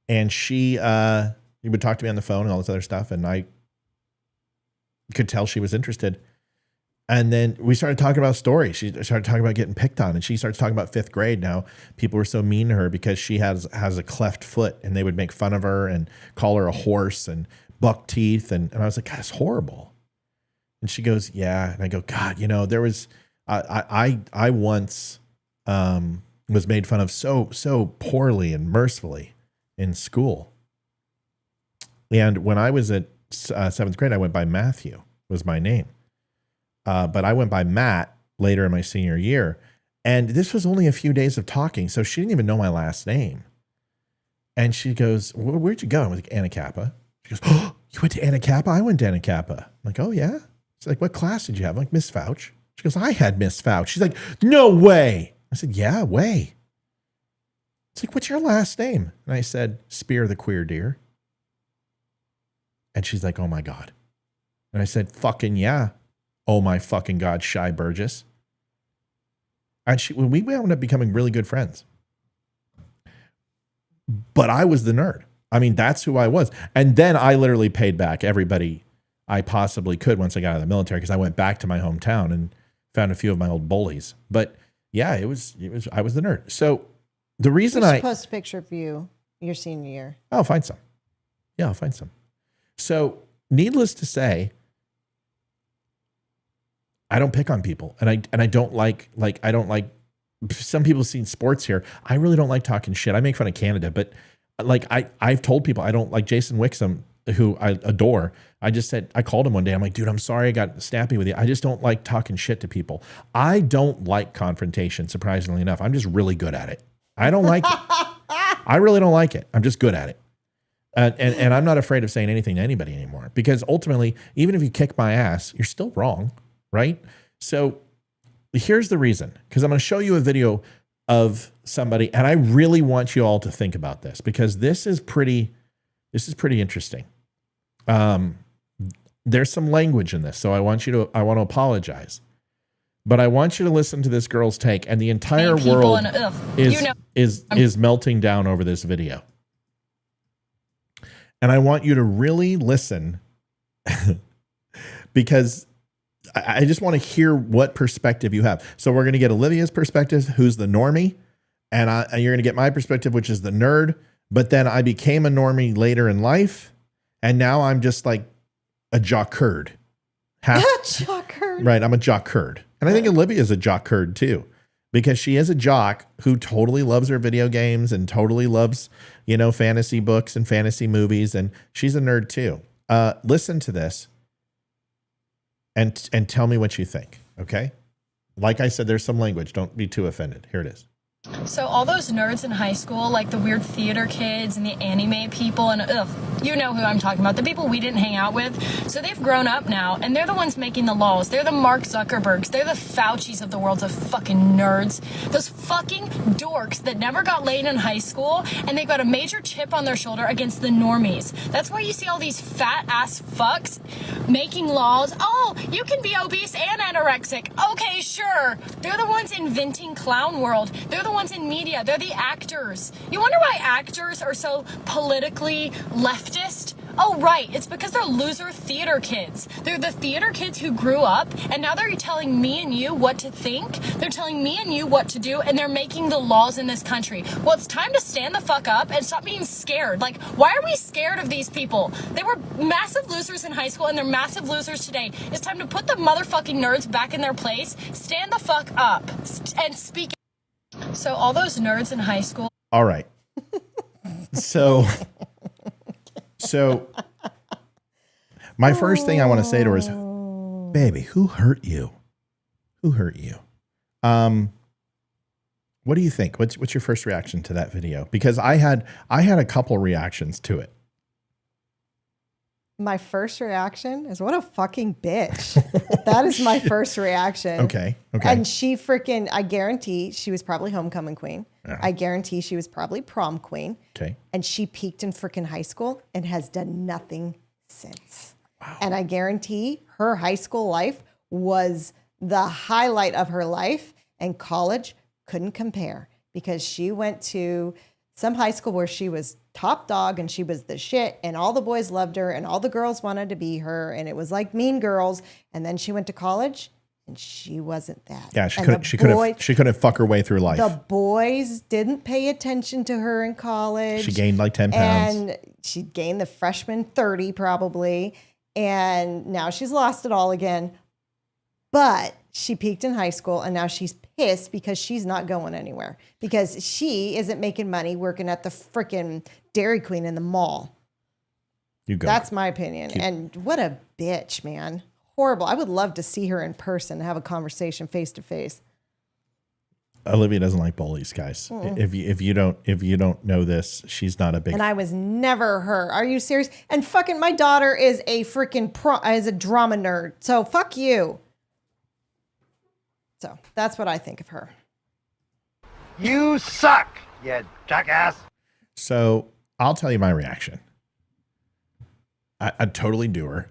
And he would talk to me on the phone and all this other stuff, and I could tell she was interested. And then we started talking about stories. She started talking about getting picked on, and she starts talking about 5th grade. Now people were so mean to her because she has a cleft foot, and they would make fun of her and call her a horse and buck teeth. And I was like, God, it's horrible. And she goes, yeah. And I go, God, you know, there was, I once was made fun of so poorly and mercifully in school. And when I was at 7th grade, I went by Matthew was my name. But I went by Matt later in my senior year. And this was only a few days of talking. So she didn't even know my last name. And she goes, where'd you go? I was like, Anacapa. She goes, oh, you went to Anacapa? I went to Anacapa. I'm like, oh, yeah? She's like, what class did you have? I'm like, Miss Fouch. She goes, I had Miss Fouch. She's like, no way. I said, yeah, way. It's like, what's your last name? And I said, Spear the queer deer. And she's like, oh, my God. And I said, fucking yeah. Oh, my fucking God, Shy Burgess. And we wound up becoming really good friends. But I was the nerd. I mean, that's who I was. And then I literally paid back everybody I possibly could once I got out of the military, because I went back to my hometown and found a few of my old bullies. But yeah, I was the nerd. So the reason I post a picture of you your senior year. I'll find some. Yeah, I'll find some. So needless to say, I don't pick on people, and I don't like I don't like, some people seen sports here. I really don't like talking shit. I make fun of Canada, but like I've told people I don't like Jason Wixom, who I adore. I just said, I called him one day. I'm like, dude, I'm sorry I got snappy with you. I just don't like talking shit to people. I don't like confrontation, surprisingly enough. I'm just really good at it. I don't like it. I really don't like it. I'm just good at it. And I'm not afraid of saying anything to anybody anymore, because ultimately, even if you kick my ass, you're still wrong, right? So here's the reason, because I'm going to show you a video of somebody, and I really want you all to think about this, because this is pretty interesting. There's some language in this, so I want to apologize, but I want you to listen to this girl's take, and the entire world is melting down over this video. And I want you to really listen because I just want to hear what perspective you have. So we're going to get Olivia's perspective, who's the normie, and you're going to get my perspective, which is the nerd. But then I became a normie later in life, and now I'm just like a jock herd. Jock herd. Right, I'm a jock herd. And I think Olivia is a jock herd too, because she is a jock who totally loves her video games and totally loves, fantasy books and fantasy movies, and she's a nerd too. Listen to this and tell me what you think, okay? Like I said, there's some language. Don't be too offended. Here it is. So all those nerds in high school, like the weird theater kids and the anime people, and you know who I'm talking about, the people we didn't hang out with. So they've grown up now, and they're the ones making the laws. They're the Mark Zuckerbergs. They're the Faucis of the world, of fucking nerds. Those fucking dorks that never got laid in high school, and they've got a major chip on their shoulder against the normies. That's why you see all these fat-ass fucks making laws. Oh, you can be obese and anorexic. Okay, sure. They're the ones inventing clown world. They're the ones in media. They're the actors. You wonder why actors are so politically leftist? Oh, right. It's because they're loser theater kids. They're the theater kids who grew up, and now they're telling me and you what to think. They're telling me and you what to do, and they're making the laws in this country. Well, it's time to stand the fuck up and stop being scared. Like, why are we scared of these people? They were massive losers in high school, and they're massive losers today. It's time to put the motherfucking nerds back in their place, stand the fuck up, and speak. So all those nerds in high school. All right. So my first thing I want to say to her is, baby, who hurt you? Who hurt you? What do you think? What's your first reaction to that video? Because I had a couple reactions to it. My first reaction is, what a fucking bitch. That is my first reaction. Okay. And she freaking, I guarantee she was probably homecoming queen. I guarantee she was probably prom queen. Okay. And she peaked in freaking high school and has done nothing since. Wow. And I guarantee her high school life was the highlight of her life, and college couldn't compare, because she went to some high school where she was top dog and she was the shit, and all the boys loved her and all the girls wanted to be her, and it was like Mean Girls. And then she went to college and she wasn't that. Yeah, she couldn't fuck her way through life. The boys didn't pay attention to her in college. She gained like 10 pounds. And she gained the freshman 30 probably. And now she's lost it all again. But she peaked in high school, and now she's pissed because she's not going anywhere, because she isn't making money working at the freaking Dairy Queen in the mall. You go. That's my opinion. And what a bitch, man. Horrible. I would love to see her in person, have a conversation face to face. Olivia doesn't like bullies, guys. If you don't know this, she's not a big. And I was never her. Are you serious? And fucking my daughter is a freaking is a drama nerd. So fuck you. So that's what I think of her. You suck, you jackass. So I'll tell you my reaction. I'd totally do her.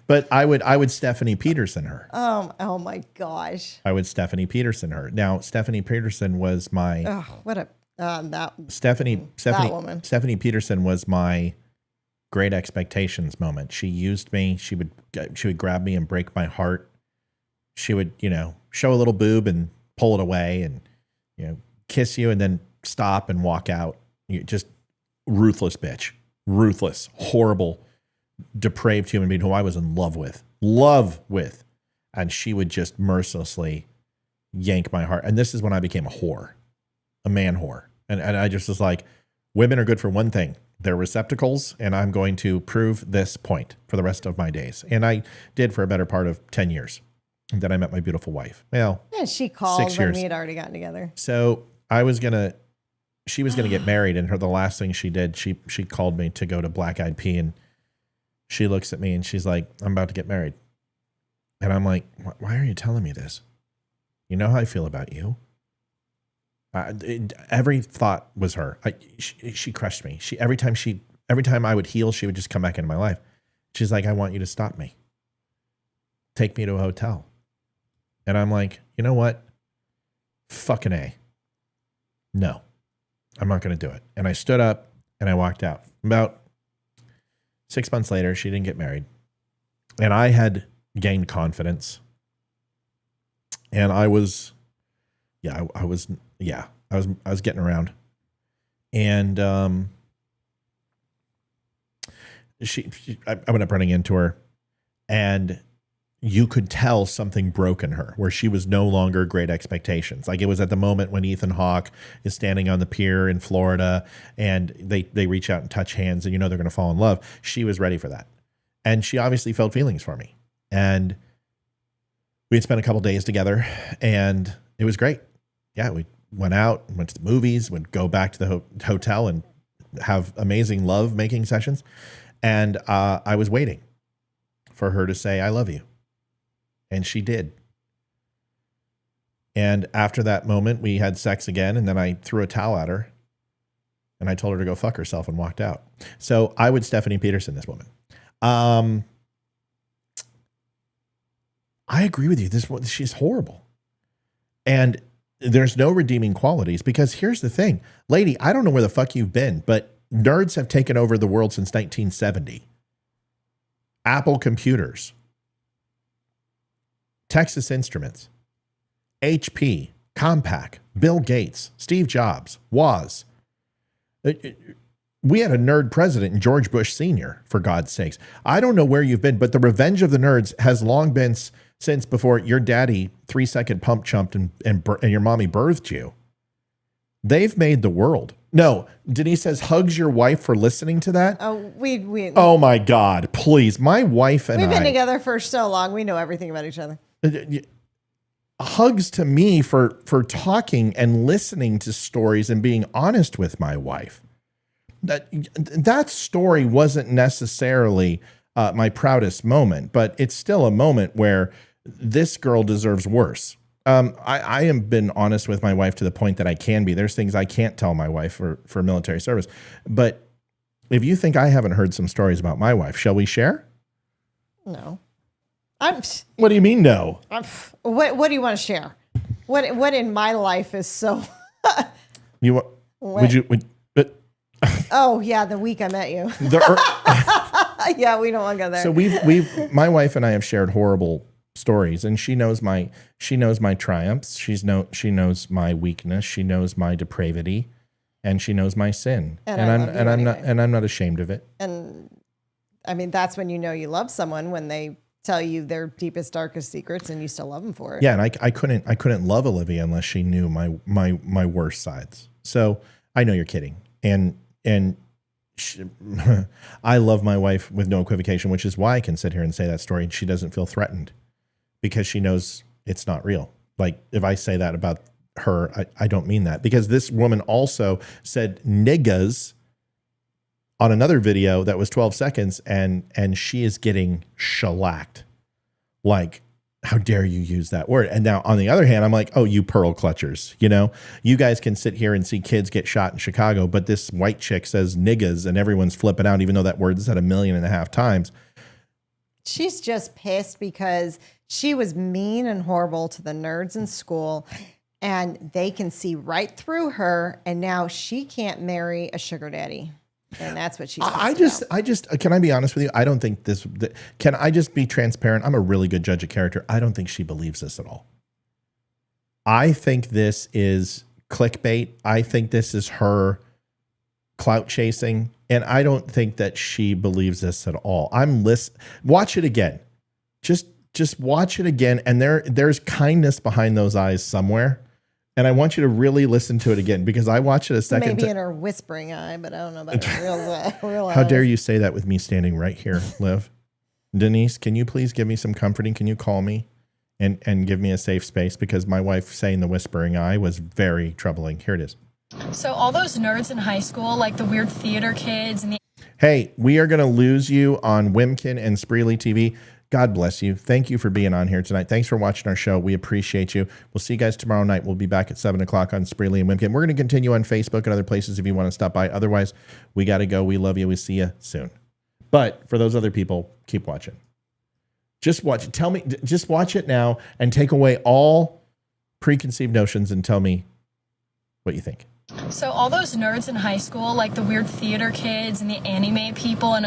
But I would Stephanie Peterson her. Oh my gosh. I would Stephanie Peterson her. Now, Stephanie Peterson was my. Oh, what a that woman. Stephanie Peterson was my Great Expectations moment. She used me. She would grab me and break my heart. She would, show a little boob and pull it away, and kiss you and then stop and walk out. Just ruthless bitch, ruthless, horrible, depraved human being who I was in love with, and she would just mercilessly yank my heart. And this is when I became a whore, a man whore, and I just was like, women are good for one thing. They're receptacles, and I'm going to prove this point for the rest of my days. And I did for a better part of 10 years. And then I met my beautiful wife. Well, yeah, she called 6 when years. we had already gotten together. So she was gonna get married, and the last thing she did, she called me to go to Black Eyed Pea, and she looks at me and she's like, I'm about to get married. And I'm like, why are you telling me this? You know how I feel about you. Every thought was her. She crushed me. Every time I would heal, she would just come back into my life. She's like, I want you to stop me. Take me to a hotel. And I'm like, you know what? Fucking A. No, I'm not going to do it. And I stood up and I walked out. About 6 months later, she didn't get married. And I had gained confidence. And I was getting around. And I went up running into her, and you could tell something broke in her, where she was no longer Great Expectations. Like, it was at the moment when Ethan Hawke is standing on the pier in Florida, and they reach out and touch hands, and they're going to fall in love. She was ready for that. And she obviously felt feelings for me. And we had spent a couple days together, and it was great. Yeah, we went out, went to the movies, would go back to the hotel and have amazing love making sessions. And I was waiting for her to say, I love you. And she did. And after that moment, we had sex again. And then I threw a towel at her and I told her to go fuck herself and walked out. So I would Stephanie Peterson this woman. I agree with you. She's horrible. And there's no redeeming qualities because here's the thing, lady, I don't know where the fuck you've been, but nerds have taken over the world since 1970. Apple computers, Texas Instruments, HP, Compaq, Bill Gates, Steve Jobs, Woz. We had a nerd president in George Bush Sr., for God's sakes. I don't know where you've been, but the revenge of the nerds has long been since before your daddy 3-second pump chumped and your mommy birthed you. They've made the world. No, Denise says, hugs your wife for listening to that. Oh, oh my God, please. My wife and we've been together for so long. We know everything about each other. Hugs to me for talking and listening to stories and being honest with my wife. That story wasn't necessarily my proudest moment, but it's still a moment where this girl deserves worse. I have been honest with my wife to the point that I can be. There's things I can't tell my wife for military service. But if you think I haven't heard some stories about my wife, shall we share? No. What do you mean no? What do you want to share? What in my life is so? Oh yeah, the week I met you. Yeah, we don't want to go there. So my wife and I have shared horrible stories, and she knows my triumphs. She knows my weakness. She knows my depravity, and she knows my sin. And I'm not ashamed of it. And I mean, that's when you know you love someone, when they tell you their deepest, darkest secrets, and you still love them for it. Yeah, and I couldn't love Olivia unless she knew my worst sides. So I know you're kidding, and I love my wife with no equivocation, which is why I can sit here and say that story, and she doesn't feel threatened because she knows it's not real. Like if I say that about her, I don't mean that, because this woman also said niggas on another video that was 12 seconds, and she is getting shellacked. Like, how dare you use that word? And now on the other hand, I'm like, oh, you pearl clutchers, you guys can sit here and see kids get shot in Chicago, but this white chick says niggas and everyone's flipping out, even though that word is said 1.5 million times. She's just pissed because she was mean and horrible to the nerds in school, and they can see right through her, and now she can't marry a sugar daddy. And that's what she's. I just, can I be honest with you? I don't think can I just be transparent? I'm a really good judge of character. I don't think she believes this at all. I think this is clickbait. I think this is her clout chasing. And I don't think that she believes this at all. Watch it again. Just watch it again. And there's kindness behind those eyes somewhere. And I want you to really listen to it again, because I watched it a second. Maybe in her whispering eye, but I don't know about her real eyes. How dare you say that with me standing right here, Liv? Denise, can you please give me some comforting? Can you call me and give me a safe space? Because my wife saying the whispering eye was very troubling. Here it is. So all those nerds in high school, like the weird theater kids and the... Hey, we are going to lose you on Wimkin and Spreely TV. God bless you. Thank you for being on here tonight. Thanks for watching our show. We appreciate you. We'll see you guys tomorrow night. We'll be back at 7 o'clock on Spreely and Wimkin. We're going to continue on Facebook and other places if you want to stop by. Otherwise, we got to go. We love you. We see you soon. But for those other people, keep watching. Just watch it. Just watch it now and take away all preconceived notions and tell me what you think. So all those nerds in high school, like the weird theater kids and the anime people, and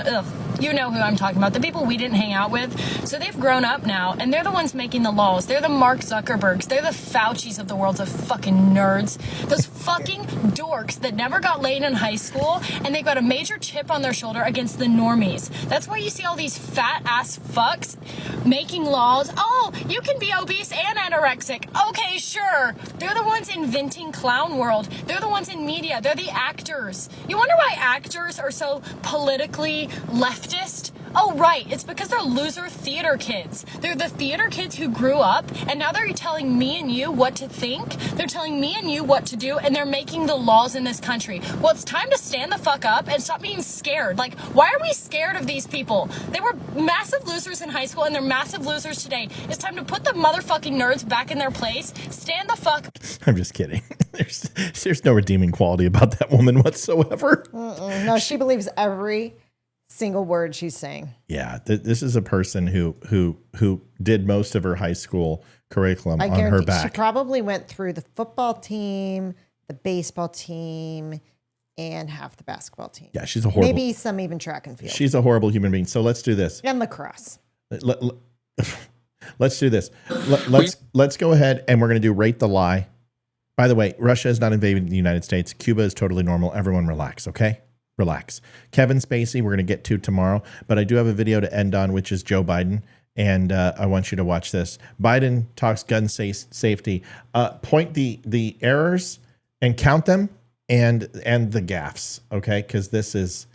you know who I'm talking about, the people we didn't hang out with. So they've grown up now, and they're the ones making the laws. They're the Mark Zuckerbergs. They're the Faucis of the world of fucking nerds. Those fucking dorks that never got laid in high school, and they've got a major chip on their shoulder against the normies. That's why you see all these fat-ass fucks making laws. Oh, you can be obese and anorexic. Okay, sure. They're the ones inventing clown world. They're the ones in media. They're the actors. You wonder why actors are so politically leftist? Oh, right. It's because they're loser theater kids. They're the theater kids who grew up, and now they're telling me and you what to think. They're telling me and you what to do, and they're making the laws in this country. Well, it's time to stand the fuck up and stop being scared. Like, why are we scared of these people? They were massive losers in high school, and they're massive losers today. It's time to put the motherfucking nerds back in their place. Stand the fuck. I'm just kidding. There's no redeeming quality about that woman whatsoever. No, she believes every single word she's saying. Yeah, this is a person who did most of her high school curriculum I on her guarantee back. she probably went through the football team, the baseball team, and half the basketball team. Yeah, she's a horrible. Maybe some even track and field. She's a horrible human being. So let's do this. And lacrosse. Let's do this. Let's go ahead and we're going to do rate the lie. By the way, Russia is not invading the United States. Cuba is totally normal. Everyone relax, okay? Relax. Kevin Spacey, we're going to get to tomorrow, but I do have a video to end on, which is Joe Biden, and I want you to watch this. Biden talks gun safety. Point the errors and count them, and the gaffes, okay? Because this is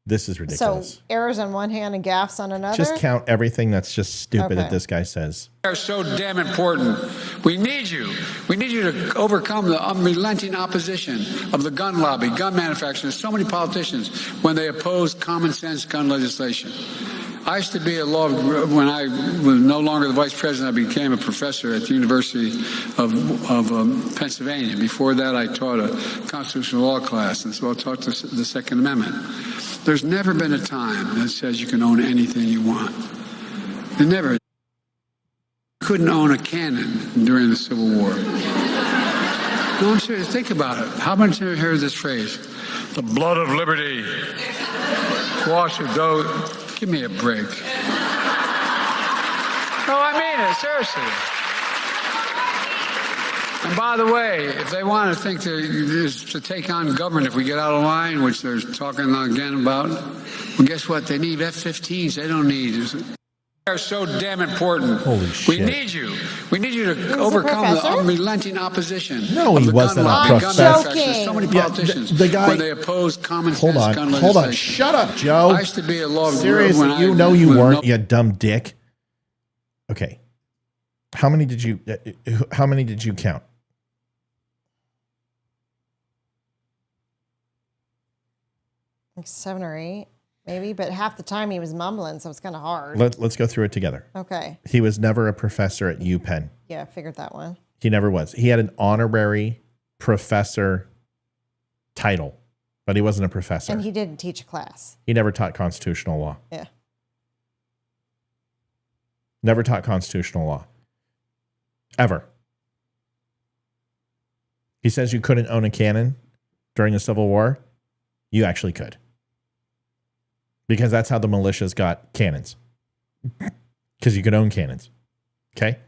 ridiculous. So errors on one hand and gaffes on another? Just count everything that's just stupid that this guy says. Are so damn important. We need you. We need you to overcome the unrelenting opposition of the gun lobby, gun manufacturers, so many politicians when they oppose common sense gun legislation. I used to be a law, when I was no longer the vice president, I became a professor at the University of Pennsylvania. Before that, I taught a constitutional law class, and so I taught the Second Amendment. There's never been a time that says you can own anything you want. There never. You couldn't own a cannon during the Civil War. No, I'm serious. Think about it. How many times have you heard this phrase? The blood of liberty. Wash your dough. Give me a break. No, I mean it, seriously. And by the way, if they want to think to take on government if we get out of line, which they're talking again about, well, guess what? They need F-15s. They don't need. They're so damn important. Holy shit. We need you. We need you to overcome the unrelenting opposition. No, he wasn't a professor. So many politicians the guy, when they oppose common sense gun legislation. Hold on. Shut up, Joe. I used to be a law. Seriously, you know you weren't, you dumb dick. Okay. How many did you count? Like 7 or 8, maybe, but half the time he was mumbling, so it's kind of hard. Let's go through it together. Okay. He was never a professor at UPenn. Yeah, I figured that one. He never was. He had an honorary professor title, but he wasn't a professor. And he didn't teach a class. He never taught constitutional law. Yeah. Never taught constitutional law. Ever. He says you couldn't own a cannon during the Civil War. You actually could. Because that's how the militias got cannons. Because you could own cannons. Okay?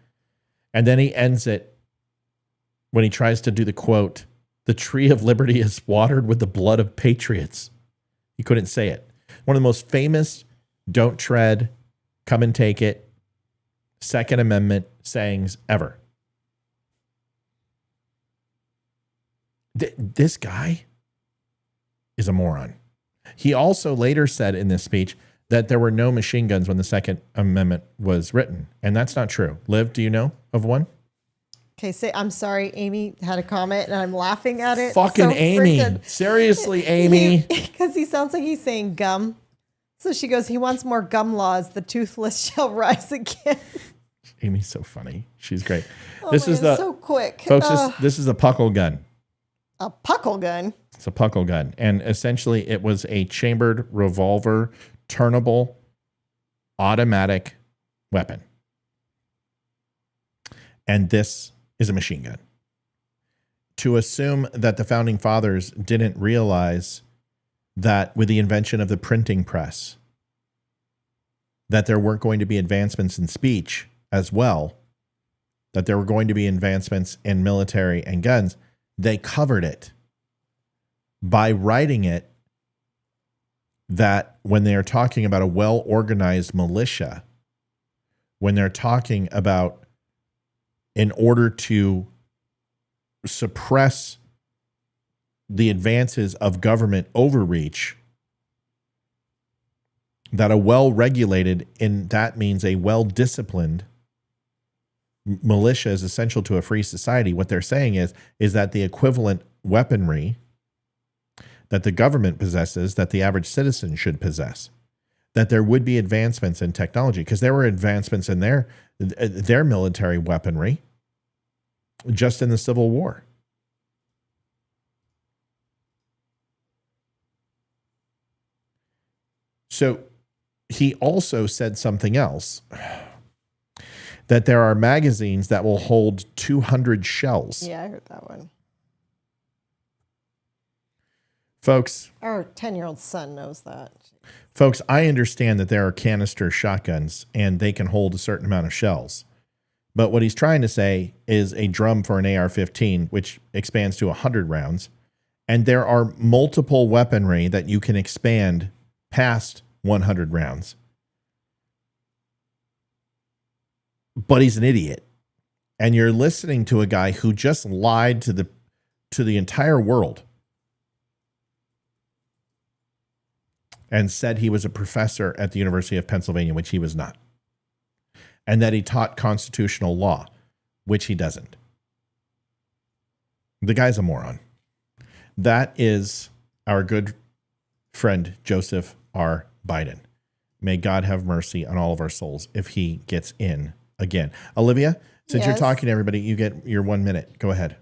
And then he ends it when he tries to do the quote, "The tree of liberty is watered with the blood of patriots." He couldn't say it. One of the most famous "Don't tread, come and take it" Second Amendment sayings ever. This guy is a moron. He also later said in this speech that there were no machine guns when the Second Amendment was written. And that's not true. Liv, do you know of one? Okay, I'm sorry, Amy had a comment and I'm laughing at it. Fucking so Amy. Seriously, Amy. Because he sounds like he's saying gum. So she goes, he wants more gum laws. The toothless shall rise again. Amy's so funny. She's great. Oh, this is so quick. Folks, this is a puckle gun. A puckle gun? It's a puckle gun. And essentially it was a chambered revolver, turnable, automatic weapon. And this is a machine gun. To assume that the founding fathers didn't realize that with the invention of the printing press, that there weren't going to be advancements in speech as well, that there were going to be advancements in military and guns, they covered it by writing it that when they are talking about a well-organized militia, when they're talking about in order to suppress the advances of government overreach, that a well-regulated, and that means a well-disciplined militia is essential to a free society. What they're saying is that the equivalent weaponry that the government possesses, that the average citizen should possess, that there would be advancements in technology, because there were advancements in their military weaponry just in the Civil War. So he also said something else, that there are magazines that will hold 200 shells. Yeah, I heard that one. Folks. Our 10-year-old son knows that. Folks, I understand that there are canister shotguns and they can hold a certain amount of shells. But what he's trying to say is a drum for an AR-15, which expands to 100 rounds. And there are multiple weaponry that you can expand past 100 rounds. But he's an idiot. And you're listening to a guy who just lied to the entire world and said he was a professor at the University of Pennsylvania, which he was not. And that he taught constitutional law, which he doesn't. The guy's a moron. That is our good friend, Joseph R. Biden. May God have mercy on all of our souls if he gets in again. Olivia, since you're talking to everybody, you get your 1 minute. Go ahead.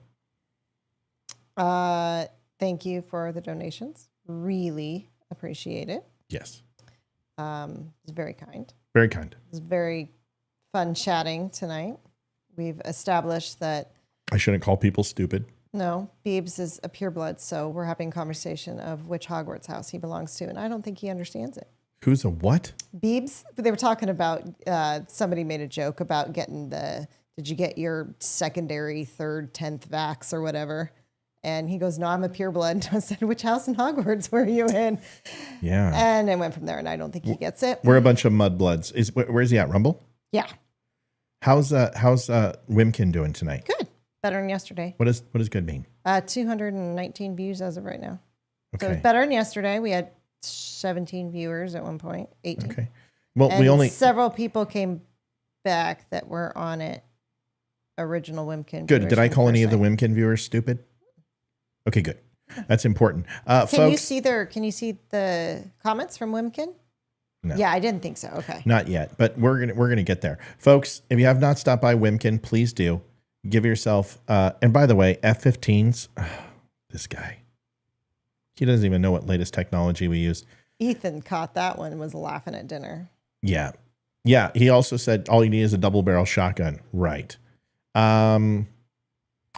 Thank you for the donations. Really appreciate it. Yes. It's very kind. Very kind. It's very fun chatting tonight. We've established that I shouldn't call people stupid. No, Beebs is a pureblood, so we're having a conversation of which Hogwarts house he belongs to, and I don't think he understands it. Who's a what? Beebs, they were talking about, somebody made a joke about getting did you get your secondary, third, 10th vax or whatever? And he goes, no, I'm a pureblood. And I said, which house in Hogwarts were you in? Yeah. And I went from there, and I don't think he gets it. We're a bunch of mudbloods. Where's he at, Rumble? Yeah. How's Wimkin doing tonight? Good. Better than yesterday. What does good mean? 219 views as of right now. Okay. So it's better than yesterday. We had 17 viewers at one point, 18. Okay. Well, and several people came back that were on it. Original Wimkin. Good. Did I call any of the Wimkin viewers stupid? Okay, good. That's important. Can you see the comments from Wimkin? No. Yeah, I didn't think so. Okay. Not yet, but we're gonna get there, folks. If you have not stopped by Wimkin, please do. Give yourself. And by the way, F-15s. This guy. He doesn't even know what latest technology we use. Ethan caught that one and was laughing at dinner. Yeah. Yeah. He also said all you need is a double barrel shotgun. Right.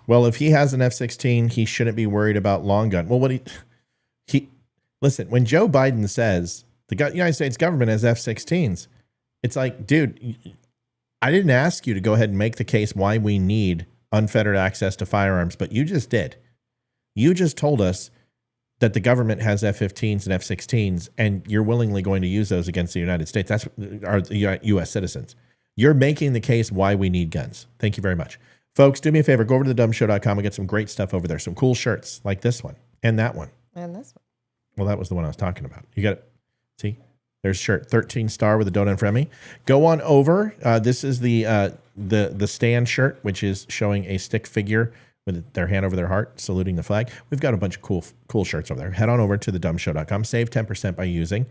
Well, if he has an F-16, he shouldn't be worried about long gun. Well, listen, when Joe Biden says the United States government has F-16s, it's like, dude, I didn't ask you to go ahead and make the case why we need unfettered access to firearms, but you just did. You just told us that the government has F-15s and F-16s, and you're willingly going to use those against the United States. That's our U.S. citizens. You're making the case why we need guns. Thank you very much. Folks, do me a favor. Go over to thedumshow.com and get some great stuff over there. Some cool shirts like this one and that one. And this one. Well, that was the one I was talking about. You got it. See? There's shirt 13 star with a donut from me. Go on over. This is the stand shirt, which is showing a stick figure with their hand over their heart, saluting the flag. We've got a bunch of cool shirts over there. Head on over to thedumshow.com. Save 10% by using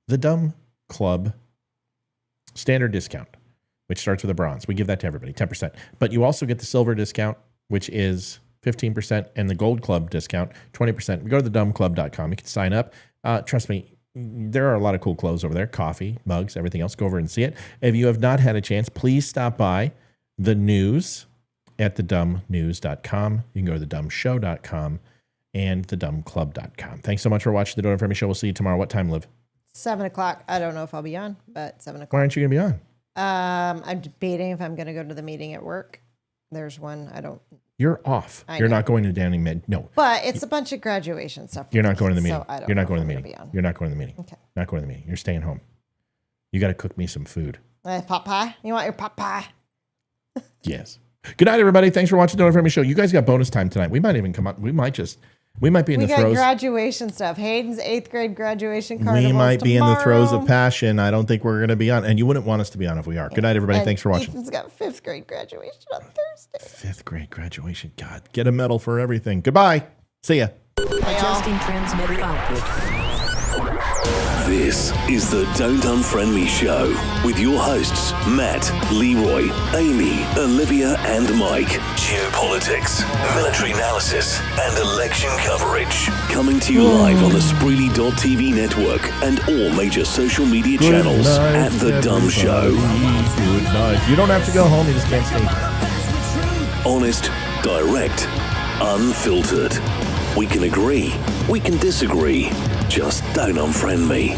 the Dumb Club standard discount, which starts with a bronze. We give that to everybody, 10%. But you also get the silver discount, which is 15%, and the gold club discount, 20%. We go to thedumbclub.com. You can sign up. Trust me, there are a lot of cool clothes over there, coffee, mugs, everything else. Go over and see it. If you have not had a chance, please stop by the news at thedumbnews.com. You can go to thedumbshow.com and thedumbclub.com. Thanks so much for watching the Donut Family Show. We'll see you tomorrow. What time, Liv? 7 o'clock. I don't know if I'll be on, but 7 o'clock. Why aren't you going to be on? I'm debating if I'm going to go to the meeting at work. There's one. You're off. You're not going to Downing Med. No. But it's a bunch of graduation stuff. You're not going to the meeting. So You're not going to the meeting. You're not going to the meeting. Okay. Not going to the meeting. You're staying home. You got to cook me some food. Pot pie? You want your pot pie? Yes. Good night, everybody. Thanks for watching the Donut Family Show. You guys got bonus time tonight. We might even come up. We might just We might be in We the got throes. graduation stuff. Hayden's 8th grade graduation carnival. We might be in the throes of passion. I don't think we're going to be on. And you wouldn't want us to be on if we are. Good night, everybody. And Thanks for watching. Ethan's got 5th grade graduation on Thursday. 5th grade graduation. God, get a medal for everything. Goodbye. See ya. Adjusting transmitter output. This is the Don't Unfriend Me Show with your hosts, Matt, Leroy, Amy, Olivia, and Mike. Geopolitics, military analysis, and election coverage. Coming to you live on the Spreely.tv network and all major social media channels at the DUM Show. Good night. You don't have to go home. You just can't stay. Honest, direct, unfiltered. We can agree, we can disagree. Just don't unfriend me.